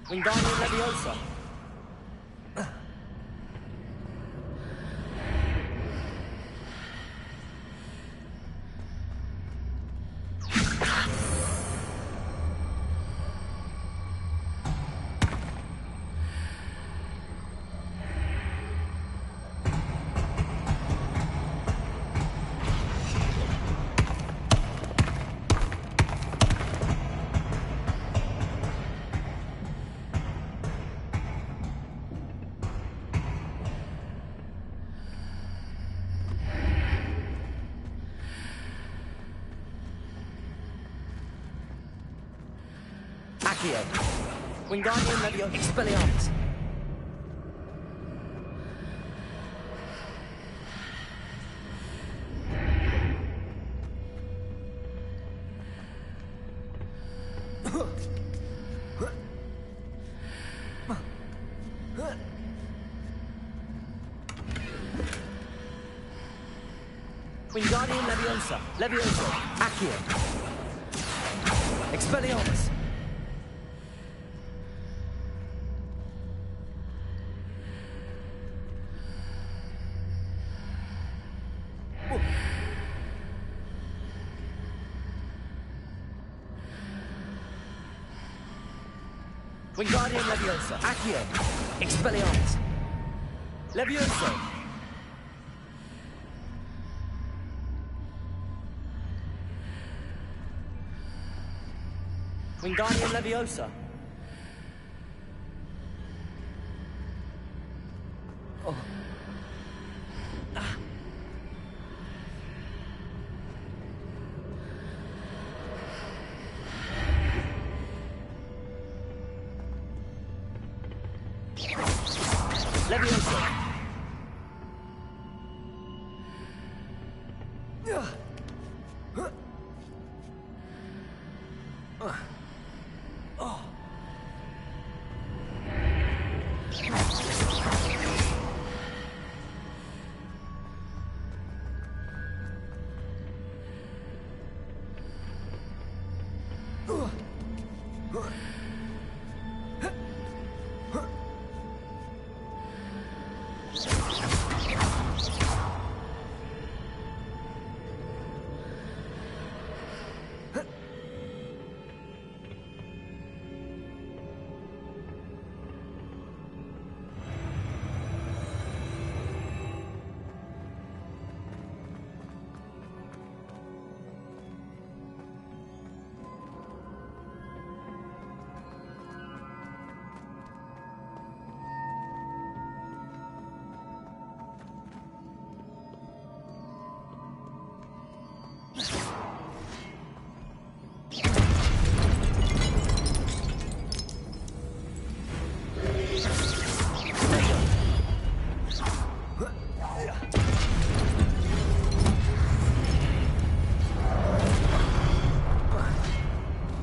[SPEAKER 2] Wingardium Leviosa. Accio. Wingardium Leviosa. Expelliarmus. Wingardium Leviosa. Levioso. Accio. Expelliarmus. Wingardium Leviosa. Accio. Expelliarmus. Levioso. Wingardium Leviosa. Oh. Ah. Leviosa.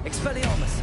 [SPEAKER 2] Expelliarmus.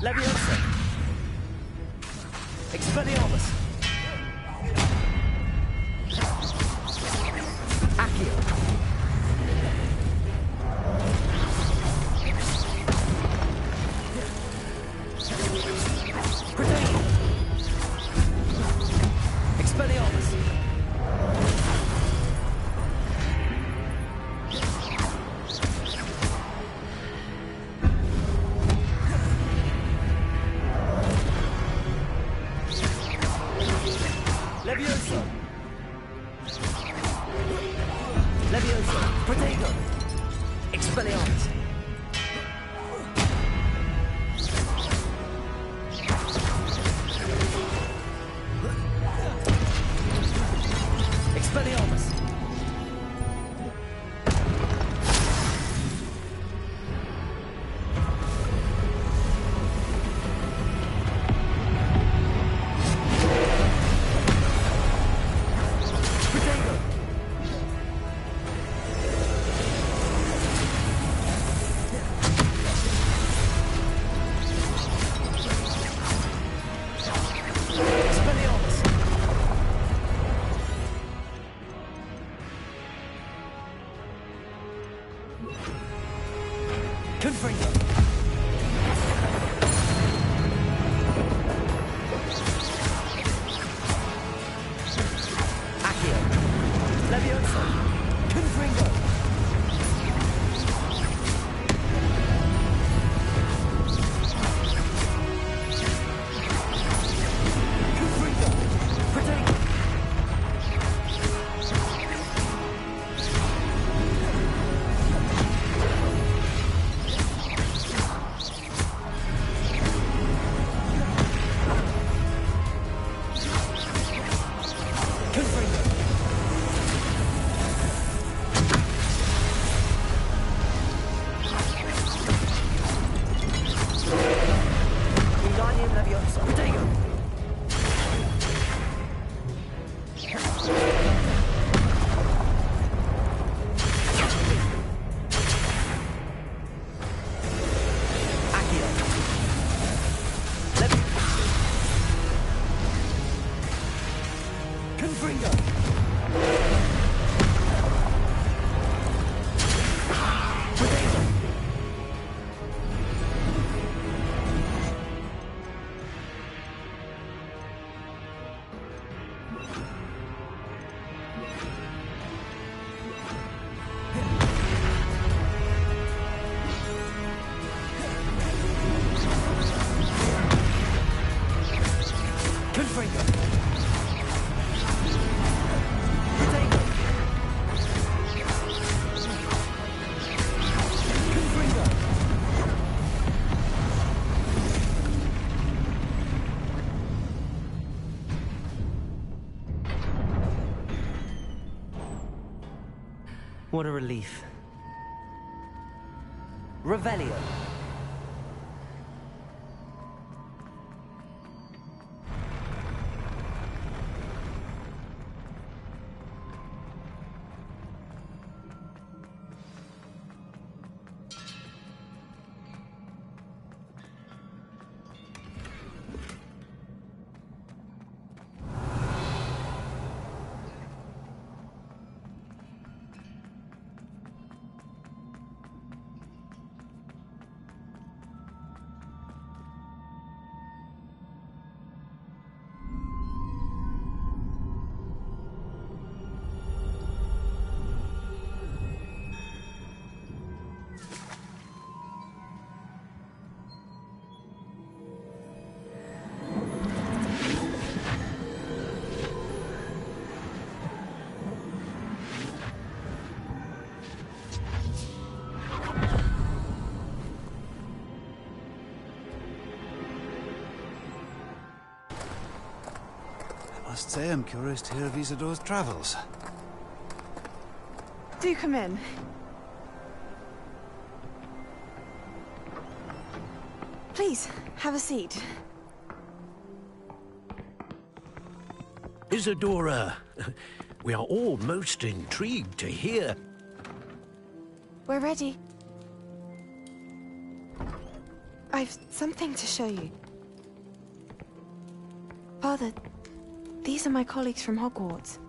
[SPEAKER 2] Leviosa. Expelliarmus. Accio. Protego. Expelliarmus. Leviosa. Leviosa. Protego. Expelliarmus. Expelliarmus. Protego. Confringo! Accio! Levioso! Confringo! Confringo! Protego! Wingardium Leviosa! Protego! Accio! Confringo! Protego! Confringo! Protego! Confringo! What a relief. Revelio.
[SPEAKER 4] I must say I'm curious to hear of Isidore's travels.
[SPEAKER 22] Do come in. Please, have a seat.
[SPEAKER 3] Isadora, we are all most intrigued to hear.
[SPEAKER 22] We're ready. I've something to show you. Father, these are my colleagues from Hogwarts.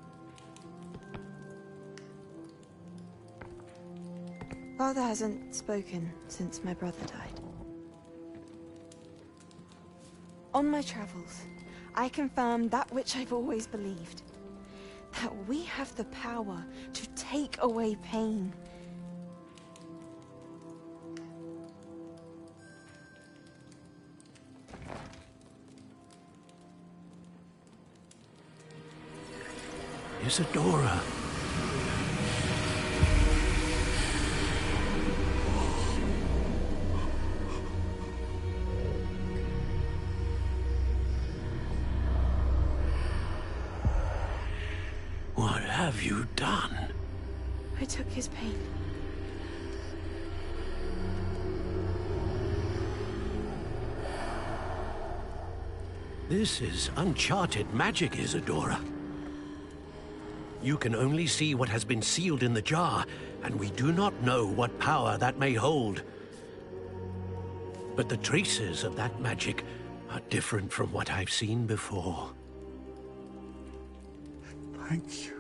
[SPEAKER 22] Father hasn't spoken since my brother died. On my travels, I confirmed that which I've always believed. That we have the power to take away pain.
[SPEAKER 3] Isadora. What have you done?
[SPEAKER 22] I took his pain.
[SPEAKER 3] This is uncharted magic, Isadora. You can only see what has been sealed in the jar, and we do not know what power that may hold. But the traces of that magic are different from what I've seen before.
[SPEAKER 4] Thank you.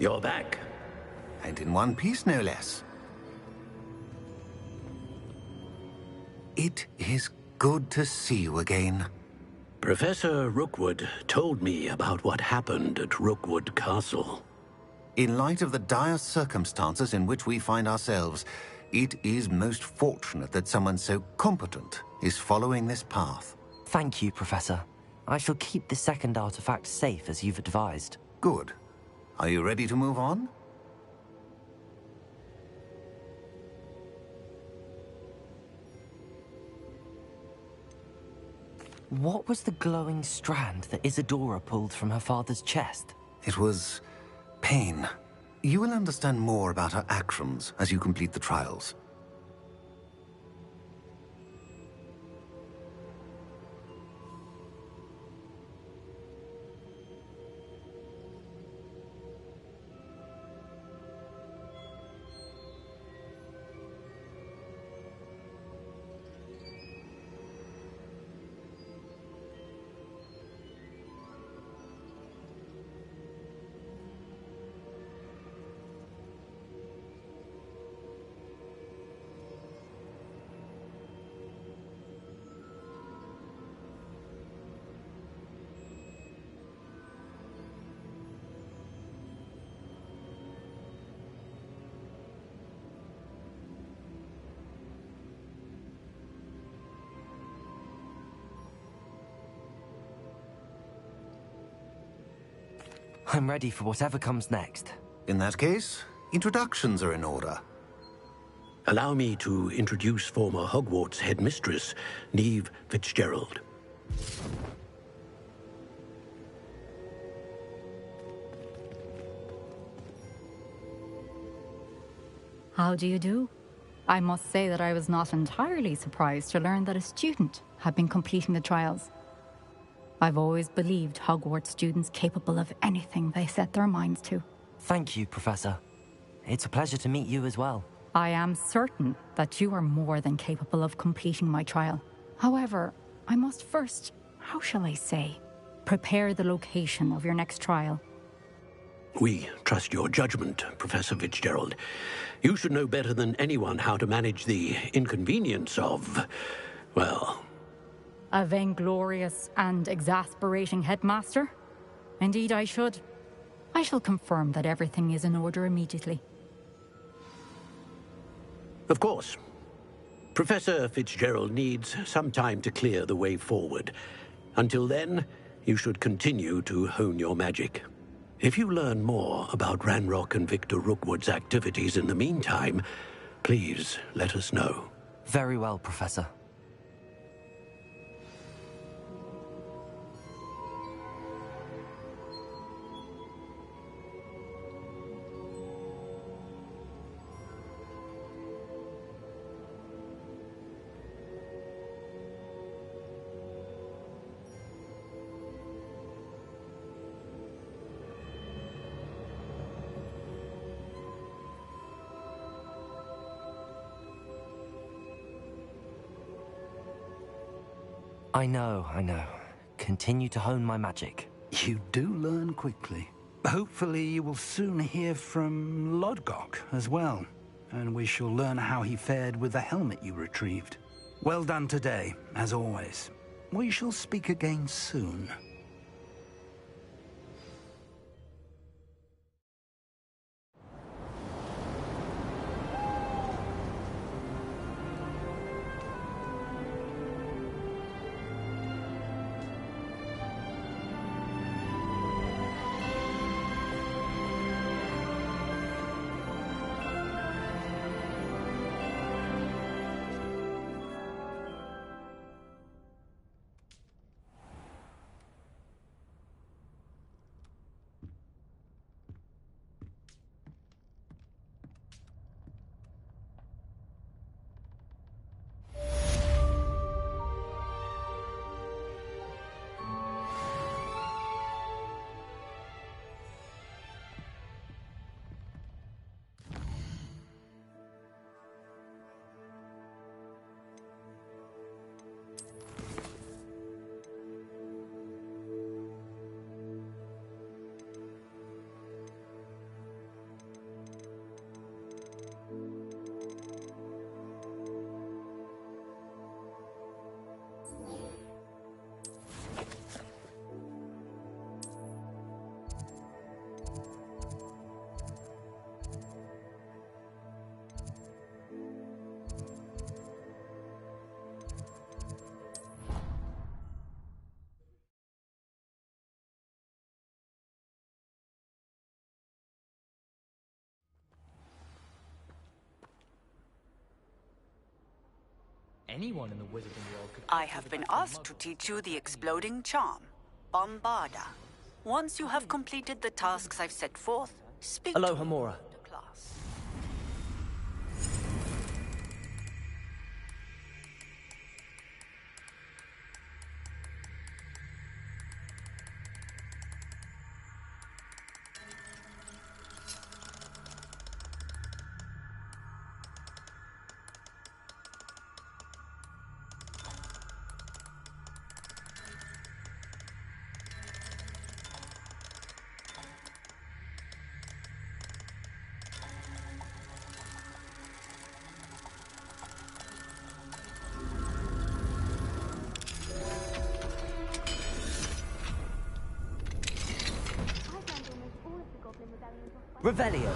[SPEAKER 19] You're back. And in one piece, no less. It is good to see you again.
[SPEAKER 3] Professor Rookwood told me about what happened at Rookwood Castle.
[SPEAKER 19] In light of the dire circumstances in which we find ourselves, it is most fortunate that someone so competent is following this path.
[SPEAKER 2] Thank you, Professor. I shall keep the second artifact safe as you've advised.
[SPEAKER 19] Good. Are you ready to move on?
[SPEAKER 2] What was the glowing strand that Isadora pulled from her father's chest?
[SPEAKER 19] It was pain. You will understand more about her actions as you complete the trials.
[SPEAKER 2] I'm ready for whatever comes next.
[SPEAKER 19] In that case, introductions are in order.
[SPEAKER 3] Allow me to introduce former Hogwarts headmistress, Neve Fitzgerald.
[SPEAKER 7] How do you do? I must say that I was not entirely surprised to learn that a student had been completing the trials. I've always believed Hogwarts students capable of anything they set their minds to.
[SPEAKER 2] Thank you, Professor. It's a pleasure to meet you as well.
[SPEAKER 7] I am certain that you are more than capable of completing my trial. However, I must first, how shall I say, prepare the location of your next trial.
[SPEAKER 3] We trust your judgment, Professor Fitzgerald. You should know better than anyone how to manage the inconvenience of, well...
[SPEAKER 7] A vainglorious and exasperating headmaster? Indeed I should. I shall confirm that everything is in order immediately.
[SPEAKER 3] Of course. Professor Fitzgerald needs some time to clear the way forward. Until then, you should continue to hone your magic. If you learn more about Ranrock and Victor Rookwood's activities in the meantime, please let us know.
[SPEAKER 2] Very well, Professor. I know. Continue to hone my magic.
[SPEAKER 18] You do learn quickly. Hopefully you will soon hear from Lodgok as well, and we shall learn how he fared with the helmet you retrieved. Well done today, as always. We shall speak again soon.
[SPEAKER 8] anyone in the wizarding world could...
[SPEAKER 13] I have been asked to teach you the exploding charm, Bombarda. Once you have completed the tasks I've set forth, speak
[SPEAKER 2] Aloha,
[SPEAKER 13] to me
[SPEAKER 2] Mora.
[SPEAKER 13] to class.
[SPEAKER 2] Revelio.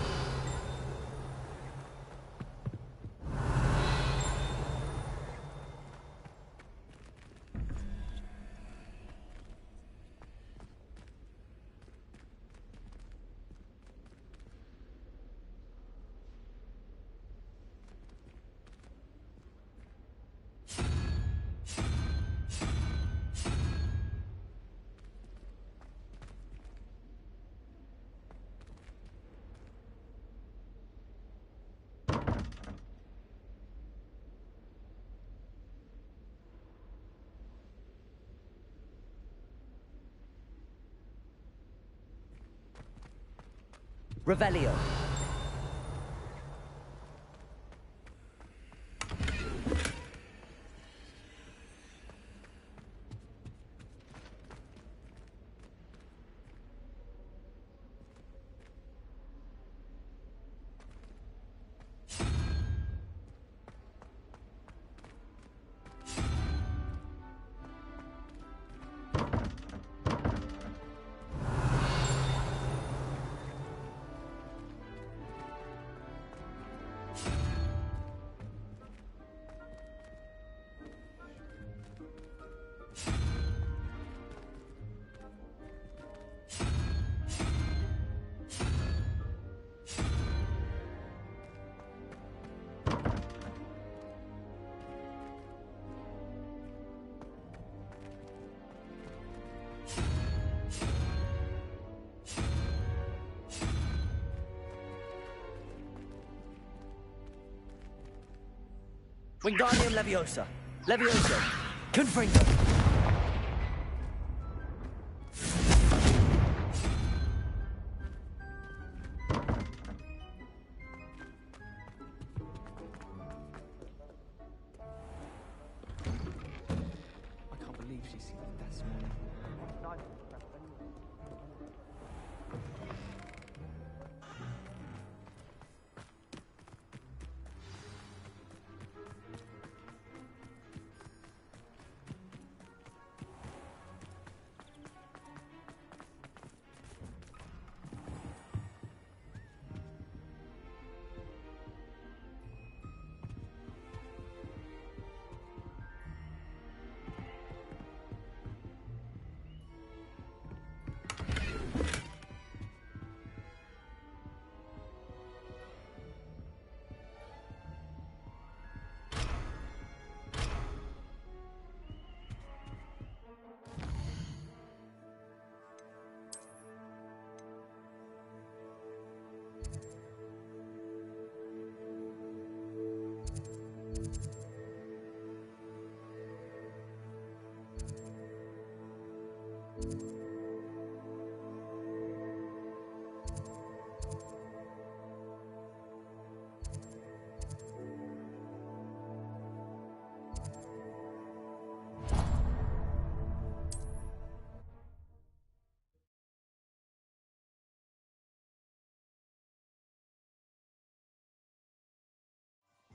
[SPEAKER 2] Revelio. Wingardium Leviosa. Levioso. Confringo.
[SPEAKER 11] I can't believe she's seen it that small.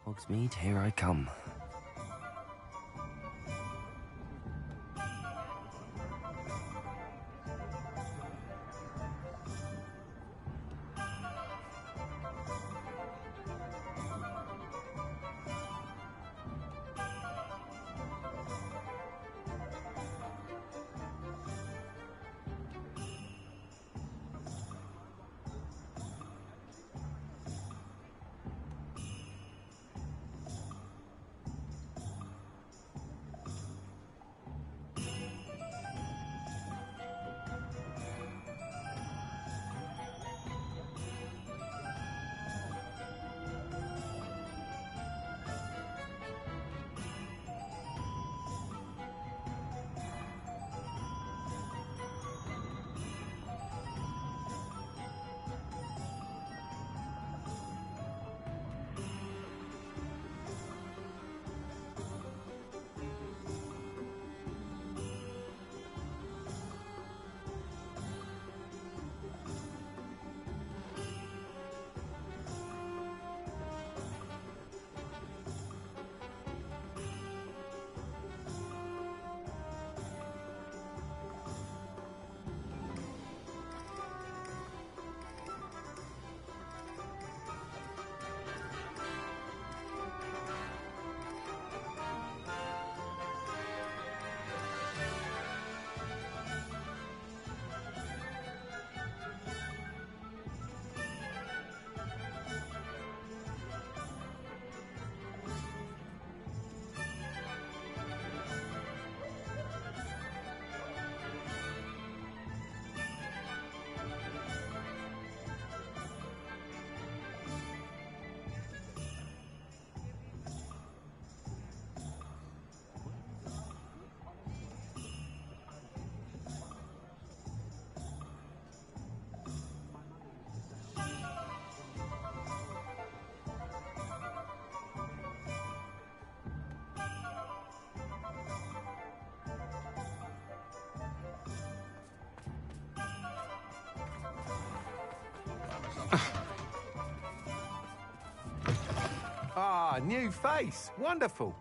[SPEAKER 2] Hogsmeade, here I come.
[SPEAKER 21] Ah, new face. Wonderful.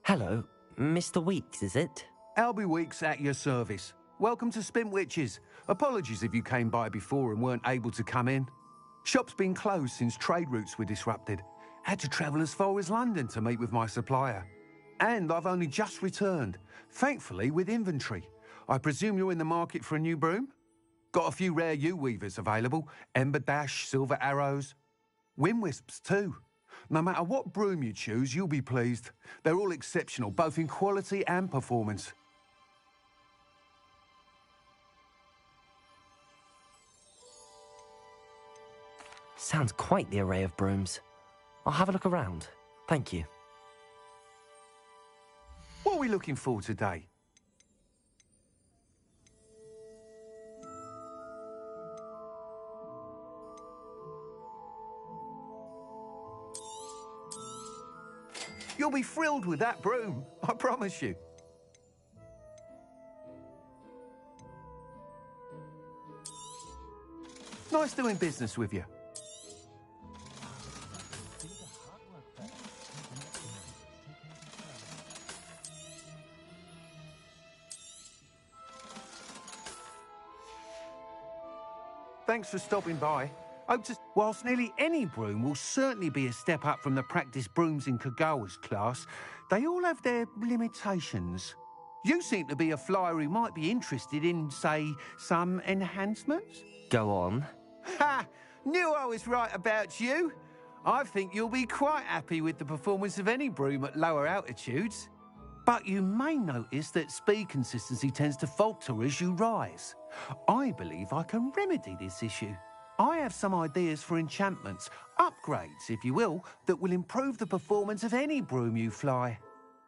[SPEAKER 2] Hello, Mr. Weeks, is it?
[SPEAKER 18] Albie Weeks at your service. Welcome to Spintwitches. Apologies if you came by before and weren't able to come in. Shop's been closed since trade routes were disrupted. Had to travel as far as London to meet with my supplier. And I've only just returned, thankfully with inventory. I presume you're in the market for a new broom? Got a few rare U-weavers available. Ember Dash, Silver Arrows. Windwisps too. No matter what broom you choose, you'll be pleased. They're all exceptional, both in quality and performance.
[SPEAKER 2] Sounds quite the array of brooms. I'll have a look around. Thank you.
[SPEAKER 18] What are we looking for today? You'll be thrilled with that broom, I promise you. Nice doing business with you. Thanks for stopping by. Whilst nearly any broom will certainly be a step up from the practice brooms in Kagawa's class, they all have their limitations. You seem to be a flyer who might be interested in, say, some enhancements?
[SPEAKER 2] Go on.
[SPEAKER 18] Ha! Knew I was right about you. I think you'll be quite happy with the performance of any broom at lower altitudes. But you may notice that speed consistency tends to falter as you rise. I believe I can remedy this issue. I have some ideas for enchantments, upgrades, if you will, that will improve the performance of any broom you fly.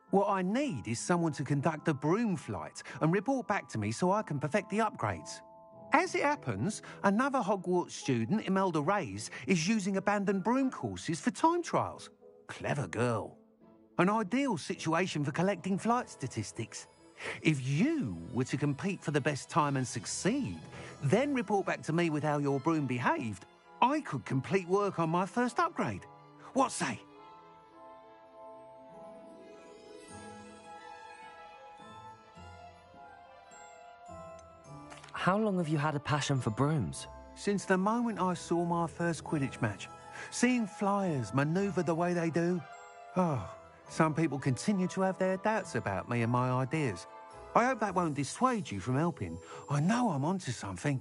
[SPEAKER 18] What I need is someone to conduct a broom flight and report back to me so I can perfect the upgrades. As it happens, another Hogwarts student, Imelda Reyes, is using abandoned broom courses for time trials. Clever girl. An ideal situation for collecting flight statistics. If you were to compete for the best time and succeed, then report back to me with how your broom behaved, I could complete work on my first upgrade. What say?
[SPEAKER 2] How long have you had a passion for brooms?
[SPEAKER 18] Since the moment I saw my first Quidditch match. Seeing flyers manoeuvre the way they do. Oh, some people continue to have their doubts about me and my ideas. I hope that won't dissuade you from helping. I know I'm onto something.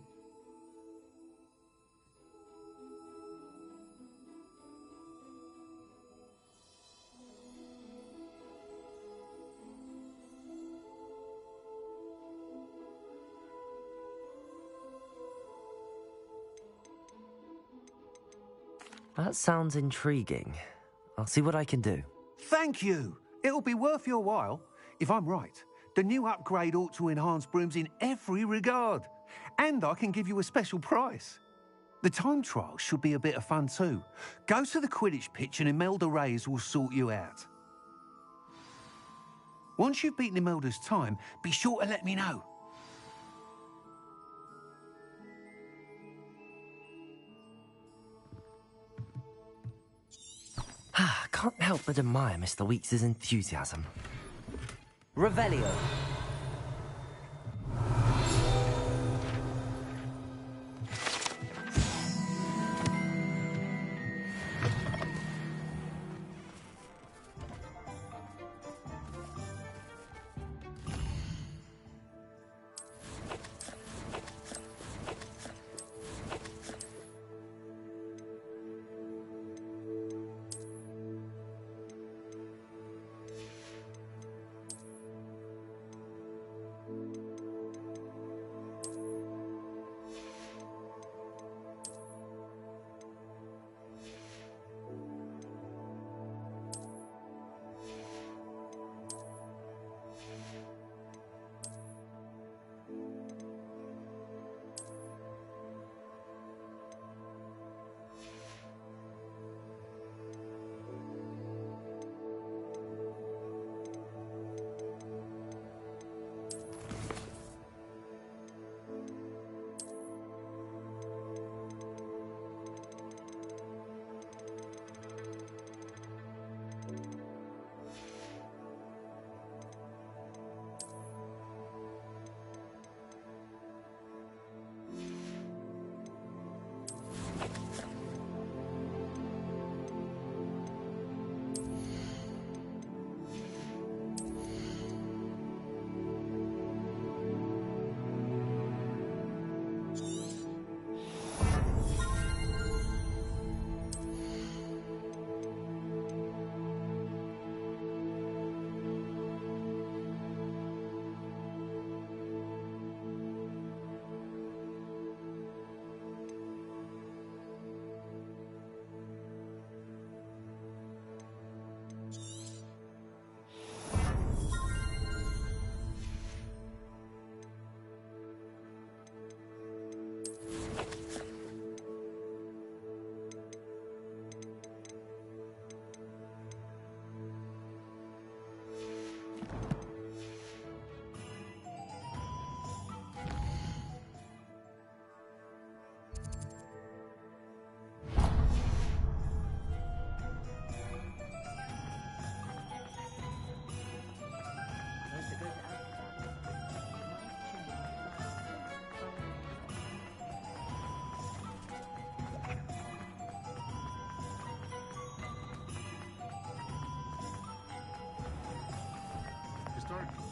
[SPEAKER 2] That sounds intriguing. I'll see what I can do.
[SPEAKER 18] Thank you. It'll be worth your while. If I'm right, the new upgrade ought to enhance brooms in every regard. And I can give you a special price. The time trial should be a bit of fun too. Go to the Quidditch pitch and Imelda Reyes will sort you out. Once you've beaten Imelda's time, be sure to let me know.
[SPEAKER 2] Can't help but admire Mr. Weeks' enthusiasm. Revelio.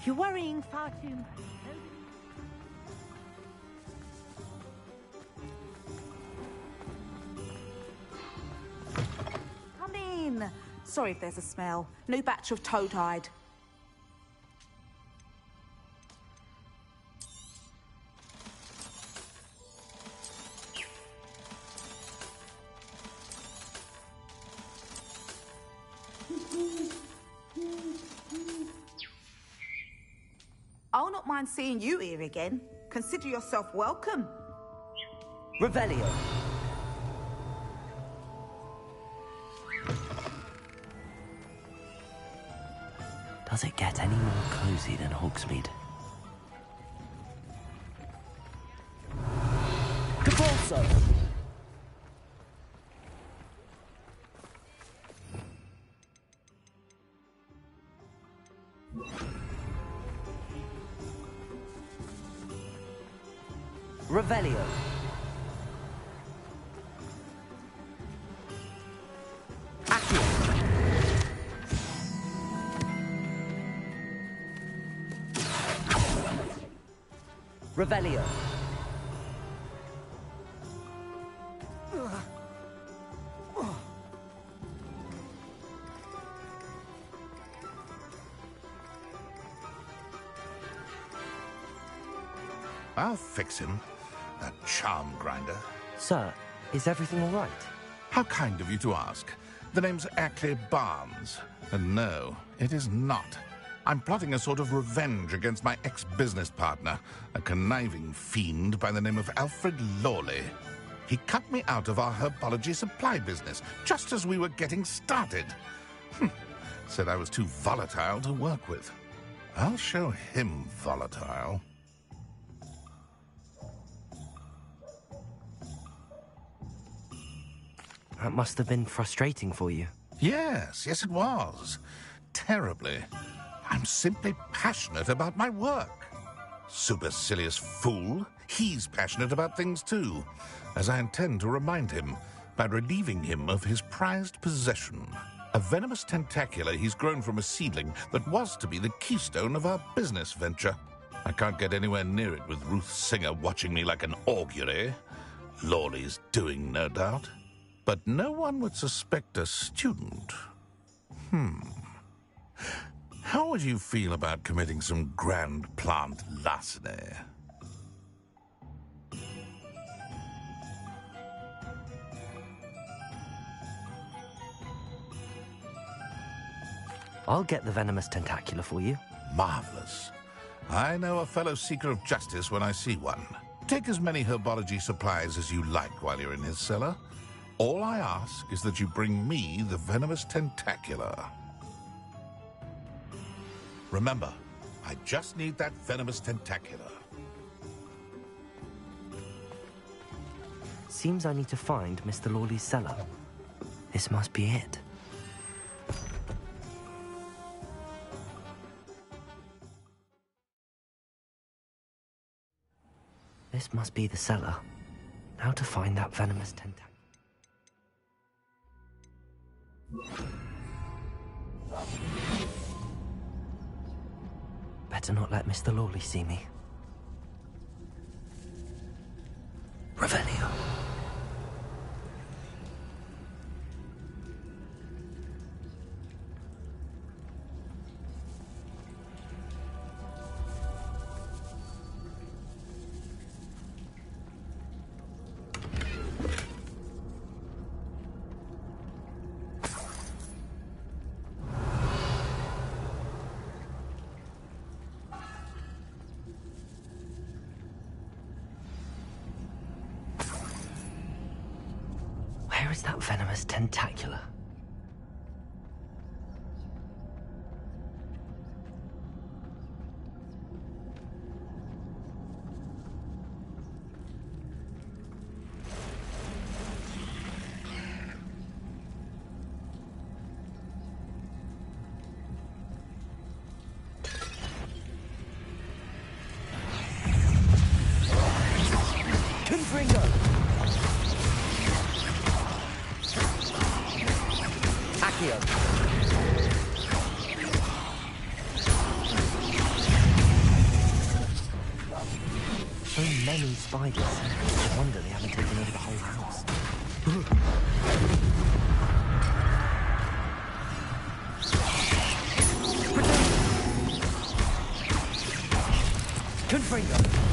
[SPEAKER 20] You're worrying far too much.
[SPEAKER 12] Come in. Sorry if there's a smell. New batch of toad-hide. I'll not mind seeing you here again. Consider yourself welcome.
[SPEAKER 2] Revelio. Does it get any more cozy than Hogsmeade? Capulso! Revelio. Accio. Revelio.
[SPEAKER 1] I'll fix him. That charm grinder.
[SPEAKER 2] Sir, is everything all right?
[SPEAKER 1] How kind of you to ask. The name's Ackley Barnes. And no, it is not. I'm plotting a sort of revenge against my ex-business partner, a conniving fiend by the name of Alfred Lawley. He cut me out of our herbology supply business, just as we were getting started. Said I was too volatile to work with. I'll show him volatile.
[SPEAKER 2] That must have been frustrating for you.
[SPEAKER 1] Yes, it was. Terribly. I'm simply passionate about my work. Supercilious fool. He's passionate about things too, as I intend to remind him by relieving him of his prized possession. A venomous tentacula he's grown from a seedling that was to be the keystone of our business venture. I can't get anywhere near it with Ruth Singer watching me like an augury. Lawley's doing, no doubt. But no one would suspect a student. How would you feel about committing some grand plant larceny?
[SPEAKER 2] I'll get the venomous tentacula for you.
[SPEAKER 1] Marvelous. I know a fellow seeker of justice when I see one. Take as many herbology supplies as you like while you're in his cellar. All I ask is that you bring me the venomous tentacula. Remember, I just need that venomous tentacula.
[SPEAKER 2] Seems I need to find Mr. Lawley's cellar. This must be it. This must be the cellar. How to find that venomous tentacle? Better not let Mr. Lawley see me. Revelio. Where is that venomous tentacula? Confringo! spiders. No wonder they haven't taken over the whole house. Confringo!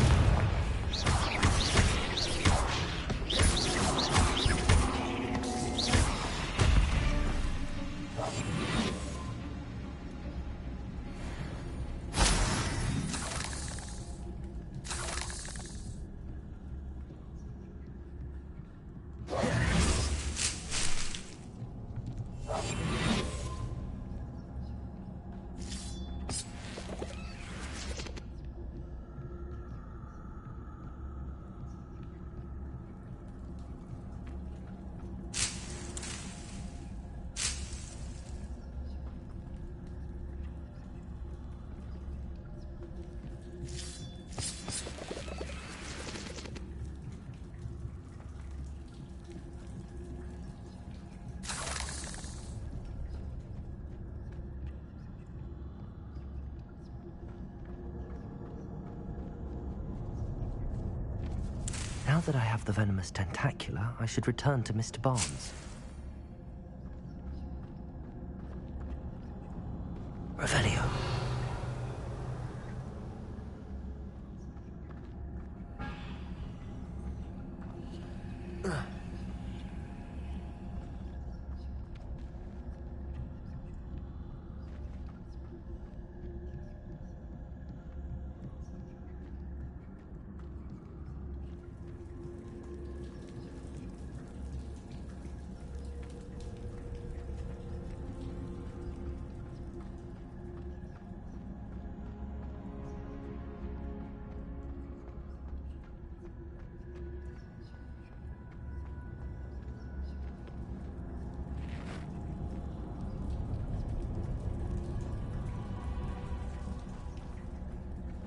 [SPEAKER 2] Now that I have the venomous tentacula, I should return to Mr. Barnes. Revelio.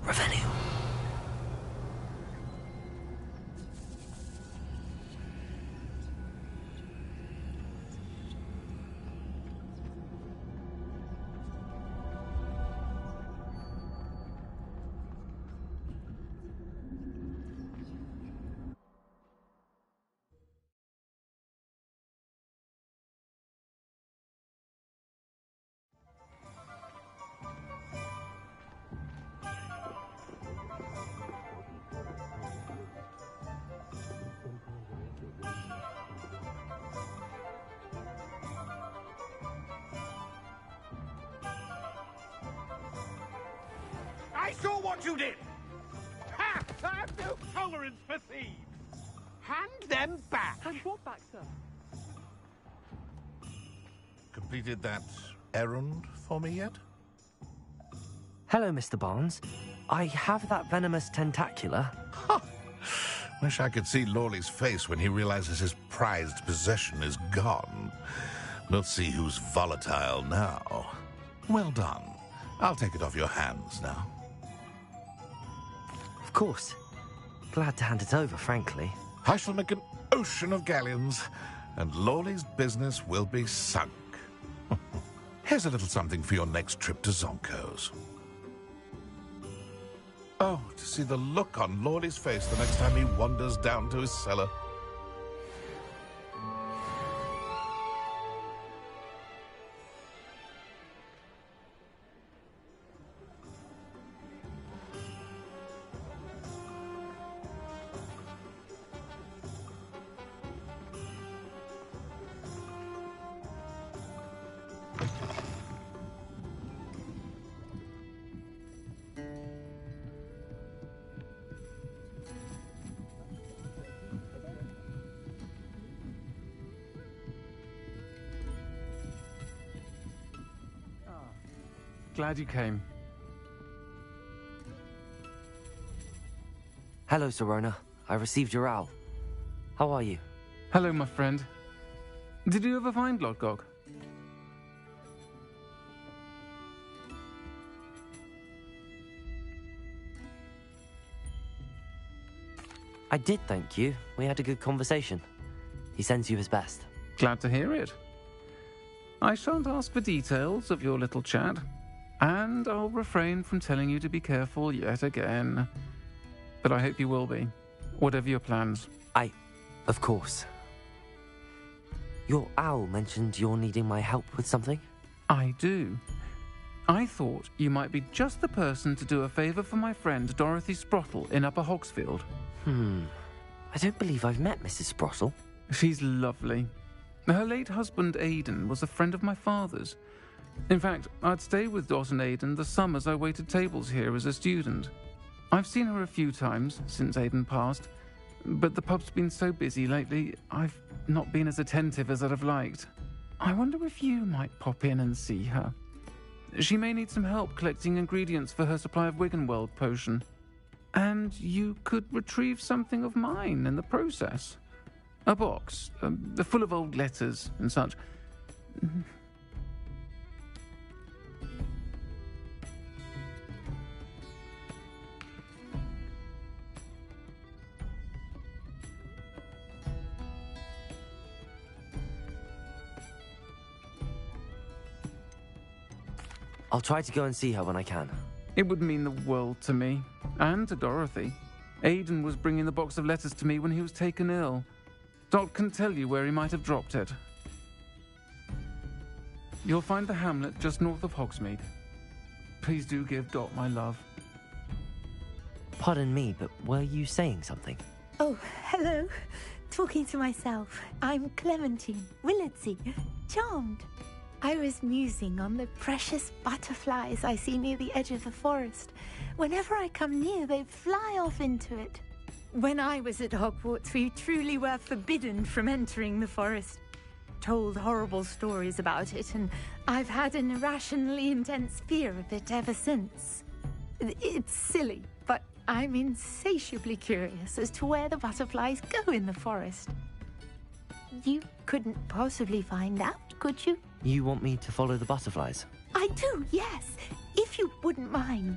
[SPEAKER 2] Revelio.
[SPEAKER 8] I saw what you did! Ha! I have no tolerance for thieves! Hand them back!
[SPEAKER 11] And what back, sir?
[SPEAKER 1] Completed that errand for me yet?
[SPEAKER 2] Hello, Mr. Barnes. I have that venomous tentacula.
[SPEAKER 1] Wish I could see Lawley's face when he realizes his prized possession is gone. We'll see who's volatile now. Well done. I'll take it off your hands now.
[SPEAKER 2] Of course. Glad to hand it over, frankly.
[SPEAKER 1] I shall make an ocean of galleons, and Lawley's business will be sunk. Here's a little something for your next trip to Zonko's. Oh, to see the look on Lawley's face the next time he wanders down to his cellar.
[SPEAKER 11] Glad you came.
[SPEAKER 2] Hello, Serona. I received your owl. How are you?
[SPEAKER 11] Hello, my friend. Did you ever find Lodgog?
[SPEAKER 2] I did, thank you. We had a good conversation. He sends you his best.
[SPEAKER 11] Glad to hear it. I shan't ask for details of your little chat, and I'll refrain from telling you to be careful yet again. But I hope you will be. Whatever your plans.
[SPEAKER 2] Of course. Your owl mentioned you're needing my help with something?
[SPEAKER 11] I do. I thought you might be just the person to do a favour for my friend Dorothy Sprottle in Upper Hogsfield.
[SPEAKER 2] I don't believe I've met Mrs. Sprottle.
[SPEAKER 11] She's lovely. Her late husband Aidan was a friend of my father's. In fact, I'd stay with Dot and Aidan the summers I waited tables here as a student. I've seen her a few times since Aidan passed, but the pub's been so busy lately, I've not been as attentive as I'd have liked. I wonder if you might pop in and see her. She may need some help collecting ingredients for her supply of Wiggenweld potion. And you could retrieve something of mine in the process. A box, full of old letters and such.
[SPEAKER 2] I'll try to go and see her when I can.
[SPEAKER 11] It would mean the world to me, and to Dorothy. Aidan was bringing the box of letters to me when he was taken ill. Dot can tell you where he might have dropped it. You'll find the hamlet just north of Hogsmeade. Please do give Dot my love.
[SPEAKER 2] Pardon me, but were you saying something?
[SPEAKER 20] Oh, hello. Talking to myself. I'm Clementine Willardsey. Charmed. I was musing on the precious butterflies I see near the edge of the forest. Whenever I come near, they fly off into it. When I was at Hogwarts, we truly were forbidden from entering the forest. Told horrible stories about it, and I've had an irrationally intense fear of it ever since. It's silly, but I'm insatiably curious as to where the butterflies go in the forest. You couldn't possibly find out, could you?
[SPEAKER 2] You want me to follow the butterflies?
[SPEAKER 20] I do, yes, if you wouldn't mind.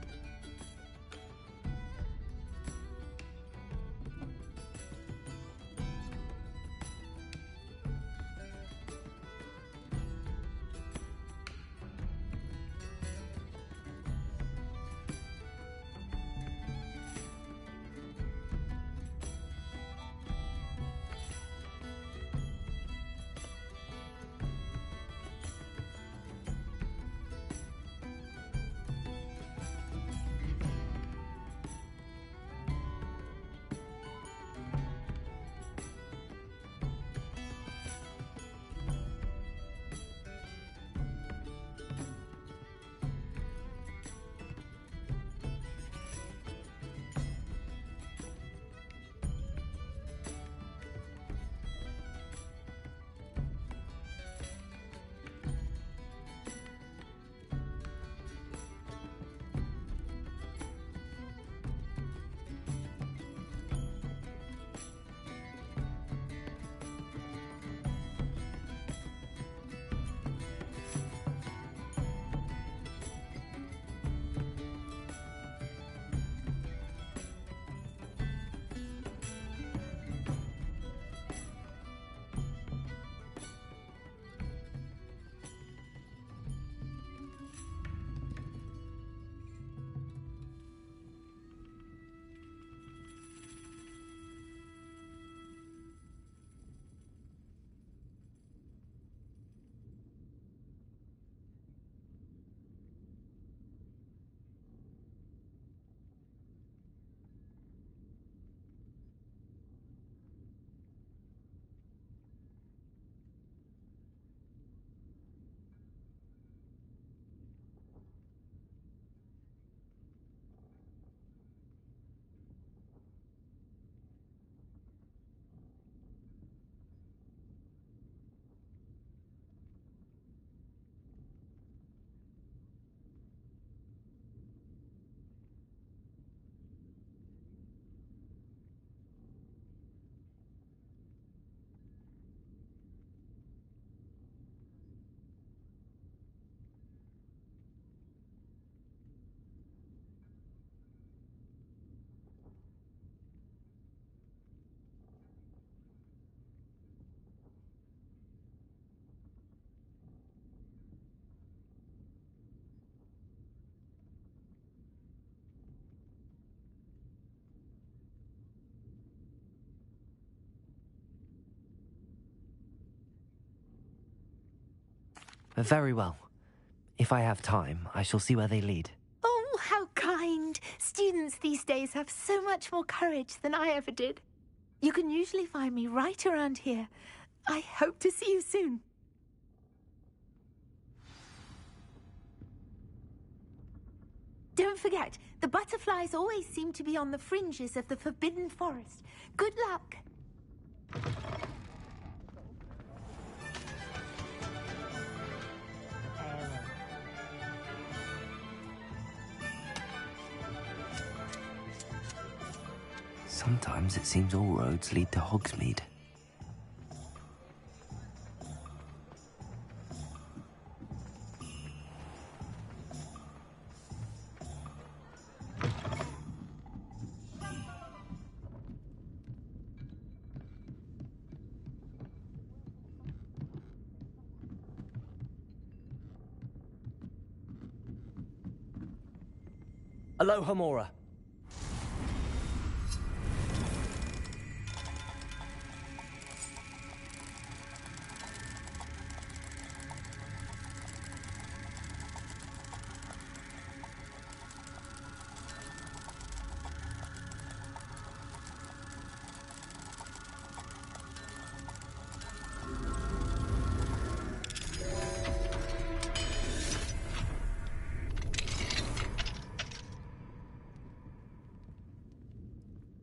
[SPEAKER 2] Very well. If I have time, I shall see where they lead.
[SPEAKER 20] Oh, how kind. Students these days have so much more courage than I ever did. You can usually find me right around here. I hope to see you soon. Don't forget, the butterflies always seem to be on the fringes of the Forbidden Forest. Good luck.
[SPEAKER 2] Sometimes it seems all roads lead to Hogsmeade. Aloha Mora.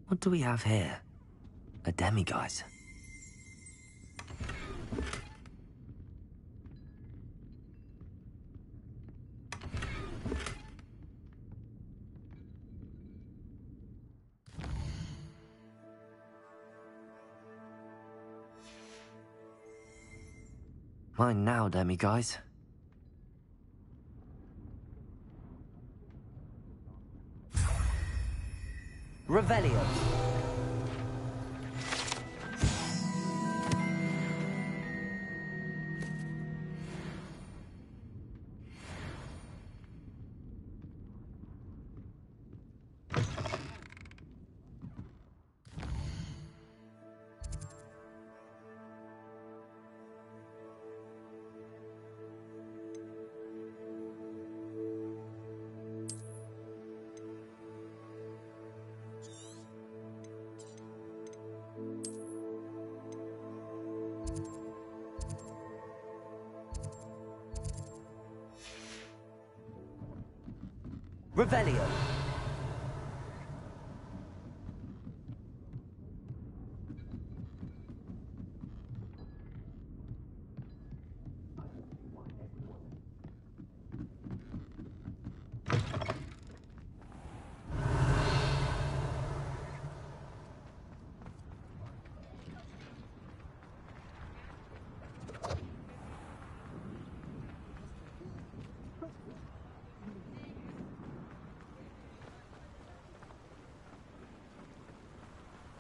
[SPEAKER 2] What do we have here? A demiguise. Mine now, demiguise. Revelio. Revelio.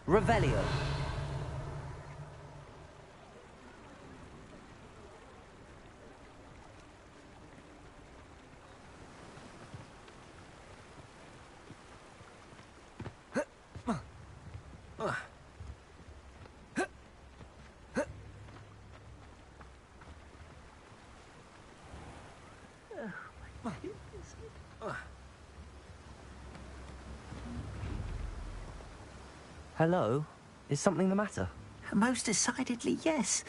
[SPEAKER 2] Revelio. Hello? Is something the matter?
[SPEAKER 3] Most decidedly, yes.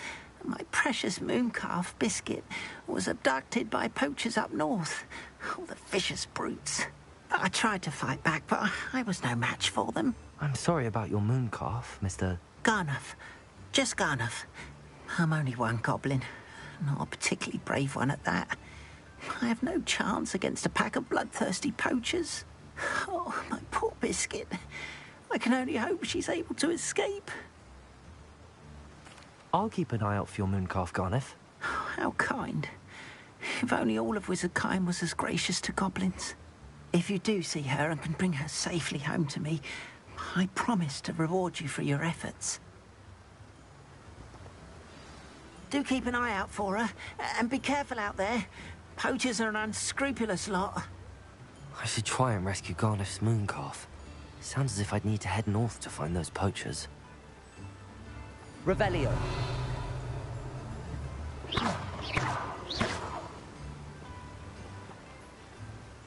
[SPEAKER 3] My precious mooncalf, Biscuit, was abducted by poachers up north. Oh, the vicious brutes. I tried to fight back, but I was no match for them.
[SPEAKER 2] I'm sorry about your mooncalf, Mr.
[SPEAKER 3] Garnuff. Just Garnuff. I'm only one goblin. Not a particularly brave one at that. I have no chance against a pack of bloodthirsty poachers. Oh, my poor Biscuit. I can only hope she's able to escape.
[SPEAKER 2] I'll keep an eye out for your mooncalf, Garniff.
[SPEAKER 3] How kind. If only all of Wizardkind was as gracious to goblins. If you do see her and can bring her safely home to me, I promise to reward you for your efforts. Do keep an eye out for her, and be careful out there. Poachers are an unscrupulous lot.
[SPEAKER 2] I should try and rescue Garniff's mooncalf. Sounds as if I'd need to head north to find those poachers. Revelio.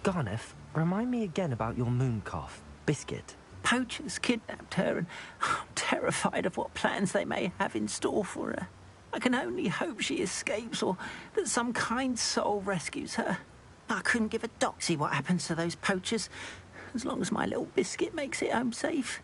[SPEAKER 2] Garneth, remind me again about your moon calf, Biscuit.
[SPEAKER 3] Poachers kidnapped her, and I'm terrified of what plans they may have in store for her. I can only hope she escapes or that some kind soul rescues her. I couldn't give a doxy what happens to those poachers, as long as my little Biscuit makes it home safe.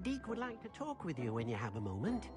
[SPEAKER 3] Deke would like to talk with you when you have a moment.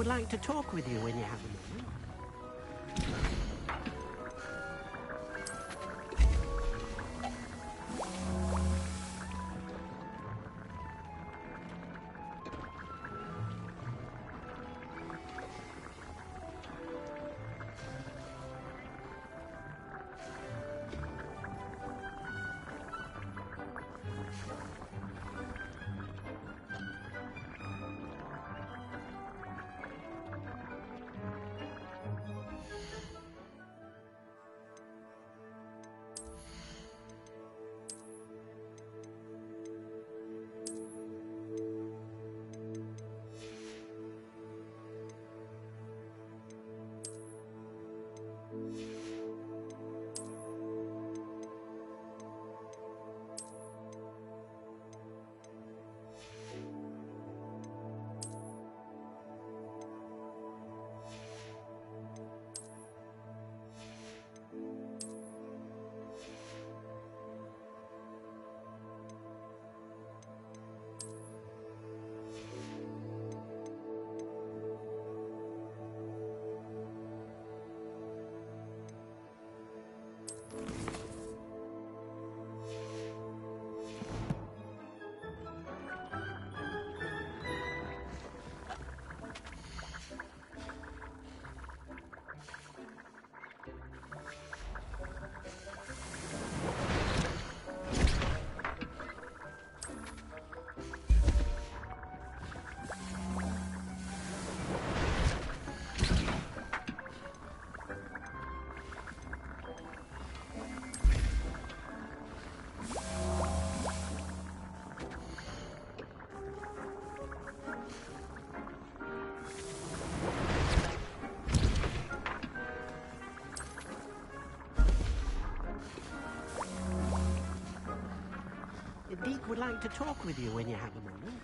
[SPEAKER 3] would like to talk with you when you have a moment. Deke would like to talk with you when you have a moment.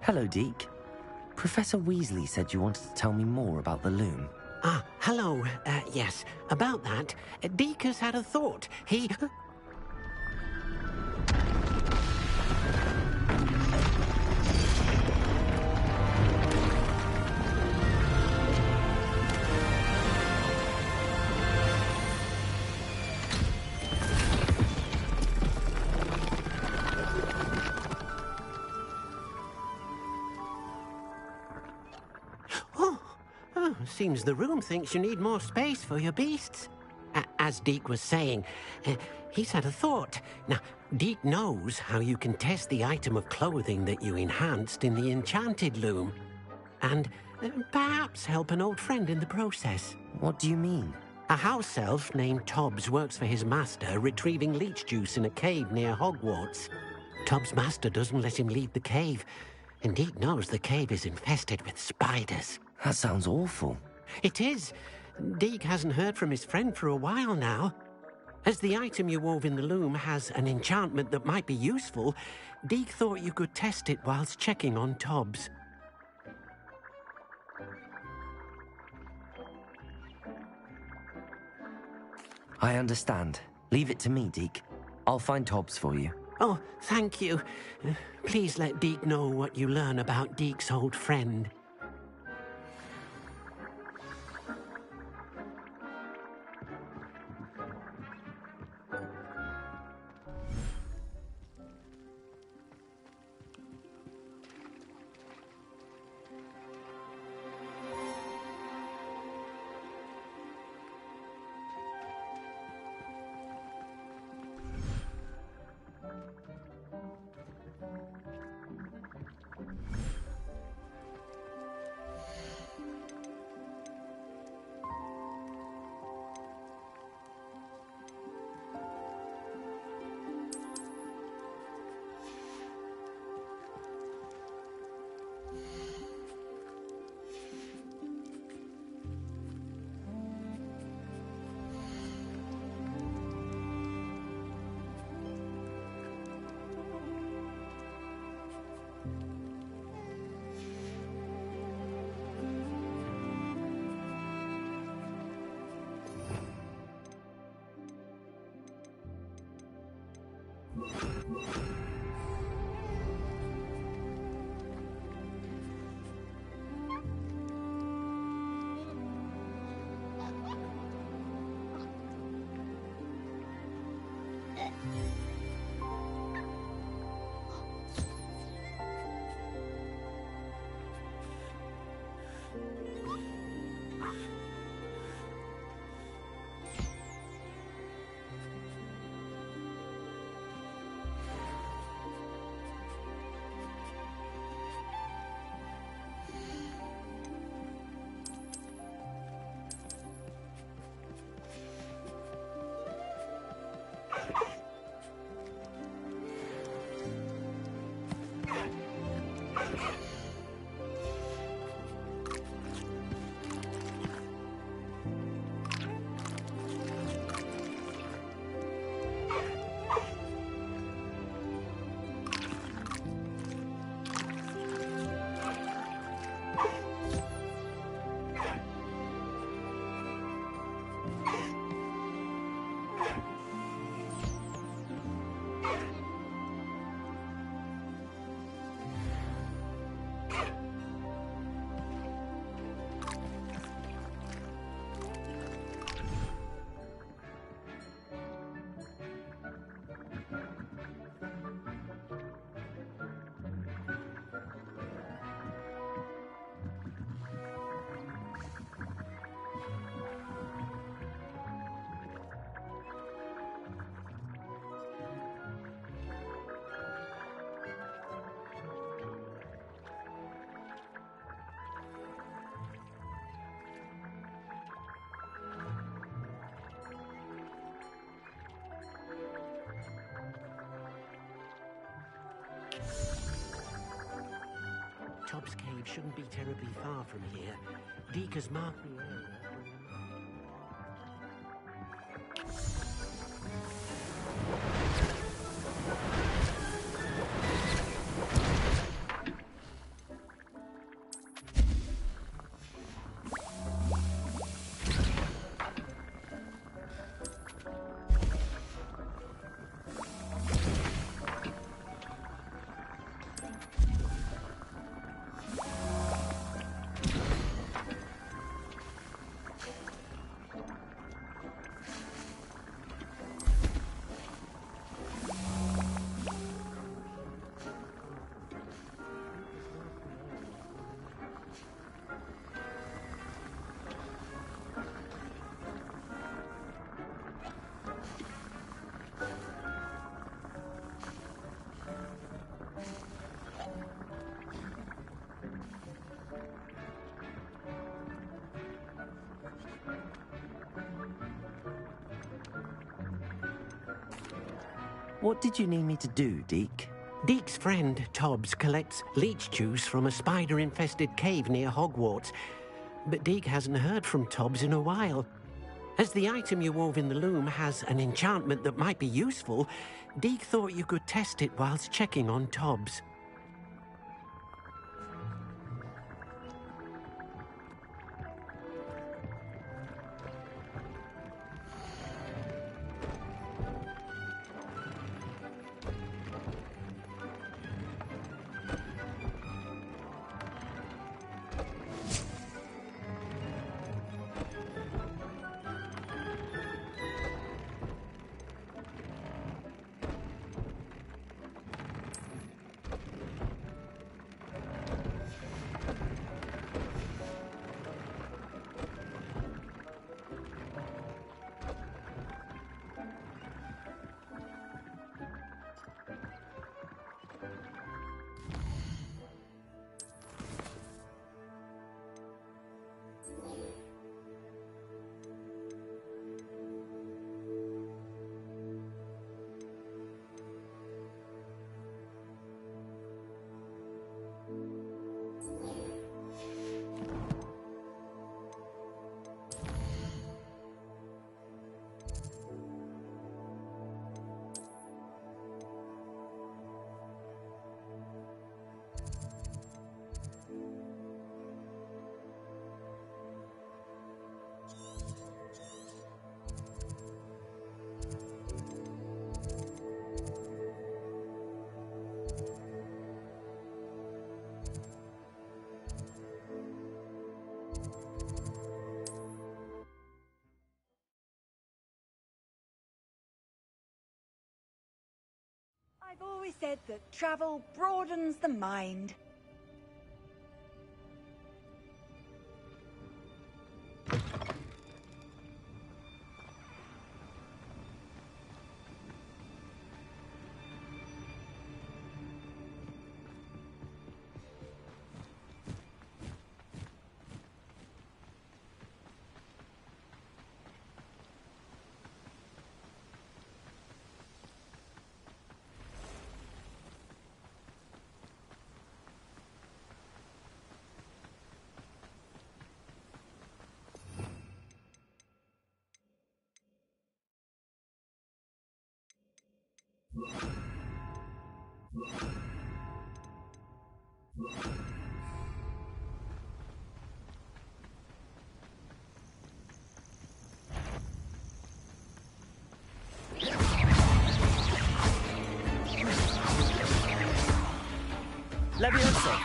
[SPEAKER 14] Hello, Deke. Professor Weasley said you wanted to tell me more about the loom.
[SPEAKER 3] Ah, hello. Yes, about that. Deke has had a thought. He... Seems the room thinks you need more space for your beasts. As Deke was saying, he's had a thought. Now, Deke knows how you can test the item of clothing that you enhanced in the enchanted loom. And perhaps help an old friend in the process.
[SPEAKER 14] What do you mean?
[SPEAKER 3] A house elf named Tobbs works for his master, retrieving leech juice in a cave near Hogwarts. Tobbs' master doesn't let him leave the cave, and Deke knows the cave is infested with spiders.
[SPEAKER 14] That sounds awful.
[SPEAKER 3] It is. Deke hasn't heard from his friend for a while now. As the item you wove in the loom has an enchantment that might be useful, Deke thought you could test it whilst checking on Tobbs.
[SPEAKER 14] I understand. Leave it to me, Deke. I'll find Tobbs for you.
[SPEAKER 3] Oh, thank you. Please let Deke know what you learn about Deke's old friend. Tobbs Cave shouldn't be terribly far from here. Deke has marked the area.
[SPEAKER 14] What did you need me to do, Deke?
[SPEAKER 3] Deke's friend, Tobbs, collects leech juice from a spider-infested cave near Hogwarts. But Deke hasn't heard from Tobbs in a while. As the item you wove in the loom has an enchantment that might be useful, Deke thought you could test it whilst checking on Tobbs.
[SPEAKER 16] I've always said that travel broadens the mind.
[SPEAKER 2] Leviosa!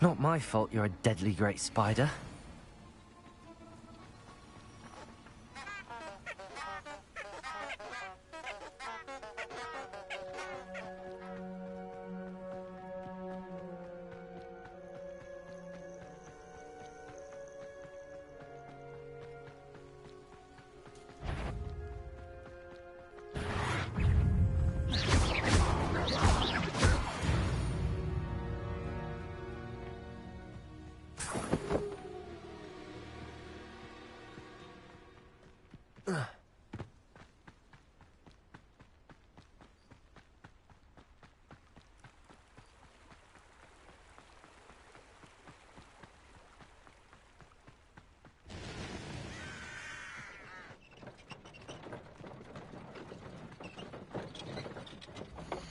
[SPEAKER 2] Not my fault you're a deadly great spider.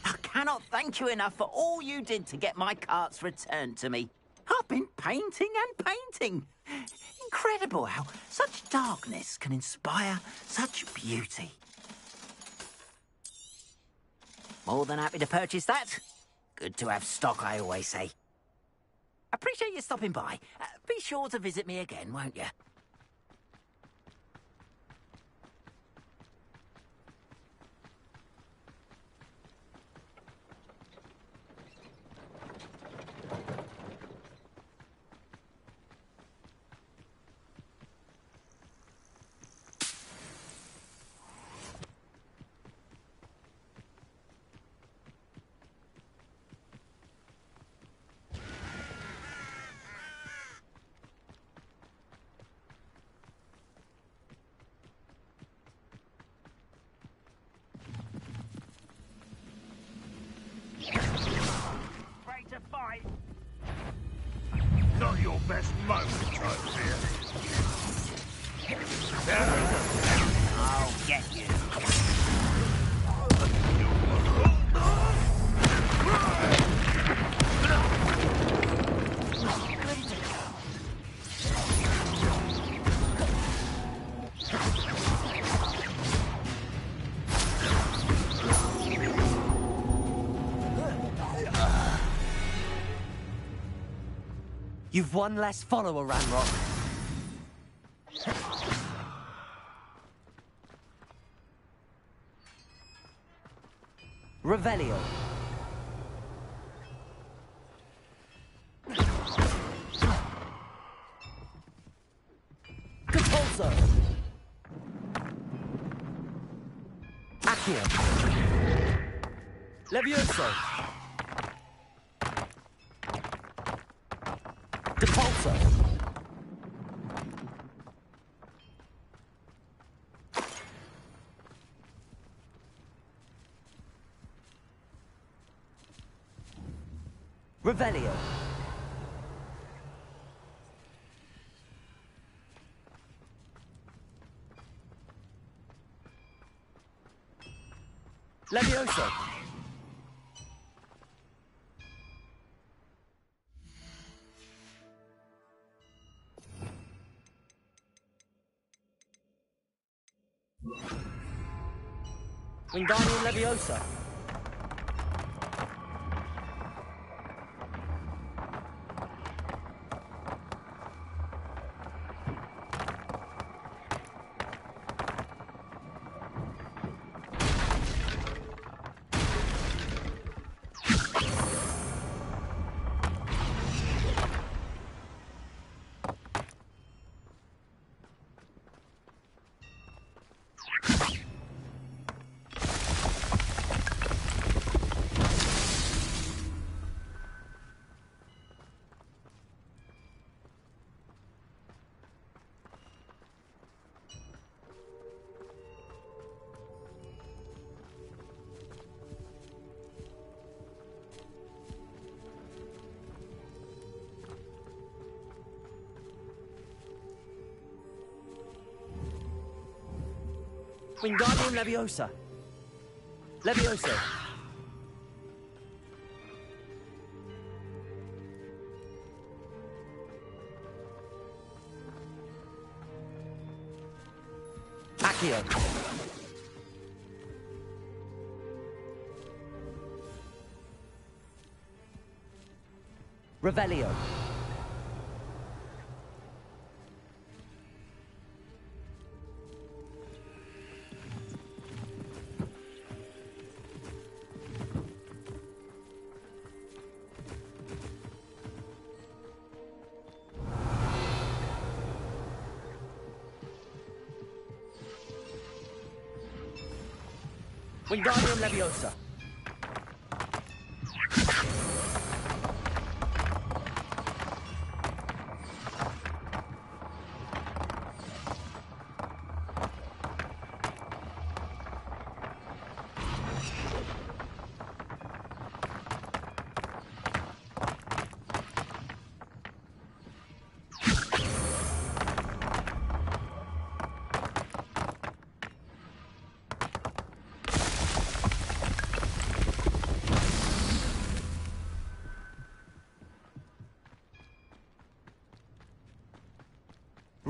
[SPEAKER 17] I cannot thank you enough for all you did to get my carts returned to me. I've been painting and painting. Incredible how such darkness can inspire such beauty. More than happy to purchase that. Good to have stock, I always say. Appreciate you stopping by. Be sure to visit me again, won't you?
[SPEAKER 8] Not your best moment, I fear.
[SPEAKER 17] I'll get you.
[SPEAKER 2] You've one less follower, Ranrock. Revelio. Capulso. Accio. Levioso. Depulso. Revelio. Levioso. Wingardium Leviosa. Wingardium Leviosa. Levioso. Accio. Revelio. Wingardium Leviosa.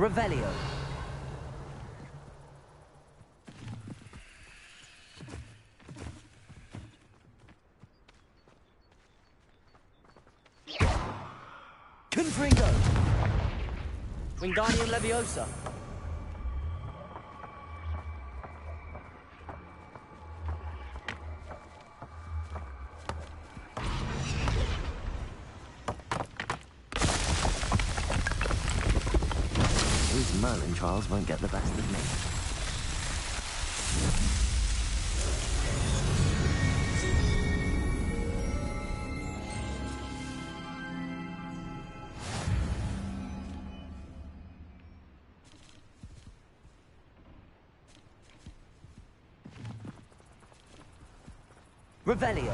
[SPEAKER 2] Revelio. Confringo. Wingardium Leviosa.
[SPEAKER 14] These Merlin trials won't get the best of me.
[SPEAKER 2] Revelio.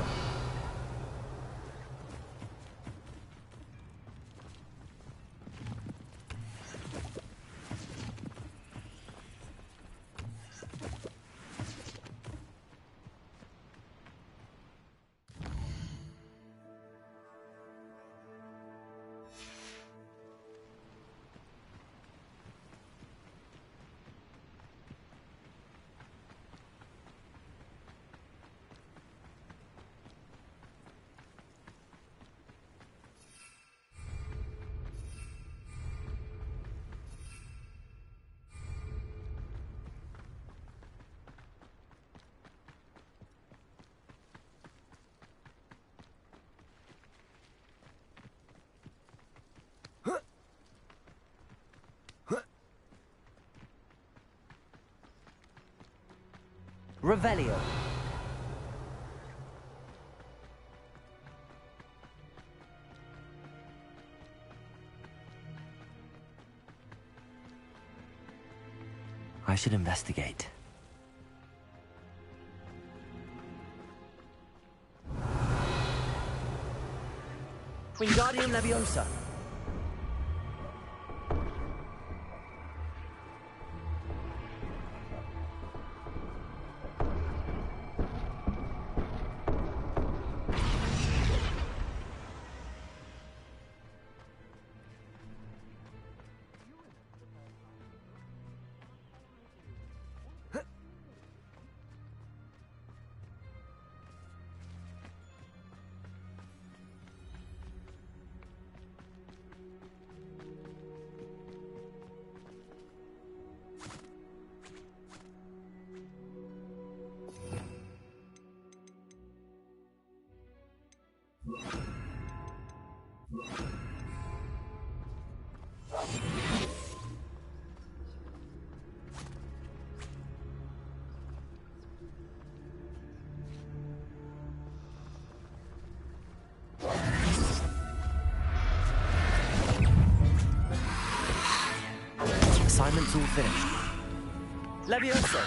[SPEAKER 2] Revelio.
[SPEAKER 14] I should investigate.
[SPEAKER 2] Wingardium Leviosa.
[SPEAKER 14] Assignment's all finished.
[SPEAKER 2] Levioso.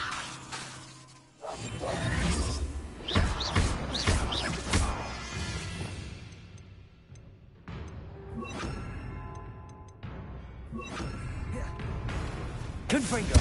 [SPEAKER 2] Confringo.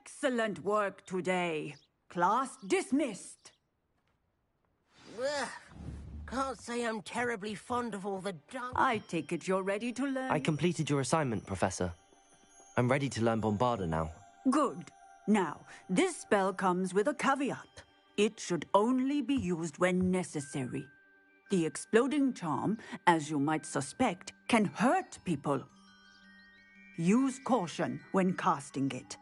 [SPEAKER 13] Excellent work today. Class dismissed.
[SPEAKER 9] Ugh. Can't say I'm terribly fond of all the junk.
[SPEAKER 13] I take it you're ready to learn.
[SPEAKER 14] I completed your assignment, Professor. I'm ready to learn Bombarda now.
[SPEAKER 13] Good. Now, this spell comes with a caveat. It should only be used when necessary. The exploding charm, as you might suspect, can hurt people. Use caution when casting it.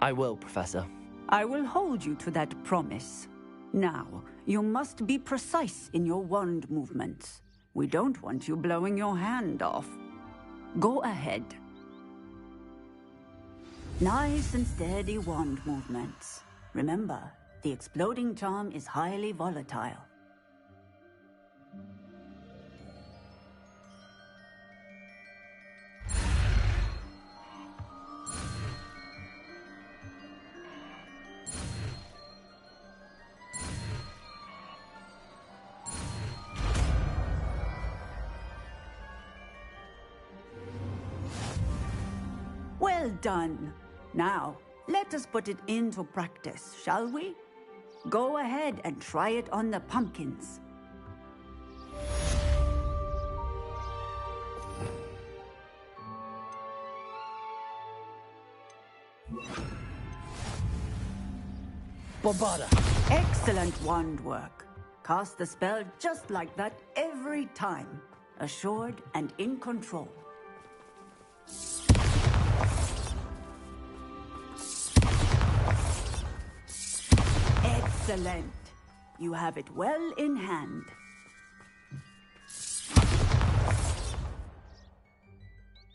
[SPEAKER 14] I will, Professor.
[SPEAKER 13] I will hold you to that promise. Now, you must be precise in your wand movements. We don't want you blowing your hand off. Go ahead. Nice and steady wand movements. Remember, the exploding charm is highly volatile. Well done. Now, let us put it into practice, shall we? Go ahead and try it on the pumpkins.
[SPEAKER 14] Bombarda!
[SPEAKER 13] Excellent wand work. Cast the spell just like that every time. Assured and in control. Excellent. You have it well in hand.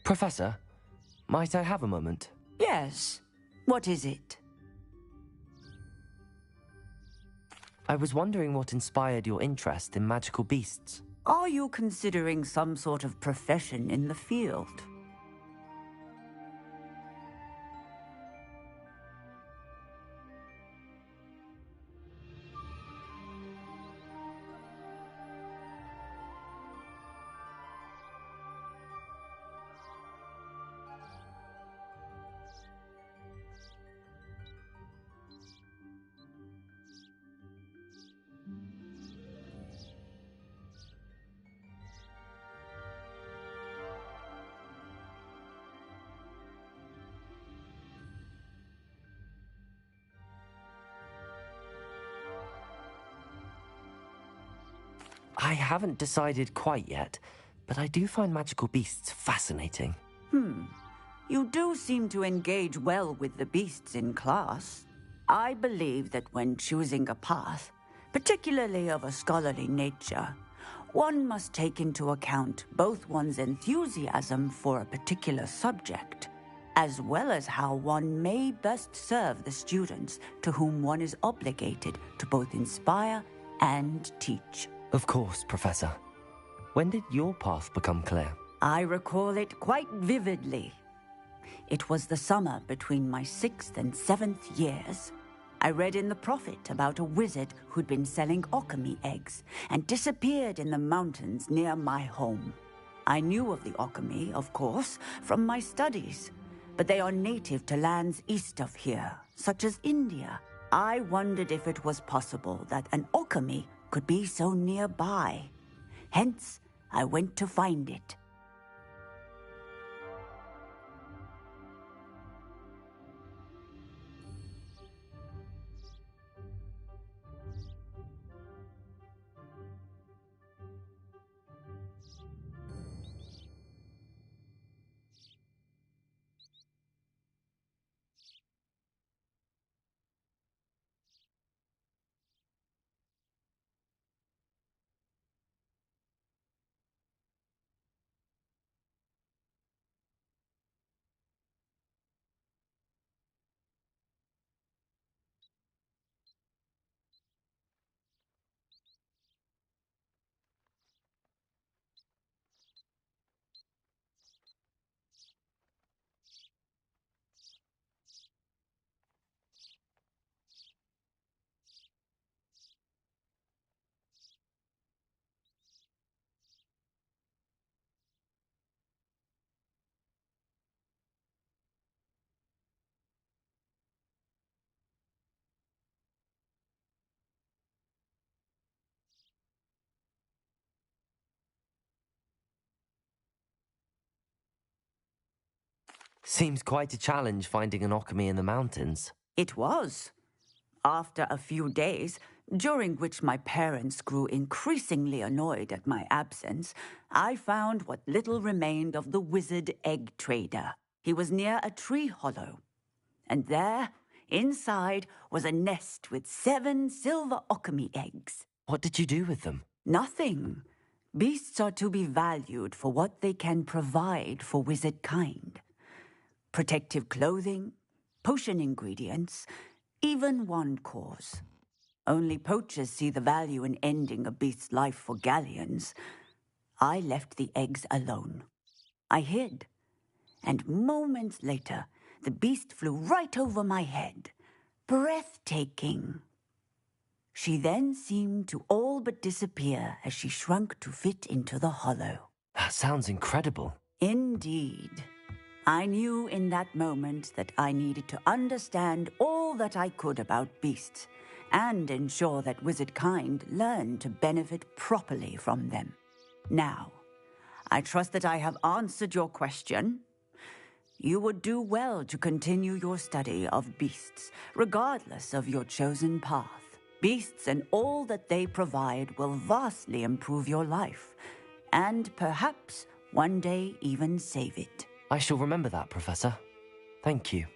[SPEAKER 14] Professor, might I have a moment?
[SPEAKER 13] Yes. What is it?
[SPEAKER 14] I was wondering what inspired your interest in magical beasts.
[SPEAKER 13] Are you considering some sort of profession in the field?
[SPEAKER 14] I haven't decided quite yet, but I do find magical beasts fascinating.
[SPEAKER 13] You do seem to engage well with the beasts in class. I believe that when choosing a path, particularly of a scholarly nature, one must take into account both one's enthusiasm for a particular subject, as well as how one may best serve the students to whom one is obligated to both inspire and teach.
[SPEAKER 14] Of course, Professor. When did your path become clear?
[SPEAKER 13] I recall it quite vividly. It was the summer between my 6th and 7th years. I read in the Prophet about a wizard who'd been selling alchemy eggs and disappeared in the mountains near my home. I knew of the alchemy, of course, from my studies, but they are native to lands east of here, such as India. I wondered if it was possible that an alchemy could be so nearby. Hence, I went to find it.
[SPEAKER 14] Seems quite a challenge finding an Occamy in the mountains.
[SPEAKER 13] It was. After a few days, during which my parents grew increasingly annoyed at my absence, I found what little remained of the wizard egg trader. He was near a tree hollow. And there, inside, was a nest with 7 silver Occamy eggs.
[SPEAKER 14] What did you do with them?
[SPEAKER 13] Nothing. Beasts are to be valued for what they can provide for wizard kind. Protective clothing, potion ingredients, even wand cores. Only poachers see the value in ending a beast's life for galleons. I left the eggs alone. I hid, and moments later, the beast flew right over my head. Breathtaking. She then seemed to all but disappear as she shrunk to fit into the hollow.
[SPEAKER 14] That sounds incredible.
[SPEAKER 13] Indeed. I knew in that moment that I needed to understand all that I could about beasts and ensure that wizard kind learned to benefit properly from them. Now, I trust that I have answered your question. You would do well to continue your study of beasts, regardless of your chosen path. Beasts and all that they provide will vastly improve your life, and perhaps one day even save it.
[SPEAKER 14] I shall remember that, Professor. Thank you.